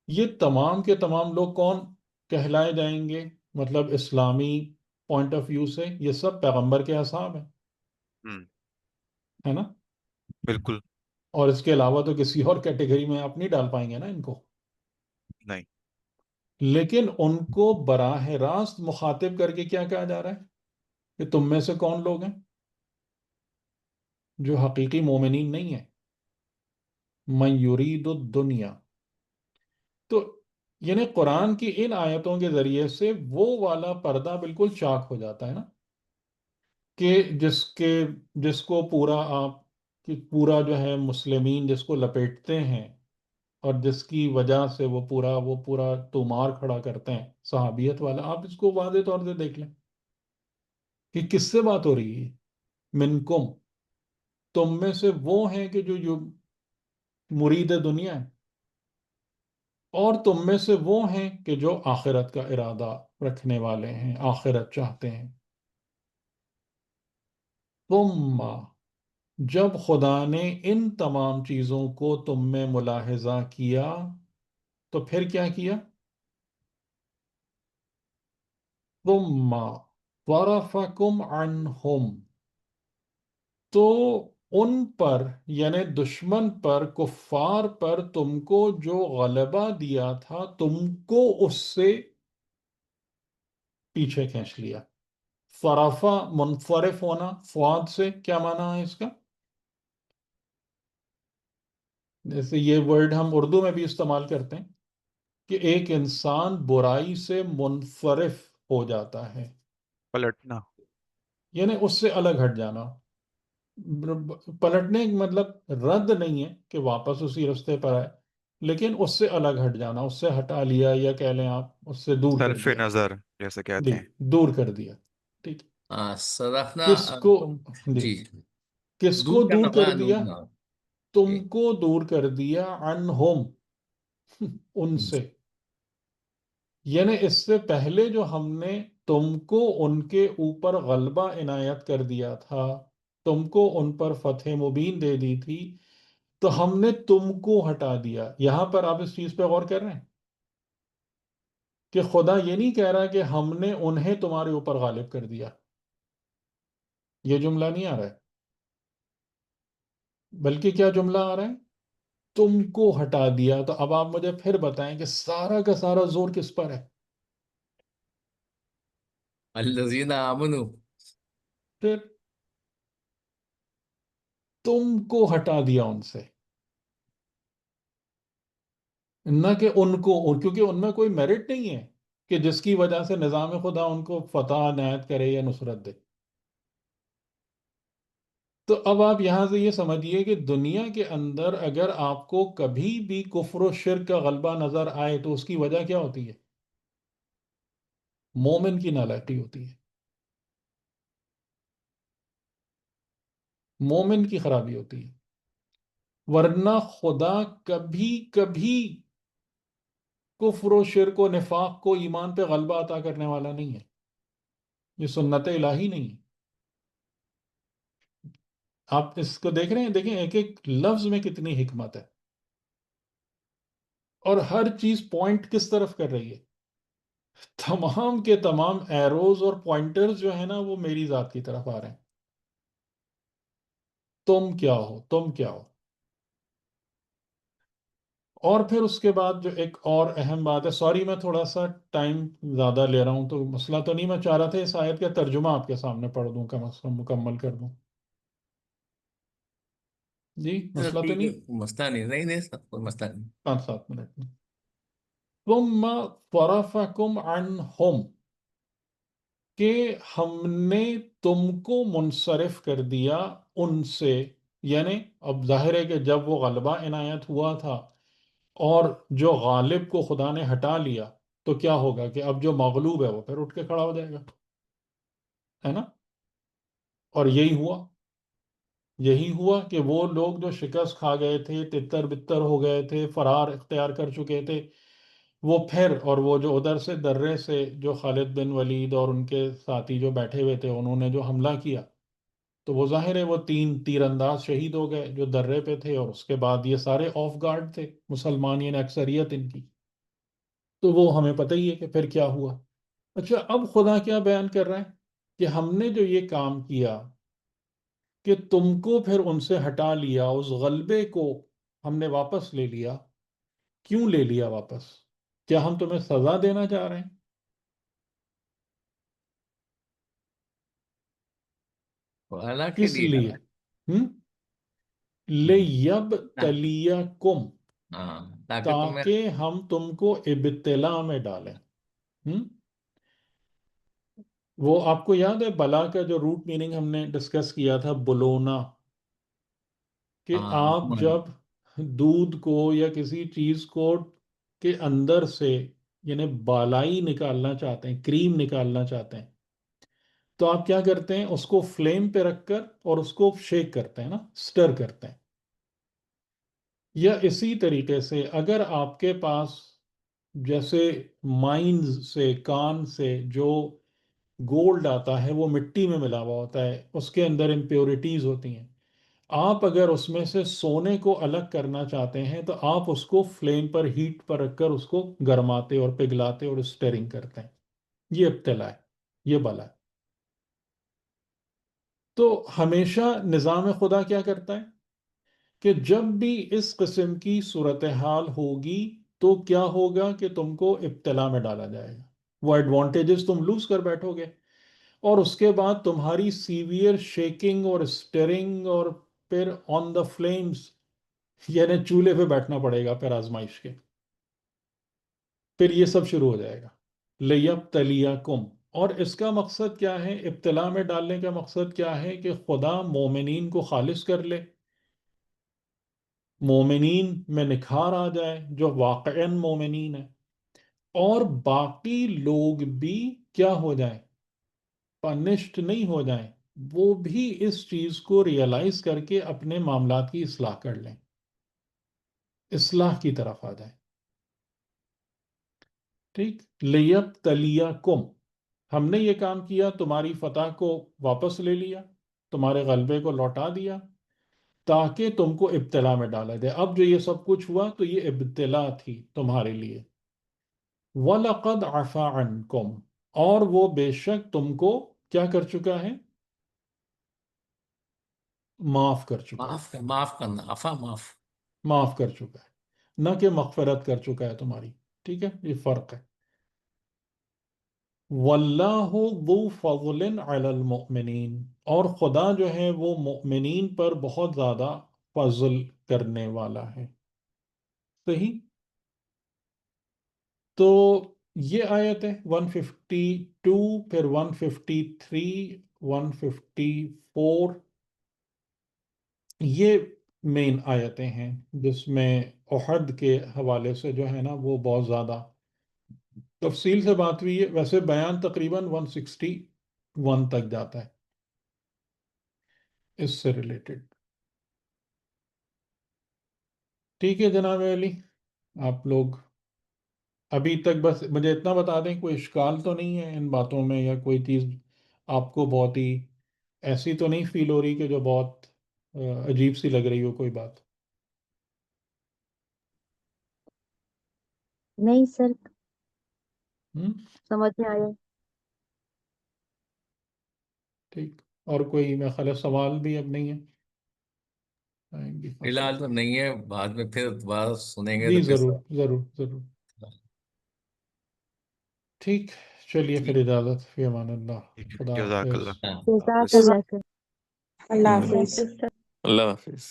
یہ تمام کے تمام لوگ کون کہلائے جائیں گے؟ مطلب اسلامی پوائنٹ آف ویو سے یہ سب پیغمبر کے اصحاب ہیں، ہوں، ہے نا؟ بالکل۔ اور اس کے علاوہ تو کسی اور کیٹیگری میں آپ نہیں ڈال پائیں گے نا ان کو، نہیں۔ لیکن ان کو براہ راست مخاطب کر کے کیا کہا جا رہا ہے کہ تم میں سے کون لوگ ہیں جو حقیقی مومنین نہیں ہیں؟ من یرید الدنیا، تو یعنی قرآن کی ان آیتوں کے ذریعے سے وہ والا پردہ بالکل چاک ہو جاتا ہے نا، کہ جس کو پورا آپ کہ پورا جو ہے مسلمین جس کو لپیٹتے ہیں اور جس کی وجہ سے وہ پورا تومار کھڑا کرتے ہیں، صحابیت والا، آپ اس کو واضح طور سے دیکھ لیں کہ کس سے بات ہو رہی ہے؟ منکم، تم میں سے وہ ہیں کہ جو مرید دنیا ہے، اور تم میں سے وہ ہیں کہ جو آخرت کا ارادہ رکھنے والے ہیں، آخرت چاہتے ہیں۔ ثم جب خدا نے ان تمام چیزوں کو تم میں ملاحظہ کیا تو پھر کیا کیا؟ ثم صرفکم عنہم، تو ان پر یعنی دشمن پر، کفار پر تم کو جو غلبہ دیا تھا تم کو اس سے پیچھے کھینچ لیا۔ صرفہ منصرف ہونا، فواد سے کیا معنی ہے اس کا؟ جیسے یہ ورڈ ہم اردو میں بھی استعمال کرتے ہیں کہ ایک انسان برائی سے منصرف ہو جاتا ہے، پلٹنا. یعنی اس سے الگ ہٹ جانا۔ پلٹنے کا مطلب رد نہیں ہے کہ واپس اسی رستے پر آئے، لیکن اس سے الگ ہٹ جانا، اس سے ہٹا لیا، یا کہہ لیں آپ اس سے دور کر صرف دیا۔ نظر جیسے کہتے جی، ہیں. دور کر دیا، ٹھیک۔ صرفنا کس کو؟ جی، جی، کس دور کو کرنا دور کر ہوا دیا؟ نون. تم کو دور کر دیا، عنہم، ان سے، یعنی اس سے پہلے جو ہم نے تم کو ان کے اوپر غلبہ عنایت کر دیا تھا، تم کو ان پر فتح مبین دے دی تھی، تو ہم نے تم کو ہٹا دیا۔ یہاں پر آپ اس چیز پہ غور کر رہے ہیں کہ خدا یہ نہیں کہہ رہا کہ ہم نے انہیں تمہارے اوپر غالب کر دیا، یہ جملہ نہیں آ رہا ہے، بلکہ کیا جملہ آ رہا ہے؟ تم کو ہٹا دیا۔ تو اب آپ مجھے پھر بتائیں کہ سارا کا سارا زور کس پر ہے؟ الذین آمنوا. پھر تم کو ہٹا دیا ان سے، نہ کہ ان کو، کیونکہ ان میں کوئی میرٹ نہیں ہے کہ جس کی وجہ سے نظام خدا ان کو فتح عنایت کرے یا نصرت دے۔ تو اب آپ یہاں سے یہ سمجھیے کہ دنیا کے اندر اگر آپ کو کبھی بھی کفر و شرک کا غلبہ نظر آئے تو اس کی وجہ کیا ہوتی ہے؟ مومن کی نالائقی ہوتی ہے، مومن کی خرابی ہوتی ہے، ورنہ خدا کبھی کبھی کفر و شرک و نفاق کو ایمان پہ غلبہ عطا کرنے والا نہیں ہے، یہ سنت الہی نہیں ہے۔ آپ اس کو دیکھ رہے ہیں، دیکھیں ایک ایک لفظ میں کتنی حکمت ہے، اور ہر چیز پوائنٹ کس طرف کر رہی ہے؟ تمام کے تمام ایروز اور پوائنٹرز جو ہیں نا وہ میری ذات کی طرف آ رہے ہیں، تم کیا ہو، تم کیا ہو۔ اور پھر اس کے بعد جو ایک اور اہم بات ہے، سوری میں تھوڑا سا ٹائم زیادہ لے رہا ہوں، تو مسئلہ تو نہیں، میں چاہ رہا تھا اس آیت کا ترجمہ آپ کے سامنے پڑھ دوں، کم از کم مکمل کر دوں۔ جی، مسئلہ تو ٹھیک ہے، نہیں؟ مسئلہ نہیں، نہیں نہیں سر، کوئی مسئلہ نہیں. 5-7 منٹ میں۔ ثم صرفکم عنہم، کہ ہم نے تم کو منصرف کر دیا ان سے، یعنی اب ظاہر ہے کہ جب وہ غلبہ عنایت ہوا تھا اور جو غالب کو خدا نے ہٹا لیا تو کیا ہوگا کہ اب جو مغلوب ہے وہ پھر اٹھ کے کھڑا ہو جائے گا، ہے نا؟ اور یہی ہوا کہ وہ لوگ جو شکست کھا گئے تھے، تتر بتر ہو گئے تھے، فرار اختیار کر چکے تھے، وہ پھر، اور وہ جو ادھر سے درے سے جو خالد بن ولید اور ان کے ساتھی جو بیٹھے ہوئے تھے انہوں نے جو حملہ کیا، تو وہ ظاہر ہے وہ 3 تیر انداز شہید ہو گئے جو درے پہ تھے، اور اس کے بعد یہ سارے آف گارڈ تھے مسلمان، یعنی اکثریت ان کی، تو وہ ہمیں پتہ ہی ہے کہ پھر کیا ہوا۔ اچھا، اب خدا کیا بیان کر رہا ہے کہ ہم نے جو یہ کام کیا کہ تم کو پھر ان سے ہٹا لیا، اس غلبے کو ہم نے واپس لے لیا۔ کیوں لے لیا واپس؟ کیا ہم تمہیں سزا دینا چاہ رہے ہیں؟ اللہ کے کس لیے لیے؟ لِیَبْتَلِیَکُمْ، ہاں، تاکہ تمہیں. تاکہ ہم تم کو ابتلا میں ڈالیں۔ وہ آپ کو یاد ہے بلا کا جو روٹ میننگ ہم نے ڈسکس کیا تھا، بلونا، کہ ہاں، آپ جب دودھ کو یا کسی چیز کو کے اندر سے یعنی بالائی نکالنا چاہتے ہیں، کریم نکالنا چاہتے ہیں، تو آپ کیا کرتے ہیں؟ اس کو فلیم پہ رکھ کر اور اس کو شیک کرتے ہیں نا، سٹر کرتے ہیں۔ یا اسی طریقے سے اگر آپ کے پاس جیسے مائنز سے، کان سے جو گولڈ آتا ہے وہ مٹی میں ملا ہوا ہوتا ہے، اس کے اندر امپیورٹیز ہوتی ہیں. آپ اگر اس میں سے سونے کو الگ کرنا چاہتے ہیں تو آپ اس کو فلیم پر ہیٹ پر رکھ کر اس کو گرماتے اور پگھلاتے اور اسٹرنگ کرتے ہیں. یہ ابتلا ہے، یہ بلا ہے. تو ہمیشہ نظام خدا کیا کرتا ہے کہ جب بھی اس قسم کی صورتحال ہوگی تو کیا ہوگا کہ تم کو ابتلا میں ڈالا جائے گا. وہ ایڈوانٹیجز تم لوز کر بیٹھو گے، اور اس کے بعد تمہاری سیویئر شیکنگ اور اسٹرنگ، اور پھر آن دا فلیمز، یعنی چولہے پہ بیٹھنا پڑے گا پھر آزمائش کے. پھر یہ سب شروع ہو جائے گا. لِيَبْتَلِيَكُمْ. اور اس کا مقصد کیا ہے؟ ابتلا میں ڈالنے کا مقصد کیا ہے؟ کہ خدا مومنین کو خالص کر لے، مومنین میں نکھار آ جائے جو واقعاً مومنین ہیں، اور باقی لوگ بھی کیا ہو جائیں؟ پنشڈ نہیں ہو جائیں، وہ بھی اس چیز کو ریئلائز کر کے اپنے معاملات کی اصلاح کر لیں، اصلاح کی طرف آ جائیں. ٹھیک. لِيَبْتَلِيَكُمْ. ہم نے یہ کام کیا، تمہاری فتح کو واپس لے لیا، تمہارے غلبے کو لوٹا دیا، تاکہ تم کو ابتلا میں ڈالا جائے. اب جو یہ سب کچھ ہوا تو یہ ابتلا تھی تمہارے لیے. وَلَقَدْ عَفَا عَنْكُمْ. اور وہ بے شک تم کو کیا کر چکا ہے؟ معاف کر چکا ہے. معاف کرنا، عفا معاف. معاف کر چکا ہے، نہ کہ مغفرت کر چکا ہے تمہاری. ٹھیک ہے، یہ فرق ہے. واللہ ذو فضل علی المؤمنین. اور خدا جو ہے وہ مؤمنین پر بہت زیادہ فضل کرنے والا ہے. صحیح. تو یہ آیت ہے 152، پھر 153، 154. یہ مین آیتیں ہیں جس میں احد کے حوالے سے جو ہے نا وہ بہت زیادہ تفصیل سے بات ہوئی ہے. ویسے بیان تقریباً 161 تک جاتا ہے اس سے ریلیٹڈ. ٹھیک ہے جناب علی، آپ لوگ ابھی تک بس مجھے اتنا بتا دیں، کوئی اشکال تو نہیں ہے ان باتوں میں، یا کوئی چیز آپ کو بہت ہی ایسی تو نہیں فیل ہو رہی کہ جو بہت عجیب سی لگ رہی ہو کوئی بات؟ نہیں سر، ہم؟ سمجھ میں آیا. ٹھیک. اور کوئی میرا خیال ہے سوال بھی اب نہیں ہے؟ آئیں گے فی الحال تو نہیں ہے، بعد میں پھر دوبارہ سنیں گے جی تو پھر ضرور ضرور ضرور. ٹھیک. چلیے پھر ٹھیک. اجازت، فی امان اللہ. ٹھیک ہے، خدا جزاک حافظ. اللہ. ہاں. جزاک حافظ. اللہ خیر. اللہ اللہ حافظ. اللہ حافظ.